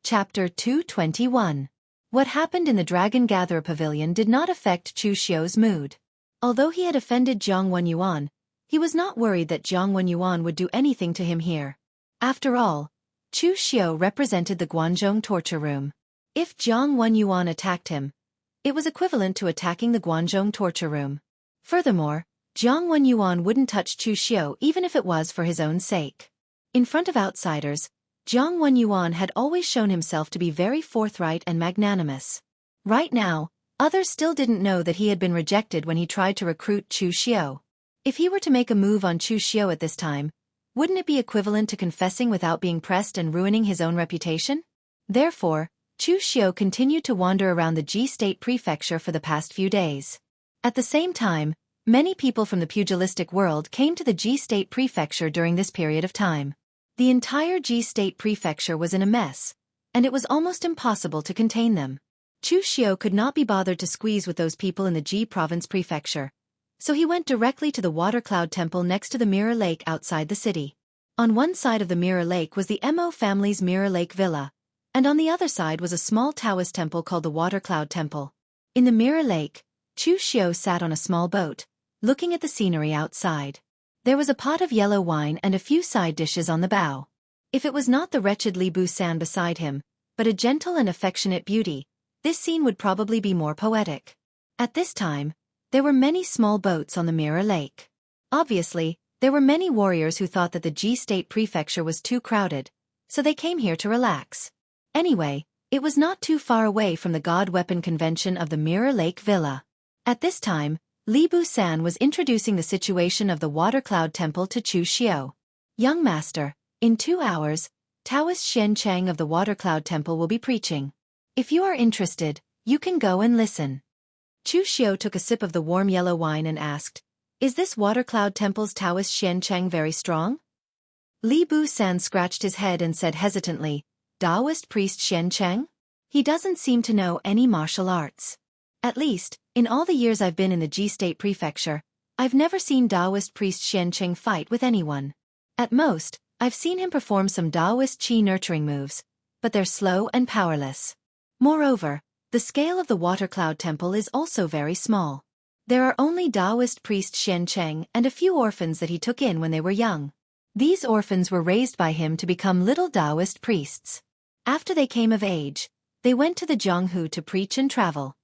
Chapter 221. What happened in the Dragon Gatherer Pavilion did not affect Chu Xiao's mood. Although he had offended Zhang Wenyuan, He was not worried that Jiang Wenyuan would do anything to him here. After all, Chu Xiu represented the Guanzhong torture room. If Jiang Wenyuan attacked him, it was equivalent to attacking the Guanzhong torture room. Furthermore, Jiang Wenyuan wouldn't touch Chu Xiu even if it was for his own sake. In front of outsiders, Jiang Wenyuan had always shown himself to be very forthright and magnanimous. Right now, others still didn't know that he had been rejected when he tried to recruit Chu Xiu. If he were to make a move on Chu Xiu at this time, wouldn't it be equivalent to confessing without being pressed and ruining his own reputation? Therefore, Chu Xiu continued to wander around the Ji State Prefecture for the past few days. At the same time, many people from the pugilistic world came to the Ji State Prefecture during this period of time. The entire Ji State Prefecture was in a mess, and it was almost impossible to contain them. Chu Xiu could not be bothered to squeeze with those people in the Ji Province Prefecture, so he went directly to the Water Cloud Temple next to the Mirror Lake outside the city. On one side of the Mirror Lake was the Mo family's Mirror Lake Villa, and on the other side was a small Taoist temple called the Water Cloud Temple. In the Mirror Lake, Chu Xiu sat on a small boat, looking at the scenery outside. There was a pot of yellow wine and a few side dishes on the bow. If it was not the wretched Li Bu-san beside him, but a gentle and affectionate beauty, this scene would probably be more poetic. At this time, there were many small boats on the Mirror Lake. Obviously, there were many warriors who thought that the Ji State Prefecture was too crowded, so they came here to relax. Anyway, it was not too far away from the God Weapon Convention of the Mirror Lake Villa. At this time, Li Bu-san was introducing the situation of the Water Cloud Temple to Chu Xiu. Young master, in 2 hours, Taoist Shen Chang of the Water Cloud Temple will be preaching. If you are interested, you can go and listen. Chu Xiu took a sip of the warm yellow wine and asked, "Is this Water Cloud Temple's Taoist Shen Chang very strong?" Li Bu-san scratched his head and said hesitantly, "Taoist priest Shen Chang? He doesn't seem to know any martial arts. At least, in all the years I've been in the Ji State Prefecture, I've never seen Taoist priest Shen Chang fight with anyone. At most, I've seen him perform some Taoist qi nurturing moves, but they're slow and powerless. Moreover, the scale of the Water Cloud Temple is also very small. There are only Taoist priest Shen Chang and a few orphans that he took in when they were young. These orphans were raised by him to become little Taoist priests. After they came of age, they went to the Jianghu to preach and travel."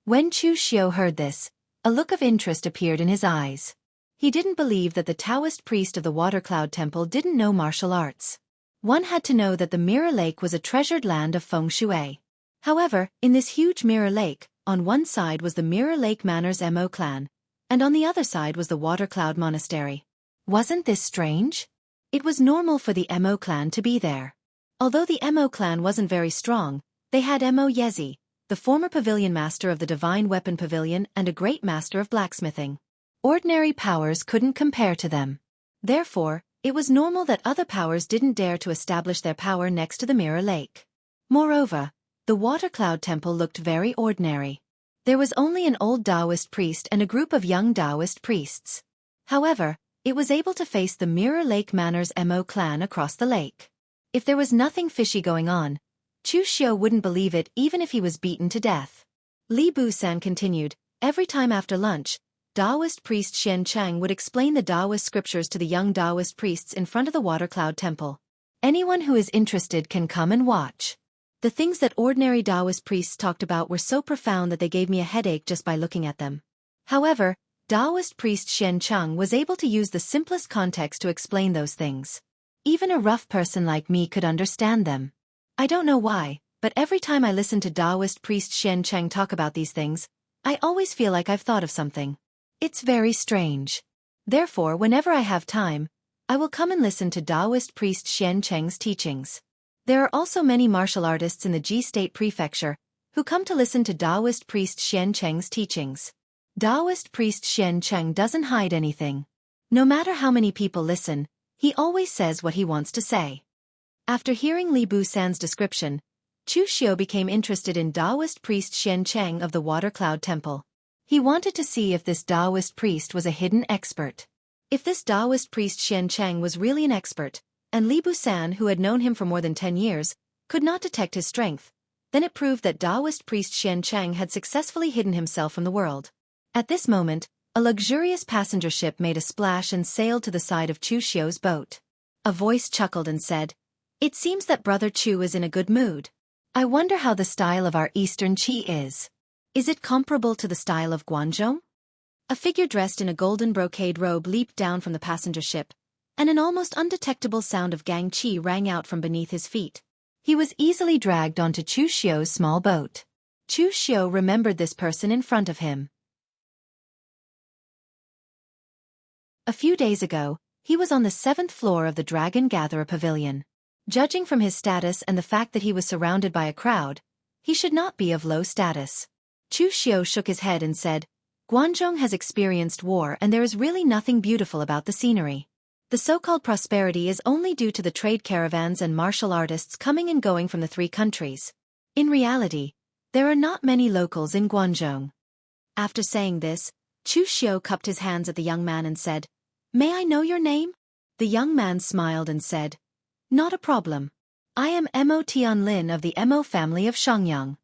When Chu Xiu heard this, a look of interest appeared in his eyes. He didn't believe that the Taoist priest of the Water Cloud Temple didn't know martial arts. One had to know that the Mirror Lake was a treasured land of feng shui. However, in this huge Mirror Lake, on one side was the Mirror Lake Manor's Mo clan, and on the other side was the Water Cloud Monastery. Wasn't this strange? It was normal for the Mo clan to be there. Although the Mo clan wasn't very strong, they had Mo Yezi, the former pavilion master of the Divine Weapon Pavilion and a great master of blacksmithing. Ordinary powers couldn't compare to them. Therefore, it was normal that other powers didn't dare to establish their power next to the Mirror Lake. Moreover, the Water Cloud Temple looked very ordinary. There was only an old Taoist priest and a group of young Taoist priests. However, it was able to face the Mirror Lake Manor's Mo clan across the lake. If there was nothing fishy going on, Chu Xiu wouldn't believe it even if he was beaten to death. Li Bu-san continued, "Every time after lunch, Taoist priest Shen Chang would explain the Taoist scriptures to the young Taoist priests in front of the Water Cloud Temple. Anyone who is interested can come and watch." The things that ordinary Taoist priests talked about were so profound that they gave me a headache just by looking at them. However, Taoist priest Shen Chang was able to use the simplest context to explain those things. Even a rough person like me could understand them. I don't know why, but every time I listen to Taoist priest Shen Chang talk about these things, I always feel like I've thought of something. It's very strange. Therefore, whenever I have time, I will come and listen to Taoist priest Shen Chang's teachings. There are also many martial artists in the Ji State Prefecture who come to listen to Taoist priest Shen Chang's teachings. Taoist priest Shen Chang doesn't hide anything. No matter how many people listen, he always says what he wants to say. After hearing Li Bu-san's description, Chu Xiu became interested in Taoist priest Shen Chang of the Water Cloud Temple. He wanted to see if this Taoist priest was a hidden expert. If this Taoist priest Shen Chang was really an expert, and Li Bu-san, who had known him for more than 10 years, could not detect his strength, then it proved that Taoist priest Shen Chang had successfully hidden himself from the world. At this moment, A luxurious passenger ship made a splash and sailed to the side of Chu Xiu's boat. A voice chuckled and said, "It seems that Brother Chu is in a good mood. I wonder how the style of our Eastern Qi is. Is it comparable to the style of Guanzhong?" A figure dressed in a golden brocade robe leaped down from the passenger ship, and an almost undetectable sound of Gang Qi rang out from beneath his feet. He was easily dragged onto Chu Xiu's small boat. Chu Xiu remembered this person in front of him. A few days ago, he was on the 7th floor of the Dragon Gatherer Pavilion. Judging from his status and the fact that he was surrounded by a crowd, he should not be of low status. Chu Xiu shook his head and said, "Guanzhong has experienced war and there is really nothing beautiful about the scenery. The so-called prosperity is only due to the trade caravans and martial artists coming and going from the 3 countries. In reality, there are not many locals in Guanzhong." After saying this, Chu Xiu cupped his hands at the young man and said, "May I know your name?" The young man smiled and said, "Not a problem. I am Mo Tianlin of the Mo family of Shangyang."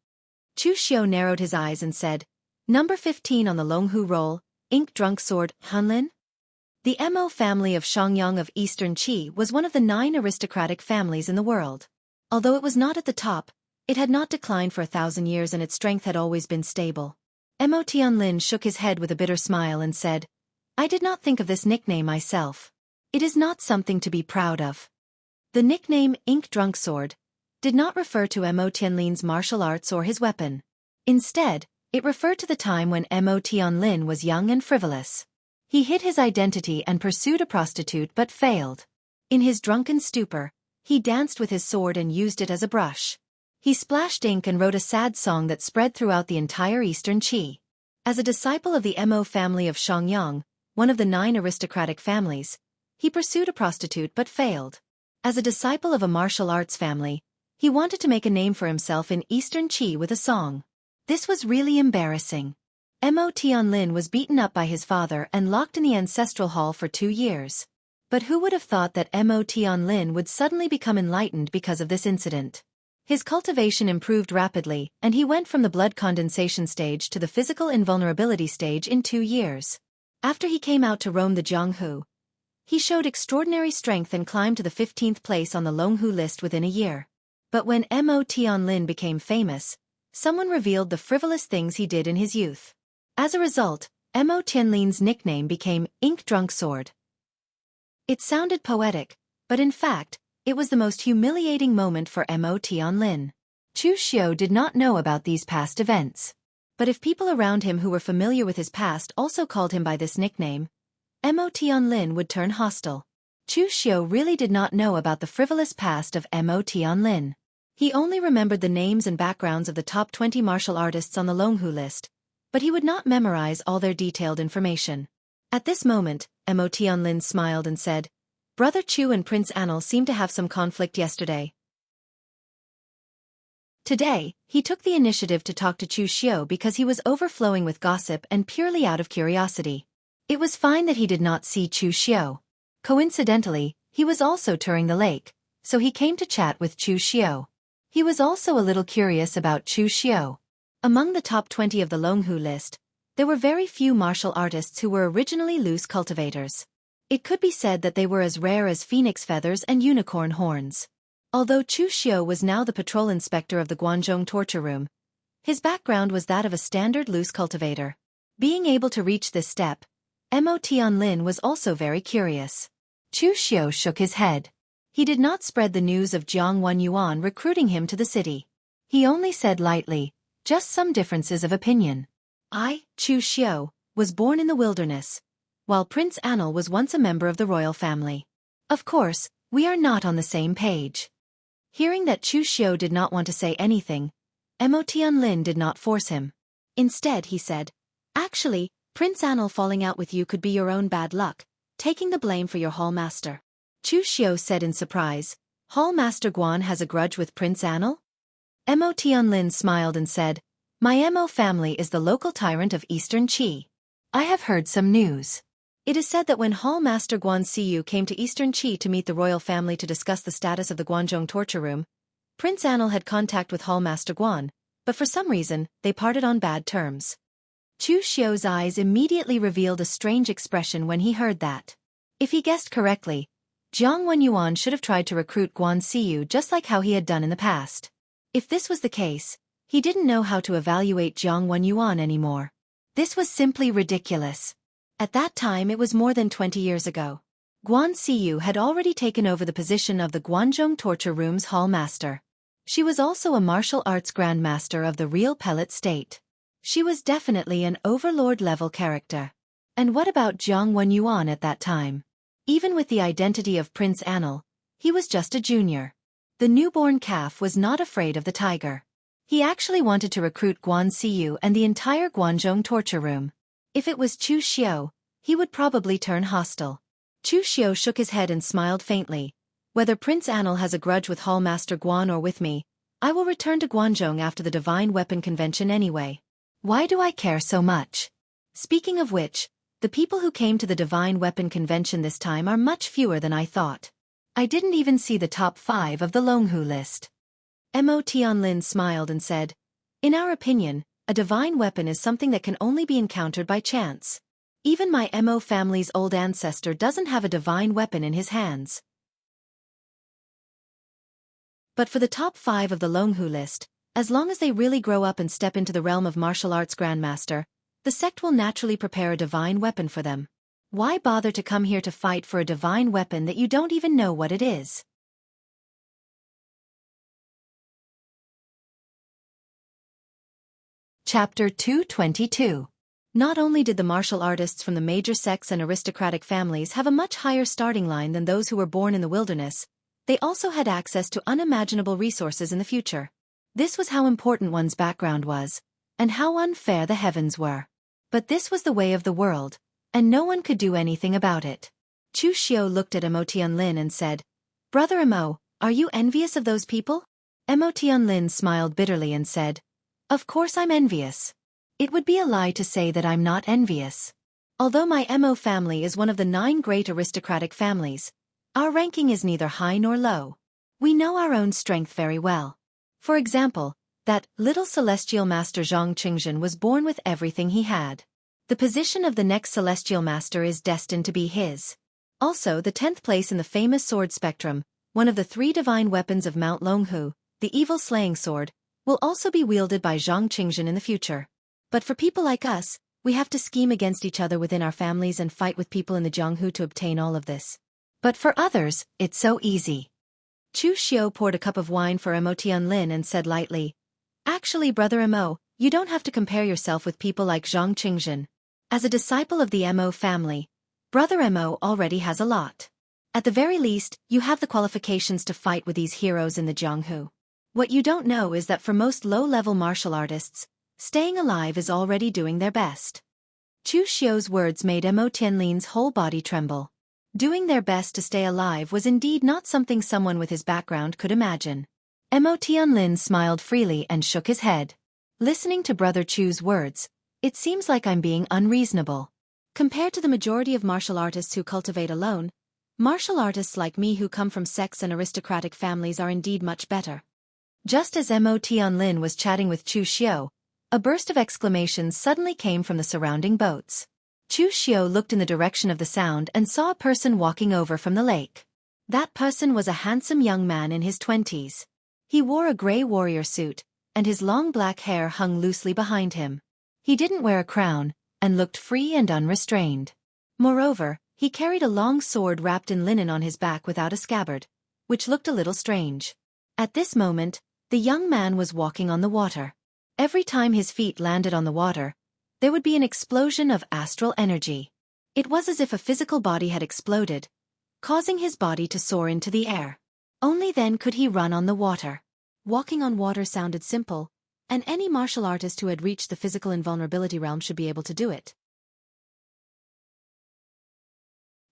Chu Xiu narrowed his eyes and said, "Number 15 on the Longhu roll, ink drunk sword, Hanlin?" The Mo family of Shangyang of Eastern Qi was one of the 9 aristocratic families in the world. Although it was not at the top, it had not declined for 1,000 years and its strength had always been stable. Mo Tianlin shook his head with a bitter smile and said, "I did not think of this nickname myself. It is not something to be proud of." The nickname Ink Drunk Sword did not refer to Mo Tianlin's martial arts or his weapon. Instead, it referred to the time when Mo Tianlin was young and frivolous. He hid his identity and pursued a prostitute but failed. In his drunken stupor, he danced with his sword and used it as a brush. He splashed ink and wrote a sad song that spread throughout the entire Eastern Qi. As a disciple of the Mo family of Shangyang, one of the 9 aristocratic families, he pursued a prostitute but failed. As a disciple of a martial arts family, he wanted to make a name for himself in Eastern Qi with a song. This was really embarrassing. Mo Tianlin was beaten up by his father and locked in the ancestral hall for 2 years. But who would have thought that Mo Tianlin would suddenly become enlightened because of this incident? His cultivation improved rapidly, and he went from the blood condensation stage to the physical invulnerability stage in 2 years. After he came out to roam the Jianghu, he showed extraordinary strength and climbed to the 15th place on the Longhu list within a year. But when Mo Tianlin became famous, someone revealed the frivolous things he did in his youth. As a result, Mo Tianlin's nickname became Ink Drunk Sword. It sounded poetic, but in fact, it was the most humiliating moment for Mo Tianlin. Chu Xiu did not know about these past events. But if people around him who were familiar with his past also called him by this nickname, Mo Tianlin would turn hostile. Chu Xiu really did not know about the frivolous past of Mo Tianlin. He only remembered the names and backgrounds of the top 20 martial artists on the Longhu list, but he would not memorize all their detailed information. At this moment, Mo Tianlin smiled and said, "Brother Chu and Prince Anil seemed to have some conflict yesterday. Today, he took the initiative to talk to Chu Xiu because he was overflowing with gossip and purely out of curiosity. It was fine that he did not see Chu Xiu. Coincidentally, he was also touring the lake, so he came to chat with Chu Xiu. He was also a little curious about Chu Xiu. Among the top 20 of the Longhu list, there were very few martial artists who were originally loose cultivators. It could be said that they were as rare as phoenix feathers and unicorn horns. Although Chu Xiu was now the patrol inspector of the Guanzhong torture room, his background was that of a standard loose cultivator. Being able to reach this step, Mo Tianlin was also very curious. Chu Xiu shook his head. He did not spread the news of Jiang Wenyuan recruiting him to the city. He only said lightly, "Just some differences of opinion. I, Chu Xiu, was born in the wilderness, while Prince Anil was once a member of the royal family. Of course, we are not on the same page." Hearing that Chu Xiu did not want to say anything, Mo Tianlin did not force him. Instead he said, "Actually, Prince Anil falling out with you could be your own bad luck, taking the blame for your hall master." Chu Xiu said in surprise, "Hall Master Guan has a grudge with Prince Anil?" Mo Tianlin smiled and said, "My Mo family is the local tyrant of Eastern Qi. I have heard some news. It is said that when Hall Master Guan Siyu came to Eastern Qi to meet the royal family to discuss the status of the Guanzhong torture room, Prince Anil had contact with Hall Master Guan, but for some reason, they parted on bad terms." Chu Xiu's eyes immediately revealed a strange expression when he heard that. If he guessed correctly, Jiang Wenyuan should have tried to recruit Guan Xiyu just like how he had done in the past. If this was the case, he didn't know how to evaluate Jiang Wenyuan anymore. This was simply ridiculous. At that time it was more than 20 years ago. Guan Xiyu had already taken over the position of the Guanzhong Torture Room's Hall Master. She was also a martial arts grandmaster of the real Pellet State. She was definitely an overlord-level character. And what about Jiang Wenyuan at that time? Even with the identity of Prince Anil, he was just a junior. The newborn calf was not afraid of the tiger. He actually wanted to recruit Guan Xiyu and the entire Guanzhong Torture Room. If it was Chu Xiu, he would probably turn hostile. Chu Xiu shook his head and smiled faintly. Whether Prince Anil has a grudge with Hall Master Guan or with me, I will return to Guanzhong after the Divine Weapon Convention anyway. Why do I care so much? Speaking of which, the people who came to the Divine Weapon Convention this time are much fewer than I thought. I didn't even see the top 5 of the Longhu list. Mo Tianlin smiled and said, in our opinion, a divine weapon is something that can only be encountered by chance. Even my Mo family's old ancestor doesn't have a divine weapon in his hands. But for the top 5 of the Longhu list, as long as they really grow up and step into the realm of martial arts grandmaster, the sect will naturally prepare a divine weapon for them. Why bother to come here to fight for a divine weapon that you don't even know what it is? Chapter 222. Not only did the martial artists from the major sects and aristocratic families have a much higher starting line than those who were born in the wilderness, they also had access to unimaginable resources in the future. This was how important one's background was, and how unfair the heavens were. But this was the way of the world, and no one could do anything about it. Chu Xiu looked at Mo Tianlin and said, Brother Mo, are you envious of those people? Mo Tianlin smiled bitterly and said, Of course I'm envious. It would be a lie to say that I'm not envious. Although my Mo family is one of the 9 great aristocratic families, our ranking is neither high nor low. We know our own strength very well. For example, that little celestial master Zhang Qingzhen was born with everything he had. The position of the next celestial master is destined to be his. Also, the 10th place in the famous sword spectrum, one of the 3 divine weapons of Mount Longhu, the evil slaying sword, will also be wielded by Zhang Qingzhen in the future. But for people like us, we have to scheme against each other within our families and fight with people in the Jianghu to obtain all of this. But for others, it's so easy. Chu Xiu poured a cup of wine for Mo Tianlin and said lightly, Actually, Brother Mo, you don't have to compare yourself with people like Zhang Qingzhen. As a disciple of the Mo family, Brother Mo already has a lot. At the very least, you have the qualifications to fight with these heroes in the Jianghu. What you don't know is that for most low-level martial artists, staying alive is already doing their best. Chu Xiu's words made Mo Tianlin's whole body tremble. Doing their best to stay alive was indeed not something someone with his background could imagine. Mo Tianlin smiled freely and shook his head. Listening to Brother Chu's words, it seems like I'm being unreasonable. Compared to the majority of martial artists who cultivate alone, martial artists like me who come from sects and aristocratic families are indeed much better. Just as Mo Tianlin was chatting with Chu Xiu, a burst of exclamations suddenly came from the surrounding boats. Chu Xiu looked in the direction of the sound and saw a person walking over from the lake. That person was a handsome young man in his 20s. He wore a gray warrior suit, and his long black hair hung loosely behind him. He didn't wear a crown, and looked free and unrestrained. Moreover, he carried a long sword wrapped in linen on his back without a scabbard, which looked a little strange. At this moment, the young man was walking on the water. Every time his feet landed on the water, there would be an explosion of astral energy. It was as if a physical body had exploded, causing his body to soar into the air. Only then could he run on the water. Walking on water sounded simple, and any martial artist who had reached the physical invulnerability realm should be able to do it.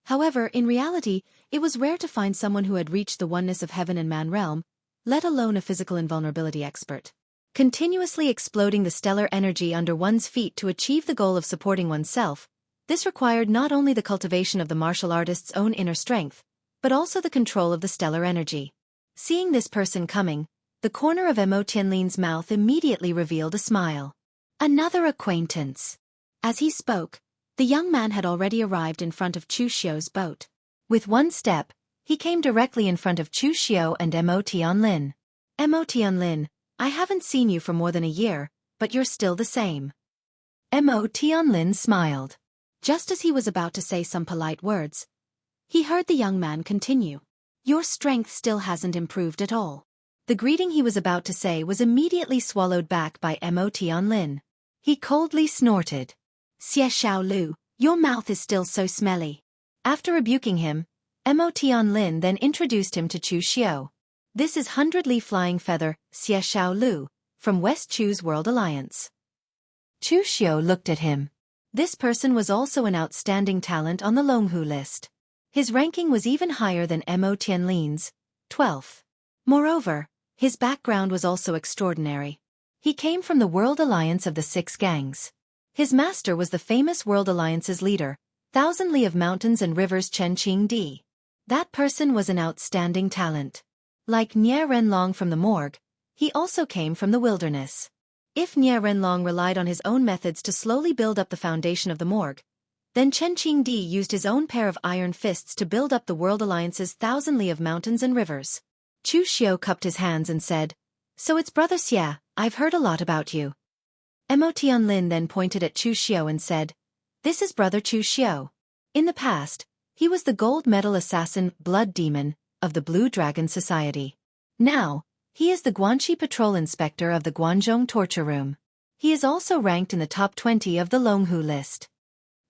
However, in reality, it was rare to find someone who had reached the oneness of heaven and man realm, let alone a physical invulnerability expert. Continuously exploding the stellar energy under one's feet to achieve the goal of supporting oneself, this required not only the cultivation of the martial artist's own inner strength, but also the control of the stellar energy. Seeing this person coming, the corner of Mo Tianlin's mouth immediately revealed a smile. Another acquaintance. As he spoke, the young man had already arrived in front of Chu Xiu's boat. With one step, he came directly in front of Chu Xiu and Mo Tianlin. Mo Tianlin, I haven't seen you for more than a year, but you're still the same. Mo Tianlin smiled. Just as he was about to say some polite words, he heard the young man continue. Your strength still hasn't improved at all. The greeting he was about to say was immediately swallowed back by Mo Tianlin. He coldly snorted. Xie Xiaolu, your mouth is still so smelly. After rebuking him, Mo Tianlin then introduced him to Chu Xiu. This is 100-Li Flying Feather, Xie Xiaolu, from West Chu's World Alliance. Chu Xiu looked at him. This person was also an outstanding talent on the Longhu list. His ranking was even higher than Mo Tianlin's, 12th. Moreover, his background was also extraordinary. He came from the World Alliance of the Six Gangs. His master was the famous World Alliance's leader, 1,000 Li of Mountains and Rivers Chen Qingdi. That person was an outstanding talent. Like Nie Renlong from the morgue, he also came from the wilderness. If Nie Renlong relied on his own methods to slowly build up the foundation of the morgue, then Chen Qingdi used his own pair of iron fists to build up the World Alliance's 1,000 Li of mountains and rivers. Chu Xiu cupped his hands and said, So it's Brother Xie, I've heard a lot about you. Mo Tianlin then pointed at Chu Xiu and said, This is Brother Chu Xiu. In the past, he was the gold medal assassin, blood demon, of the Blue Dragon Society. Now, he is the Guanxi Patrol Inspector of the Guanzhong Torture Room. He is also ranked in the top 20 of the Longhu list.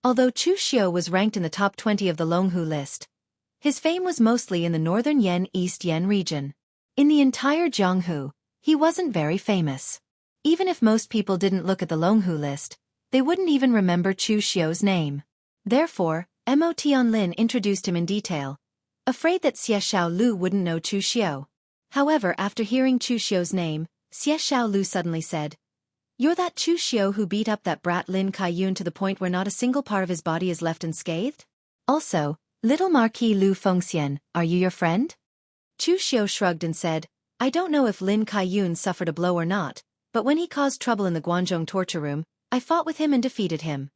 Although Chu Xiu was ranked in the top 20 of the Longhu list, his fame was mostly in the northern Yan-East Yan region. In the entire Jianghu, he wasn't very famous. Even if most people didn't look at the Longhu list, they wouldn't even remember Chu Xiu's name. Therefore, Mo Tianlin introduced him in detail, afraid that Xie Xiaolu wouldn't know Chu Xiu. However, after hearing Chu Xiu's name, Xie Xiaolu suddenly said, You're that Chu Xiu who beat up that brat Lin Kaiyun to the point where not a single part of his body is left unscathed? Also, little Marquis Lu Fengxian, are you your friend? Chu Xiu shrugged and said, I don't know if Lin Kaiyun suffered a blow or not, but when he caused trouble in the Guanzhong torture room, I fought with him and defeated him.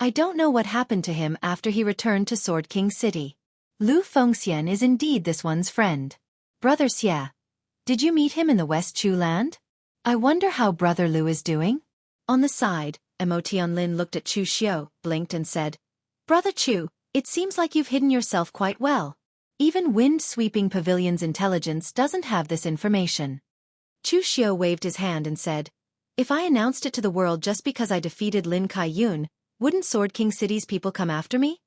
I don't know what happened to him after he returned to Sword King City. Lu Fengxian is indeed this one's friend. Brother Xie, did you meet him in the West Chu land? I wonder how Brother Lu is doing? On the side, Mo Tianlin looked at Chu Xiu, blinked and said, Brother Chu, it seems like you've hidden yourself quite well. Even Wind-Sweeping Pavilion's intelligence doesn't have this information. Chu Xiu waved his hand and said, If I announced it to the world just because I defeated Lin Kaiyun, wouldn't Sword King City's people come after me?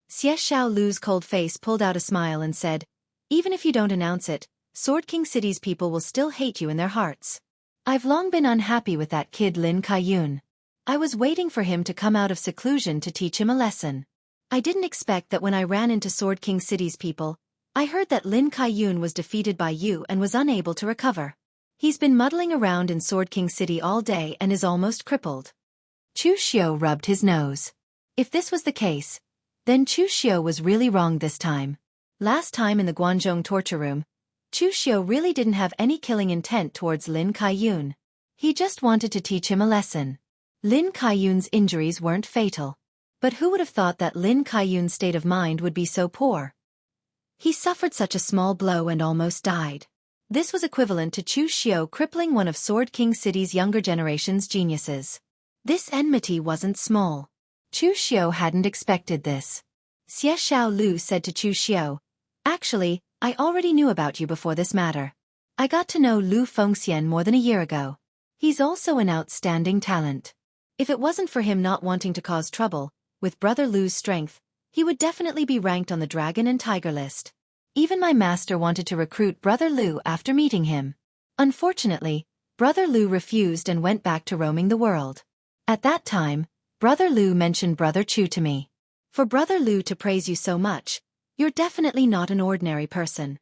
Xie Xiaolu's cold face pulled out a smile and said, Even if you don't announce it, Sword King City's people will still hate you in their hearts. I've long been unhappy with that kid Lin Kaiyun. I was waiting for him to come out of seclusion to teach him a lesson. I didn't expect that when I ran into Sword King City's people, I heard that Lin Kaiyun was defeated by you and was unable to recover. He's been muddling around in Sword King City all day and is almost crippled. Chu Xiu rubbed his nose. If this was the case, then Chu Xiu was really wrong this time. Last time in the Guanzhong torture room, Chu Xiu really didn't have any killing intent towards Lin Kaiyun. He just wanted to teach him a lesson. Lin Kaiyun's injuries weren't fatal. But who would have thought that Lin Kaiyun's state of mind would be so poor? He suffered such a small blow and almost died. This was equivalent to Chu Xiu crippling one of Sword King City's younger generation's geniuses. This enmity wasn't small. Chu Xiu hadn't expected this. Xie Xiaolu said to Chu Xiu, Actually, I already knew about you before this matter. I got to know Lu Fengxian more than a year ago. He's also an outstanding talent. If it wasn't for him not wanting to cause trouble, with Brother Lu's strength, he would definitely be ranked on the Dragon and Tiger list. Even my master wanted to recruit Brother Lu after meeting him. Unfortunately, Brother Lu refused and went back to roaming the world. At that time, Brother Lu mentioned Brother Chu to me. For Brother Lu to praise you so much, you're definitely not an ordinary person.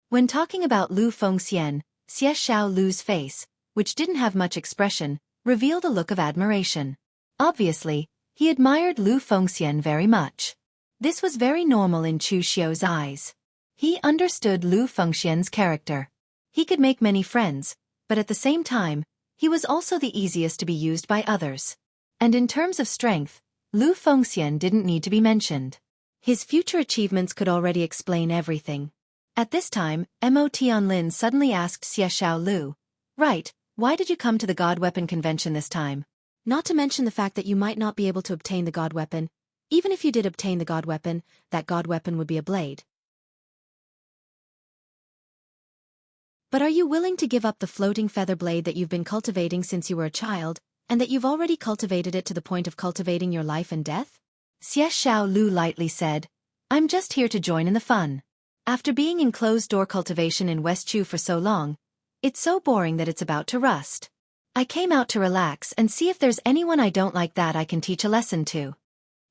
When talking about Lu Fengxian, Xie Xiaolu's face, which didn't have much expression, revealed a look of admiration. Obviously, he admired Lu Fengxian very much. This was very normal in Chu Xiu's eyes. He understood Lu Fengxian's character. He could make many friends, but at the same time, He was also the easiest to be used by others. And in terms of strength, Lu Fengxian didn't need to be mentioned. His future achievements could already explain everything. At this time, Mo Tianlin suddenly asked Xie Lu, "Right, why did you come to the God Weapon Convention this time? Not to mention the fact that you might not be able to obtain the God Weapon. Even if you did obtain the God Weapon, that God Weapon would be a blade. But are you willing to give up the floating feather blade that you've been cultivating since you were a child, and that you've already cultivated it to the point of cultivating your life and death?" Xie Lu lightly said, "I'm just here to join in the fun. After being in closed-door cultivation in West Chu for so long, it's so boring that it's about to rust. I came out to relax and see if there's anyone I don't like that I can teach a lesson to."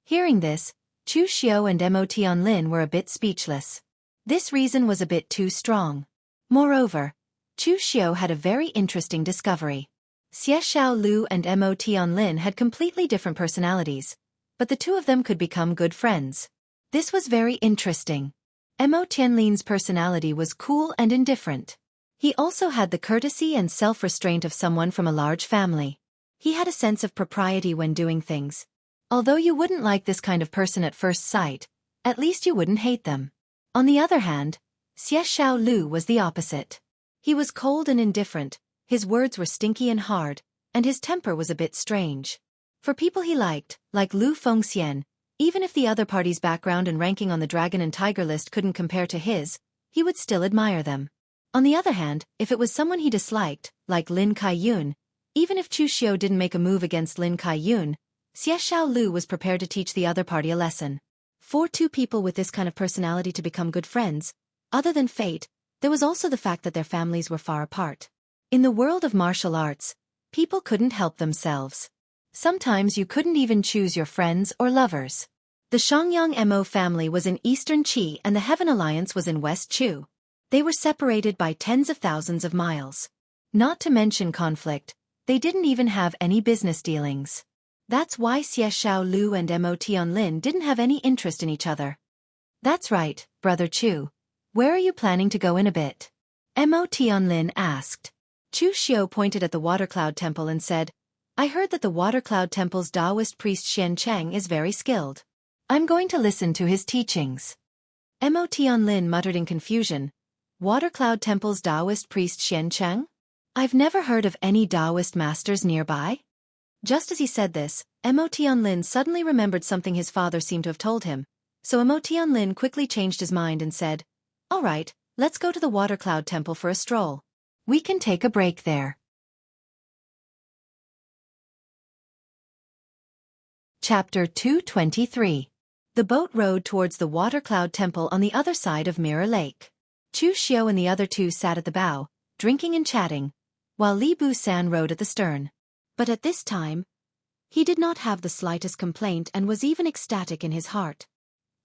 Hearing this, Chu Xiao and Mo Tianlin were a bit speechless. This reason was a bit too strong. Moreover, Chu Xiao had a very interesting discovery. Xie Lu and Mo Tianlin had completely different personalities, but the two of them could become good friends. This was very interesting. Mo Tianlin's personality was cool and indifferent. He also had the courtesy and self-restraint of someone from a large family. He had a sense of propriety when doing things. Although you wouldn't like this kind of person at first sight, at least you wouldn't hate them. On the other hand, Xie Lu was the opposite. He was cold and indifferent, his words were stinky and hard, and his temper was a bit strange. For people he liked, like Lu Fengxian, even if the other party's background and ranking on the Dragon and Tiger list couldn't compare to his, he would still admire them. On the other hand, if it was someone he disliked, like Lin Kaiyun, even if Chu Xiao didn't make a move against Lin Kaiyun, Xie Lu was prepared to teach the other party a lesson. For two people with this kind of personality to become good friends, other than fate, there was also the fact that their families were far apart. In the world of martial arts, people couldn't help themselves. Sometimes you couldn't even choose your friends or lovers. The Shangyang Mo family was in Eastern Qi and the Heaven Alliance was in West Chu. They were separated by tens of thousands of miles. Not to mention conflict, they didn't even have any business dealings. That's why Xie Lu and Mo Tianlin didn't have any interest in each other. "That's right, Brother Chu. Where are you planning to go in a bit?" Mo Tianlin asked. Chu Xiao pointed at the Water Cloud Temple and said, "I heard that the Water Cloud Temple's Taoist priest Xian Cheng is very skilled. I'm going to listen to his teachings." Mo Tianlin muttered in confusion, "Water Cloud Temple's Taoist priest Xian Cheng? I've never heard of any Taoist masters nearby." Just as he said this, Mo Tianlin suddenly remembered something his father seemed to have told him, so Mo Tianlin quickly changed his mind and said, "All right, let's go to the Water Cloud Temple for a stroll. We can take a break there." Chapter 223. The boat rowed towards the Water Cloud Temple on the other side of Mirror Lake. Chu Xiao and the other two sat at the bow, drinking and chatting, while Li Bu-san rowed at the stern. But at this time, he did not have the slightest complaint and was even ecstatic in his heart.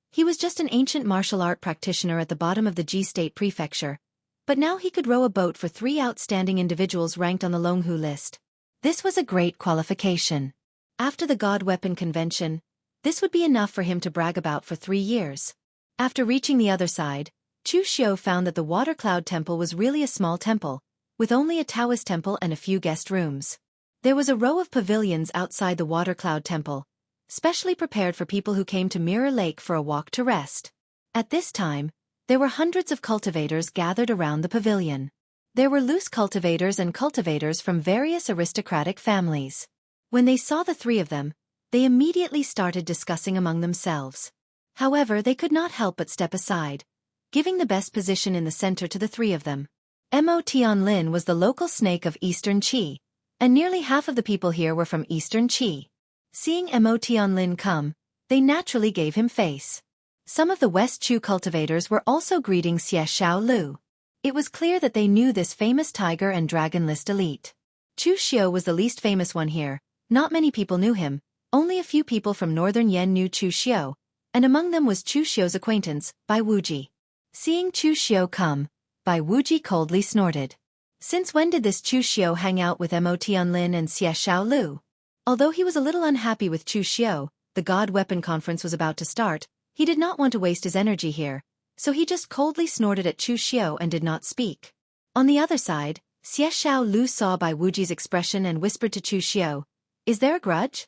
He was just an ancient martial art practitioner at the bottom of the Ji State Prefecture, but now he could row a boat for 3 outstanding individuals ranked on the Longhu list. This was a great qualification. After the God Weapon Convention, this would be enough for him to brag about for 3 years. After reaching the other side, Chu Xiao found that the Water Cloud Temple was really a small temple, with only a Taoist temple and a few guest rooms. There was a row of pavilions outside the Water Cloud Temple, specially prepared for people who came to Mirror Lake for a walk to rest. At this time, there were hundreds of cultivators gathered around the pavilion. There were loose cultivators and cultivators from various aristocratic families. When they saw the 3 of them, they immediately started discussing among themselves. However, they could not help but step aside, giving the best position in the center to the 3 of them. Mo Tianlin was the local snake of Eastern Qi, and nearly half of the people here were from Eastern Qi. Seeing Mo Tianlin come, they naturally gave him face. Some of the West Chu cultivators were also greeting Xie Lu. It was clear that they knew this famous tiger and dragon list elite. Chu Xiao was the least famous one here. Not many people knew him, only a few people from northern Yen knew Chu Xiao, and among them was Chu Xiao's acquaintance, Bai Wuji. Seeing Chu Xiao come, Bai Wuji coldly snorted. Since when did this Chu Xiao hang out with Mo Tianlin and Xie Lu? Although he was a little unhappy with Chu Xiao, the God Weapon Conference was about to start, he did not want to waste his energy here, so he just coldly snorted at Chu Xiao and did not speak. On the other side, Xiao Lu saw Bai Wuji's expression and whispered to Chu Xiao, "Is there a grudge?"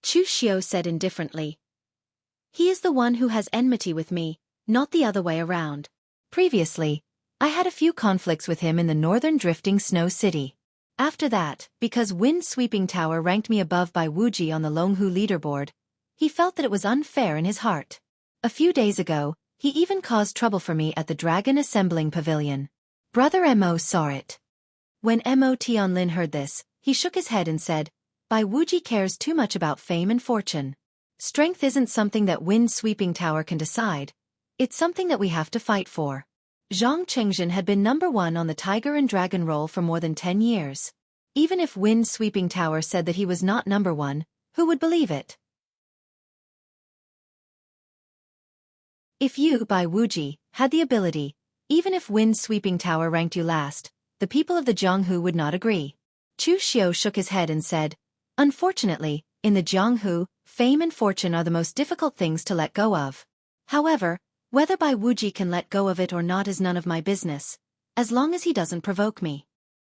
Chu Xiao said indifferently, "He is the one who has enmity with me, not the other way around. Previously, I had a few conflicts with him in the northern drifting snow city. After that, because Wind Sweeping Tower ranked me above Bai Wuji on the Longhu leaderboard, he felt that it was unfair in his heart. A few days ago, he even caused trouble for me at the Dragon Assembling Pavilion. Brother Mo saw it." When Mo Tianlin heard this, he shook his head and said, "Bai Wuji cares too much about fame and fortune. Strength isn't something that Wind Sweeping Tower can decide. It's something that we have to fight for." Zhang Chengjin had been #1 on the Tiger and Dragon roll for more than 10 years. Even if Wind Sweeping Tower said that he was not #1, who would believe it? If you, Bai Wuji, had the ability, even if Wind Sweeping Tower ranked you last, the people of the Jianghu would not agree. Chu Xiao shook his head and said, "Unfortunately, in the Jianghu, fame and fortune are the most difficult things to let go of. However, whether Bai Wuji can let go of it or not is none of my business, as long as he doesn't provoke me."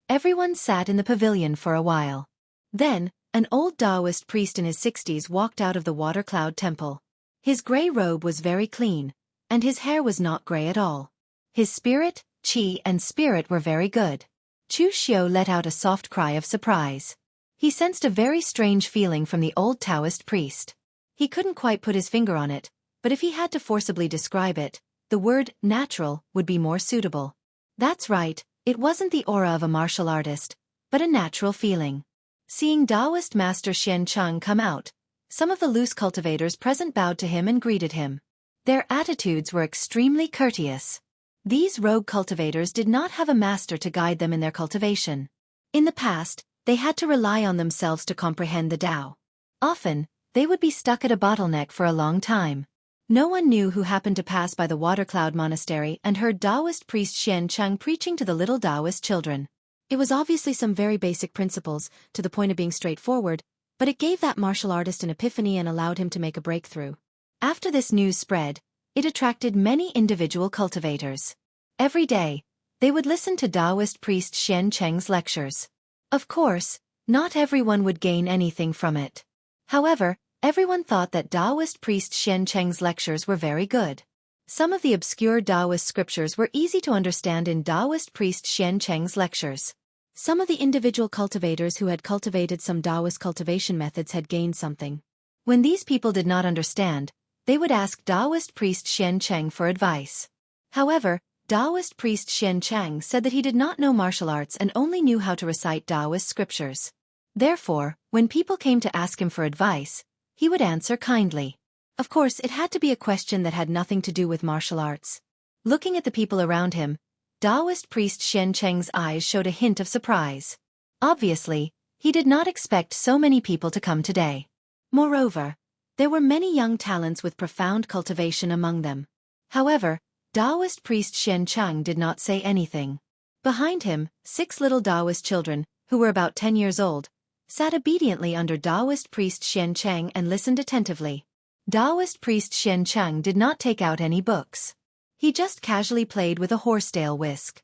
Everyone sat in the pavilion for a while. Then, an old Taoist priest in his 60s walked out of the Water Cloud Temple. His gray robe was very clean, and his hair was not gray at all. His spirit, qi and spirit were very good. Chu Xiao let out a soft cry of surprise. He sensed a very strange feeling from the old Taoist priest. He couldn't quite put his finger on it, but if he had to forcibly describe it, the word natural would be more suitable. That's right, it wasn't the aura of a martial artist, but a natural feeling. Seeing Taoist master Xian Cheng come out, some of the loose cultivators present bowed to him and greeted him. Their attitudes were extremely courteous. These rogue cultivators did not have a master to guide them in their cultivation. In the past, they had to rely on themselves to comprehend the Tao. Often, they would be stuck at a bottleneck for a long time. No one knew who happened to pass by the Water Cloud Monastery and heard Taoist priest Xian Cheng preaching to the little Taoist children. It was obviously some very basic principles, to the point of being straightforward, but it gave that martial artist an epiphany and allowed him to make a breakthrough. After this news spread, it attracted many individual cultivators. Every day, they would listen to Taoist priest Xian Cheng's lectures. Of course, not everyone would gain anything from it. However, everyone thought that Taoist priest Xian Cheng's lectures were very good. Some of the obscure Taoist scriptures were easy to understand in Taoist priest Xian Cheng's lectures. Some of the individual cultivators who had cultivated some Taoist cultivation methods had gained something. When these people did not understand, they would ask Taoist priest Xian Cheng for advice. However, Taoist priest Xian Cheng said that he did not know martial arts and only knew how to recite Taoist scriptures. Therefore, when people came to ask him for advice, he would answer kindly. Of course, it had to be a question that had nothing to do with martial arts. Looking at the people around him, Taoist priest Xian Cheng's eyes showed a hint of surprise. Obviously, he did not expect so many people to come today. Moreover, there were many young talents with profound cultivation among them. However, Taoist priest Xian Cheng did not say anything. Behind him, 6 little Taoist children, who were about 10 years old, sat obediently under Taoist priest Xian Cheng and listened attentively. Taoist priest Xian Cheng did not take out any books. He just casually played with a horsetail whisk.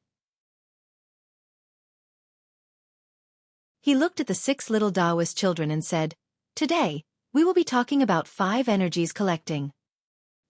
He looked at the 6 little Taoist children and said, "Today, we will be talking about 5 energies collecting."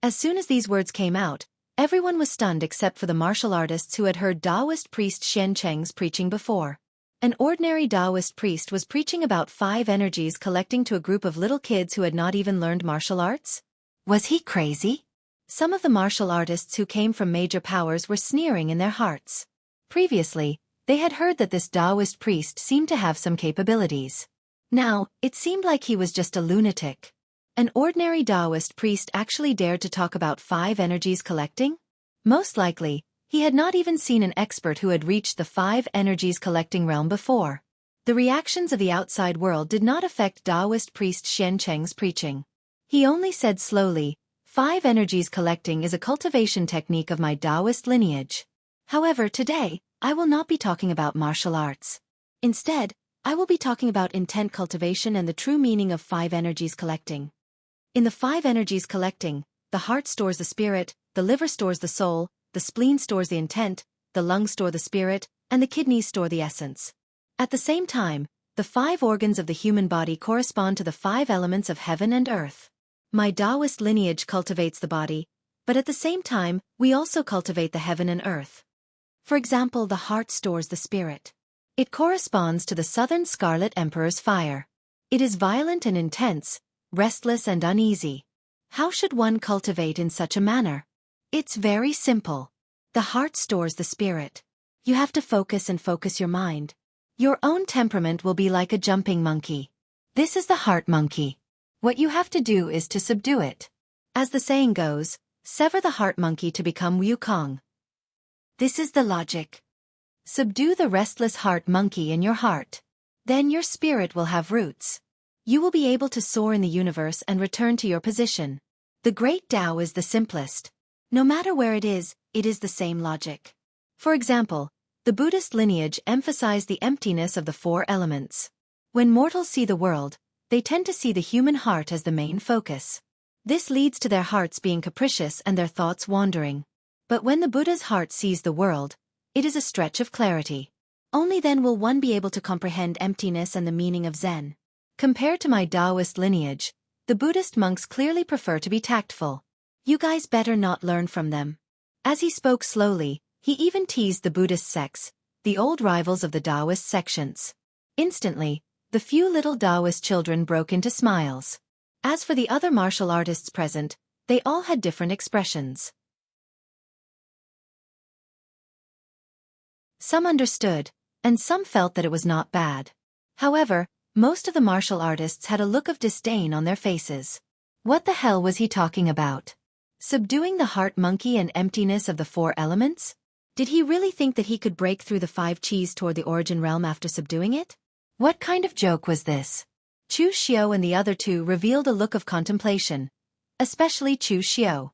As soon as these words came out, everyone was stunned except for the martial artists who had heard Taoist priest Xian Cheng's preaching before. An ordinary Taoist priest was preaching about 5 energies collecting to a group of little kids who had not even learned martial arts? Was he crazy? Some of the martial artists who came from major powers were sneering in their hearts. Previously, they had heard that this Taoist priest seemed to have some capabilities. Now, it seemed like he was just a lunatic. An ordinary Taoist priest actually dared to talk about 5 energies collecting? Most likely, he had not even seen an expert who had reached the 5 energies collecting realm before. The reactions of the outside world did not affect Taoist priest Xian Cheng's preaching. He only said slowly, 5 energies collecting is a cultivation technique of my Taoist lineage. However, today, I will not be talking about martial arts. Instead, I will be talking about intent cultivation and the true meaning of 5 energies collecting. In the 5 energies collecting, the heart stores the spirit, the liver stores the soul, the spleen stores the intent, the lungs store the spirit, and the kidneys store the essence. At the same time, the 5 organs of the human body correspond to the 5 elements of heaven and earth. My Taoist lineage cultivates the body, but at the same time, we also cultivate the heaven and earth. For example, the heart stores the spirit. It corresponds to the southern Scarlet Emperor's fire. It is violent and intense, restless and uneasy. How should one cultivate in such a manner? It's very simple. The heart stores the spirit. You have to focus and focus your mind. Your own temperament will be like a jumping monkey. This is the heart monkey. What you have to do is to subdue it. As the saying goes, sever the heart monkey to become Wukong. This is the logic. Subdue the restless heart monkey in your heart. Then your spirit will have roots. You will be able to soar in the universe and return to your position. The great Tao is the simplest. No matter where it is the same logic. For example, the Buddhist lineage emphasized the emptiness of the 4 elements. When mortals see the world, they tend to see the human heart as the main focus. This leads to their hearts being capricious and their thoughts wandering. But when the Buddha's heart sees the world, it is a stretch of clarity. Only then will one be able to comprehend emptiness and the meaning of Zen. Compared to my Taoist lineage, the Buddhist monks clearly prefer to be tactful. You guys better not learn from them. As he spoke slowly, he even teased the Buddhist sects, the old rivals of the Taoist sections. Instantly, the few little Taoist children broke into smiles. As for the other martial artists present, they all had different expressions. Some understood, and some felt that it was not bad. However, most of the martial artists had a look of disdain on their faces. What the hell was he talking about? Subduing the heart monkey and emptiness of the 4 elements? Did he really think that he could break through the 5 Qis toward the origin realm after subduing it? What kind of joke was this? Chu Xiao and the other 2 revealed a look of contemplation, especially Chu Xiao.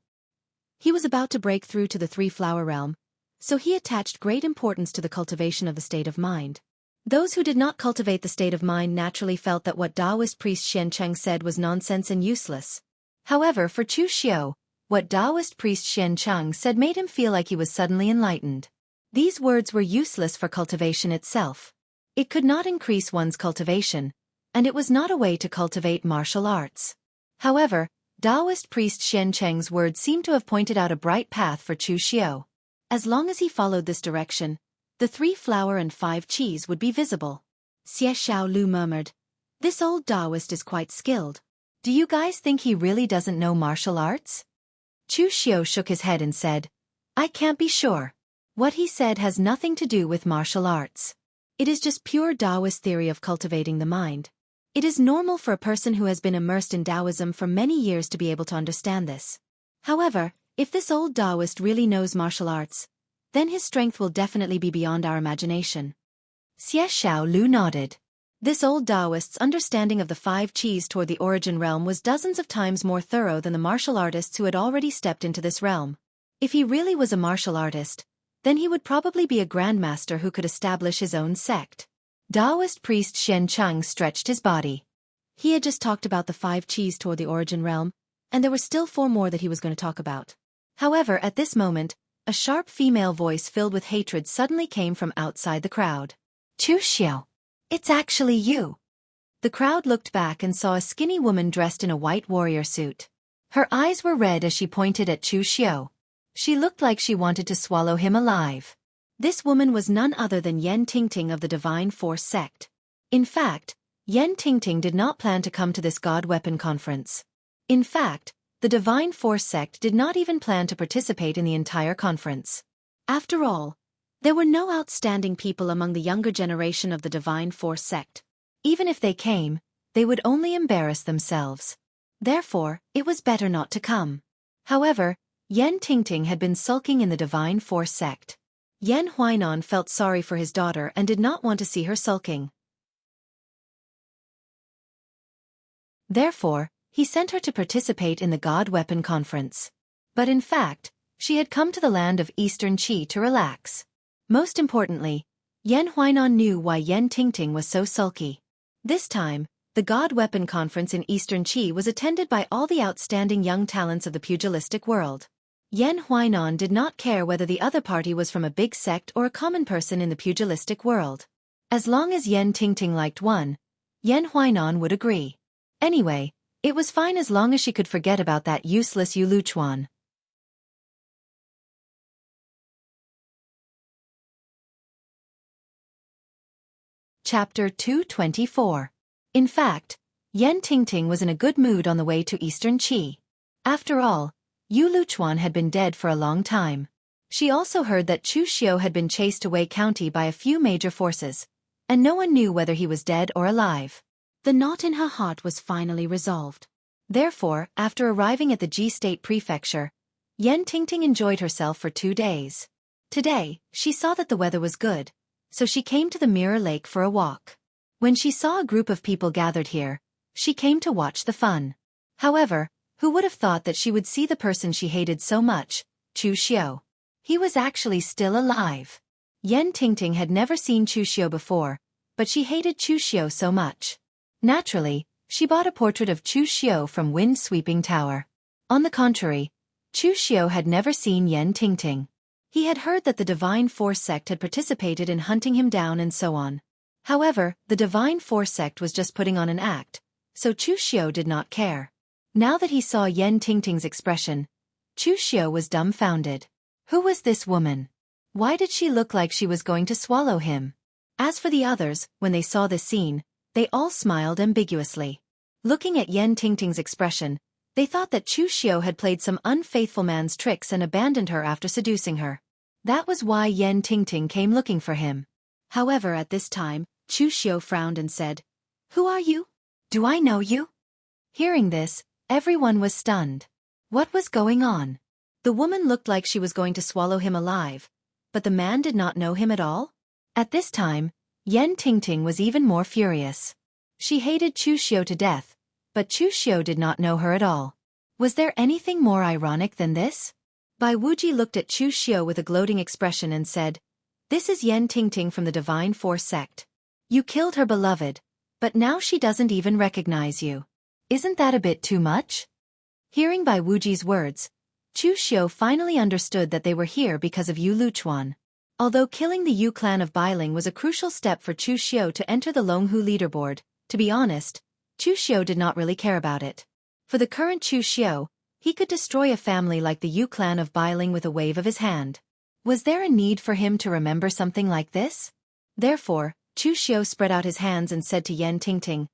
He was about to break through to the 3-flower realm, so he attached great importance to the cultivation of the state of mind. Those who did not cultivate the state of mind naturally felt that what Taoist priest Xiancheng said was nonsense and useless. However, for Chu Xiao, what Taoist priest Xiancheng said made him feel like he was suddenly enlightened. These words were useless for cultivation itself. It could not increase one's cultivation, and it was not a way to cultivate martial arts. However, Taoist priest Xiancheng's words seemed to have pointed out a bright path for Chu Xiao. As long as he followed this direction, the 3-flower and 5 Qis would be visible. Xie Xiaolu murmured, "This old Taoist is quite skilled. Do you guys think he really doesn't know martial arts?" Chu Xiao shook his head and said, "I can't be sure. What he said has nothing to do with martial arts. It is just pure Taoist theory of cultivating the mind. It is normal for a person who has been immersed in Taoism for many years to be able to understand this. However, if this old Taoist really knows martial arts, then his strength will definitely be beyond our imagination." Xie Xiaolu nodded. This old Taoist's understanding of the 5 Qis toward the origin realm was dozens of times more thorough than the martial artists who had already stepped into this realm. If he really was a martial artist, then he would probably be a grandmaster who could establish his own sect. Taoist priest Xiancheng stretched his body. He had just talked about the 5 Qis toward the origin realm, and there were still 4 more that he was going to talk about. However, at this moment, a sharp female voice filled with hatred suddenly came from outside the crowd. "Chu Xiao, it's actually you." The crowd looked back and saw a skinny woman dressed in a white warrior suit. Her eyes were red as she pointed at Chu Xiao. She looked like she wanted to swallow him alive. This woman was none other than Yan Tingting of the Divine Force sect. In fact, Yan Tingting did not plan to come to this God Weapon conference. In fact, the Divine Force sect did not even plan to participate in the entire conference. After all, there were no outstanding people among the younger generation of the Divine Force sect. Even if they came, they would only embarrass themselves. Therefore, it was better not to come. However, Yan Tingting had been sulking in the Divine Force sect. Yan Huainan felt sorry for his daughter and did not want to see her sulking. Therefore, he sent her to participate in the God Weapon Conference. But in fact, she had come to the land of Eastern Qi to relax. Most importantly, Yan Huainan knew why Yan Tingting was so sulky. This time, the God Weapon Conference in Eastern Qi was attended by all the outstanding young talents of the pugilistic world. Yan Huainan did not care whether the other party was from a big sect or a common person in the pugilistic world. As long as Yan Tingting liked one, Yan Huainan would agree. Anyway, it was fine as long as she could forget about that useless Yu Luchuan. Chapter 224. In fact, Yan Tingting was in a good mood on the way to Eastern Qi. After all, Yu Luchuan had been dead for a long time. She also heard that Chu Xiu had been chased to Wei County by a few major forces, and no one knew whether he was dead or alive. The knot in her heart was finally resolved. Therefore, after arriving at the Ji State Prefecture, Yan Tingting enjoyed herself for 2 days. Today, she saw that the weather was good, so she came to the Mirror Lake for a walk. When she saw a group of people gathered here, she came to watch the fun. However, who would have thought that she would see the person she hated so much, Chu Xiu? He was actually still alive. Yan Tingting had never seen Chu Xiu before, but she hated Chu Xiu so much. Naturally, she bought a portrait of Chu Xiu from Wind Sweeping Tower. On the contrary, Chu Xiu had never seen Yan Tingting. He had heard that the Divine Force sect had participated in hunting him down and so on. However, the Divine Force sect was just putting on an act, so Chu Xiu did not care. Now that he saw Yan Tingting's expression, Chu Xiu was dumbfounded. Who was this woman? Why did she look like she was going to swallow him? As for the others, when they saw this scene, they all smiled ambiguously. Looking at Yan Tingting's expression, they thought that Chu Xiu had played some unfaithful man's tricks and abandoned her after seducing her. That was why Yan Tingting came looking for him. However, at this time, Chu Xiu frowned and said, "Who are you? Do I know you?" Hearing this, everyone was stunned. What was going on? The woman looked like she was going to swallow him alive, but the man did not know him at all? At this time, Yan Tingting was even more furious. She hated Chu Xiu to death, but Chu Xiu did not know her at all. Was there anything more ironic than this? Bai Wuji looked at Chu Xiu with a gloating expression and said, "This is Yan Tingting from the Divine Force sect. You killed her beloved, but now she doesn't even recognize you. Isn't that a bit too much?" Hearing Bai Wuji's words, Chu Xiu finally understood that they were here because of Yu Luchuan. Although killing the Yu clan of Bailing was a crucial step for Chu Xiu to enter the Longhu leaderboard, to be honest, Chu Xiu did not really care about it. For the current Chu Xiu, he could destroy a family like the Yu clan of Bailing with a wave of his hand. Was there a need for him to remember something like this? Therefore, Chu Xiu spread out his hands and said to Yan Tingting,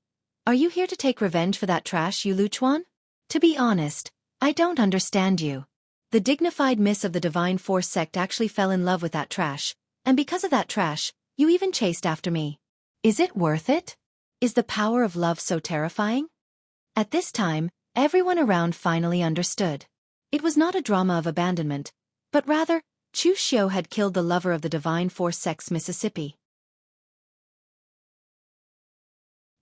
"Are you here to take revenge for that trash Yu Luchuan? To be honest, I don't understand you. The dignified miss of the Divine Force sect actually fell in love with that trash, and because of that trash, you even chased after me. Is it worth it? Is the power of love so terrifying?" At this time, everyone around finally understood. It was not a drama of abandonment, but rather, Chu Xiu had killed the lover of the Divine Force sect's Mississippi.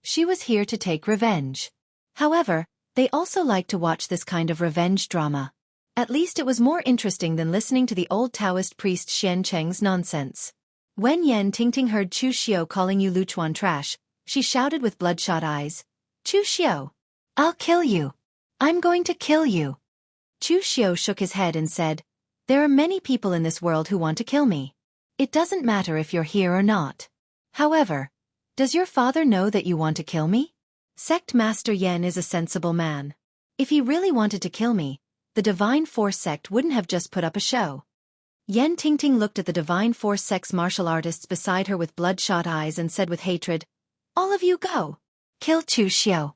She was here to take revenge. However, they also liked to watch this kind of revenge drama. At least it was more interesting than listening to the old Taoist priest Xian Cheng's nonsense. When Yan Tingting heard Chu Xiu calling Yu Luchuan trash, she shouted with bloodshot eyes, "Chu Xiu! I'll kill you! I'm going to kill you!" Chu Xiu shook his head and said, "There are many people in this world who want to kill me. It doesn't matter if you're here or not. However, does your father know that you want to kill me? Sect Master Yan is a sensible man. If he really wanted to kill me, the Divine Force sect wouldn't have just put up a show." Yan Tingting looked at the Divine Force sect's martial artists beside her with bloodshot eyes and said with hatred, "All of you go. Kill Chu Xiu."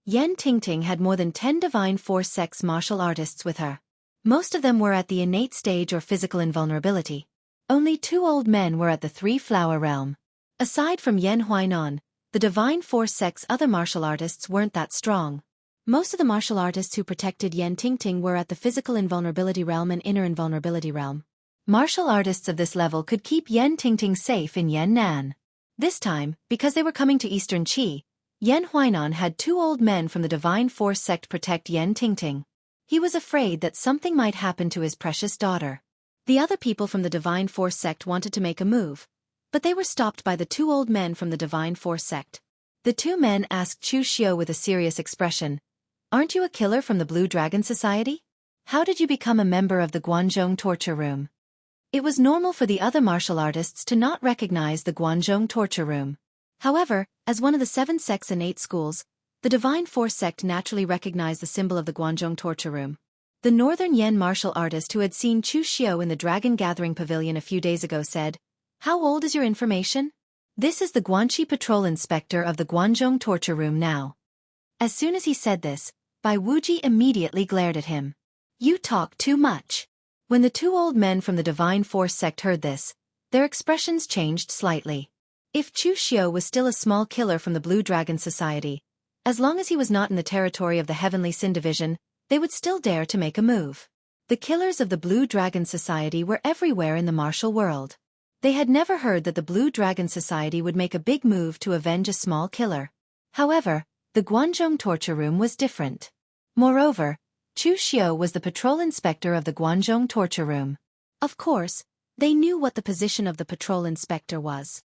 Yan Tingting had more than 10 Divine Force sect's martial artists with her. Most of them were at the innate stage or physical invulnerability. Only 2 old men were at the 3-flower realm. Aside from Yan Huainan, the Divine Force sect's other martial artists weren't that strong. Most of the martial artists who protected Yan Tingting were at the physical invulnerability realm and inner invulnerability realm. Martial artists of this level could keep Yan Tingting safe in Yan'an. This time, because they were coming to Eastern Qi, Yan Huainan had 2 old men from the Divine Force sect protect Yan Tingting. He was afraid that something might happen to his precious daughter. The other people from the Divine Force sect wanted to make a move, but they were stopped by the 2 old men from the Divine Force sect. The 2 men asked Chu Xiu with a serious expression, "Aren't you a killer from the Blue Dragon Society?" How did you become a member of the Guanzhong torture room? It was normal for the other martial artists to not recognize the Guanzhong torture room. However, as one of the 7 sects and 8 schools, the Divine Force sect naturally recognized the symbol of the Guanzhong torture room. The Northern Yen martial artist who had seen Chu Xiao in the Dragon Gathering Pavilion a few days ago said, "How old is your information?" This is the Guanxi patrol inspector of the Guanzhong torture room now. As soon as he said this, Bai Wuji immediately glared at him. You talk too much. When the 2 old men from the Divine Force sect heard this, their expressions changed slightly. If Chu Xiao was still a small killer from the Blue Dragon Society, as long as he was not in the territory of the Heavenly Sin Division, they would still dare to make a move. The killers of the Blue Dragon Society were everywhere in the martial world. They had never heard that the Blue Dragon Society would make a big move to avenge a small killer. However, the Guanzhong torture room was different. Moreover, Chu Xiao was the patrol inspector of the Guanzhong torture room. Of course, they knew what the position of the patrol inspector was.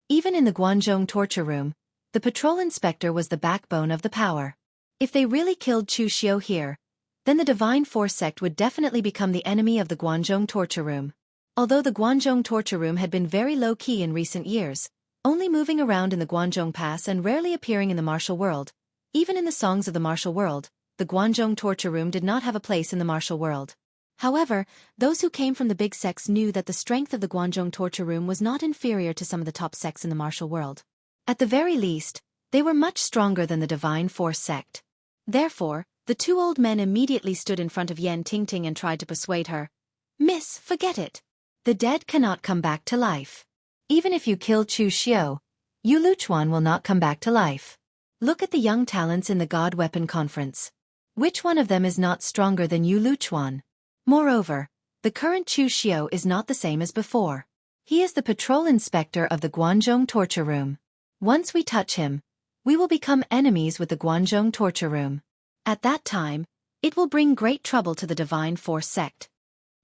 Even in the Guanzhong torture room, the patrol inspector was the backbone of the power. If they really killed Chu Xiao here, then the Divine Force sect would definitely become the enemy of the Guanzhong torture room. Although the Guanzhong torture room had been very low-key in recent years, only moving around in the Guanzhong Pass and rarely appearing in the martial world, even in the songs of the martial world, the Guanzhong torture room did not have a place in the martial world. However, those who came from the big sects knew that the strength of the Guanzhong torture room was not inferior to some of the top sects in the martial world. At the very least, they were much stronger than the Divine Force sect. Therefore, the 2 old men immediately stood in front of Yan Tingting and tried to persuade her. "Miss, forget it. The dead cannot come back to life. Even if you kill Chu Xiao, Yu Luchuan will not come back to life. Look at the young talents in the God Weapon Conference. Which one of them is not stronger than Yu Luchuan? Moreover, the current Chu Xiao is not the same as before. He is the patrol inspector of the Guanzhong torture room. Once we touch him, we will become enemies with the Guanzhong torture room. At that time, it will bring great trouble to the Divine Force sect."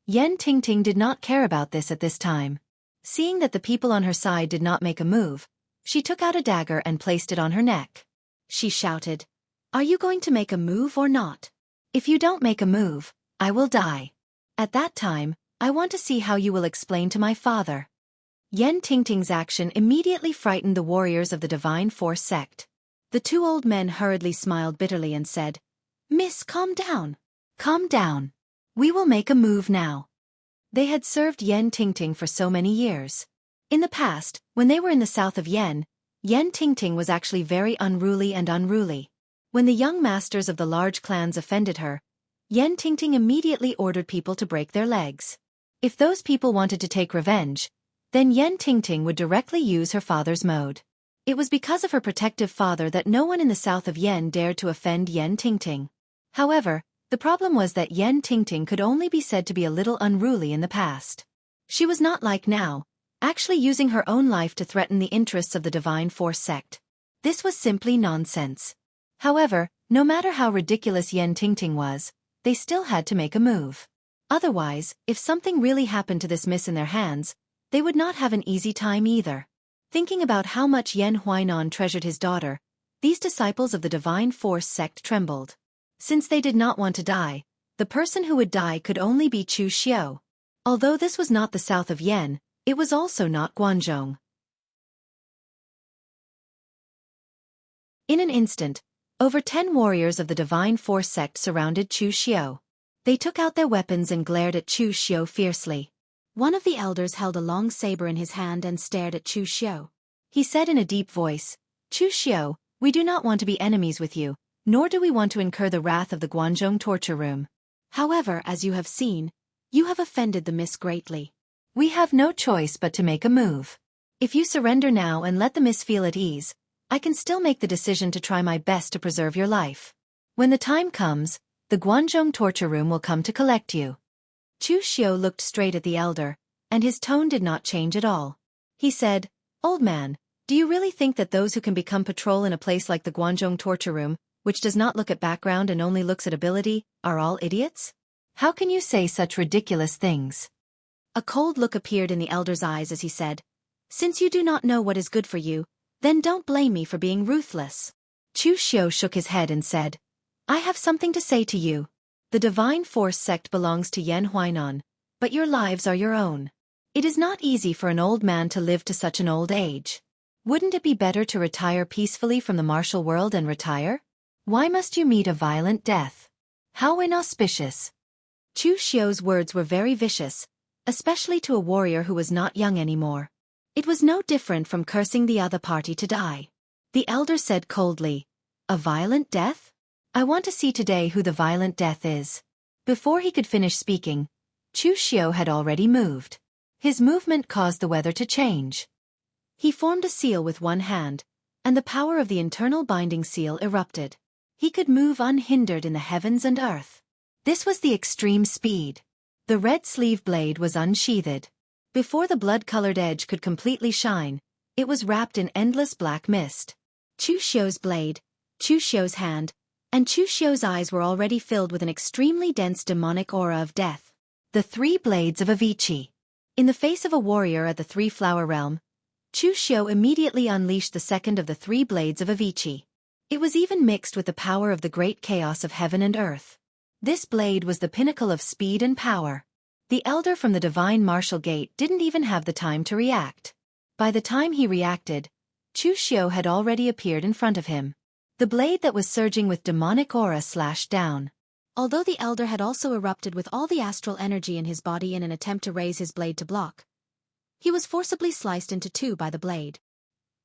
Yan Tingting did not care about this at this time. Seeing that the people on her side did not make a move, she took out a dagger and placed it on her neck. She shouted, "Are you going to make a move or not? If you don't make a move, I will die. At that time, I want to see how you will explain to my father." Yan Tingting's action immediately frightened the warriors of the Divine Force sect. The 2 old men hurriedly smiled bitterly and said, "Miss, calm down. Calm down. We will make a move now." They had served Yan Tingting for so many years. In the past, when they were in the south of Yan, Yan Tingting was actually very unruly. When the young masters of the large clans offended her, Yan Tingting immediately ordered people to break their legs. If those people wanted to take revenge, then Yan Tingting would directly use her father's mode. It was because of her protective father that no one in the south of Yan dared to offend Yan Tingting. However, the problem was that Yan Tingting could only be said to be a little unruly in the past. She was not like now, actually using her own life to threaten the interests of the Divine Force sect. This was simply nonsense. However, no matter how ridiculous Yan Tingting was, they still had to make a move. Otherwise, if something really happened to this miss in their hands, they would not have an easy time either. Thinking about how much Yan Huainan treasured his daughter, these disciples of the Divine Force sect trembled. Since they did not want to die, the person who would die could only be Chu Xiao. Although this was not the south of Yan, it was also not Guanzhong. In an instant, over 10 warriors of the Divine Force sect surrounded Chu Xiao. They took out their weapons and glared at Chu Xiao fiercely. One of the elders held a long saber in his hand and stared at Chu Xiao. He said in a deep voice, "Chu Xiao, we do not want to be enemies with you, nor do we want to incur the wrath of the Guanzhong torture room. However, as you have seen, you have offended the miss greatly. We have no choice but to make a move. If you surrender now and let the miss feel at ease, I can still make the decision to try my best to preserve your life. When the time comes, the Guanzhong torture room will come to collect you." Chu Xiao looked straight at the elder, and his tone did not change at all. He said, "Old man, do you really think that those who can become patrol in a place like the Guanzhong torture room, which does not look at background and only looks at ability, are all idiots? How can you say such ridiculous things?" A cold look appeared in the elder's eyes as he said, "Since you do not know what is good for you, then don't blame me for being ruthless." Chu Xiao shook his head and said, I have something to say to you. The Divine Force sect belongs to Yan Huainan, but your lives are your own. It is not easy for an old man to live to such an old age. Wouldn't it be better to retire peacefully from the martial world and retire? Why must you meet a violent death? How inauspicious. Chu Xiu's words were very vicious, especially to a warrior who was not young anymore. It was no different from cursing the other party to die. The elder said coldly, "A violent death? I want to see today who the violent death is." Before he could finish speaking, Chu Xiu had already moved. His movement caused the weather to change. He formed a seal with one hand, and the power of the internal binding seal erupted. He could move unhindered in the heavens and earth. This was the extreme speed. The red sleeve blade was unsheathed. Before the blood-colored edge could completely shine, it was wrapped in endless black mist. Chu Xiu's blade, Chu Xiu's hand, and Chu Xiu's eyes were already filled with an extremely dense demonic aura of death. The three blades of Avicii. In the face of a warrior at the three-flower realm, Chu Xiu immediately unleashed the second of the three blades of Avicii. It was even mixed with the power of the great chaos of heaven and earth. This blade was the pinnacle of speed and power. The elder from the divine martial gate didn't even have the time to react. By the time he reacted, Chu Xiu had already appeared in front of him. The blade that was surging with demonic aura slashed down. Although the elder had also erupted with all the astral energy in his body in an attempt to raise his blade to block, he was forcibly sliced into two by the blade.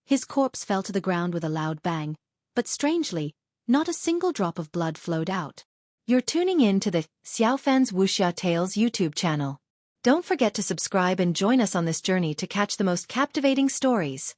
His corpse fell to the ground with a loud bang, but strangely, not a single drop of blood flowed out. You're tuning in to the Xiaofan's Wuxia Tales YouTube channel. Don't forget to subscribe and join us on this journey to catch the most captivating stories.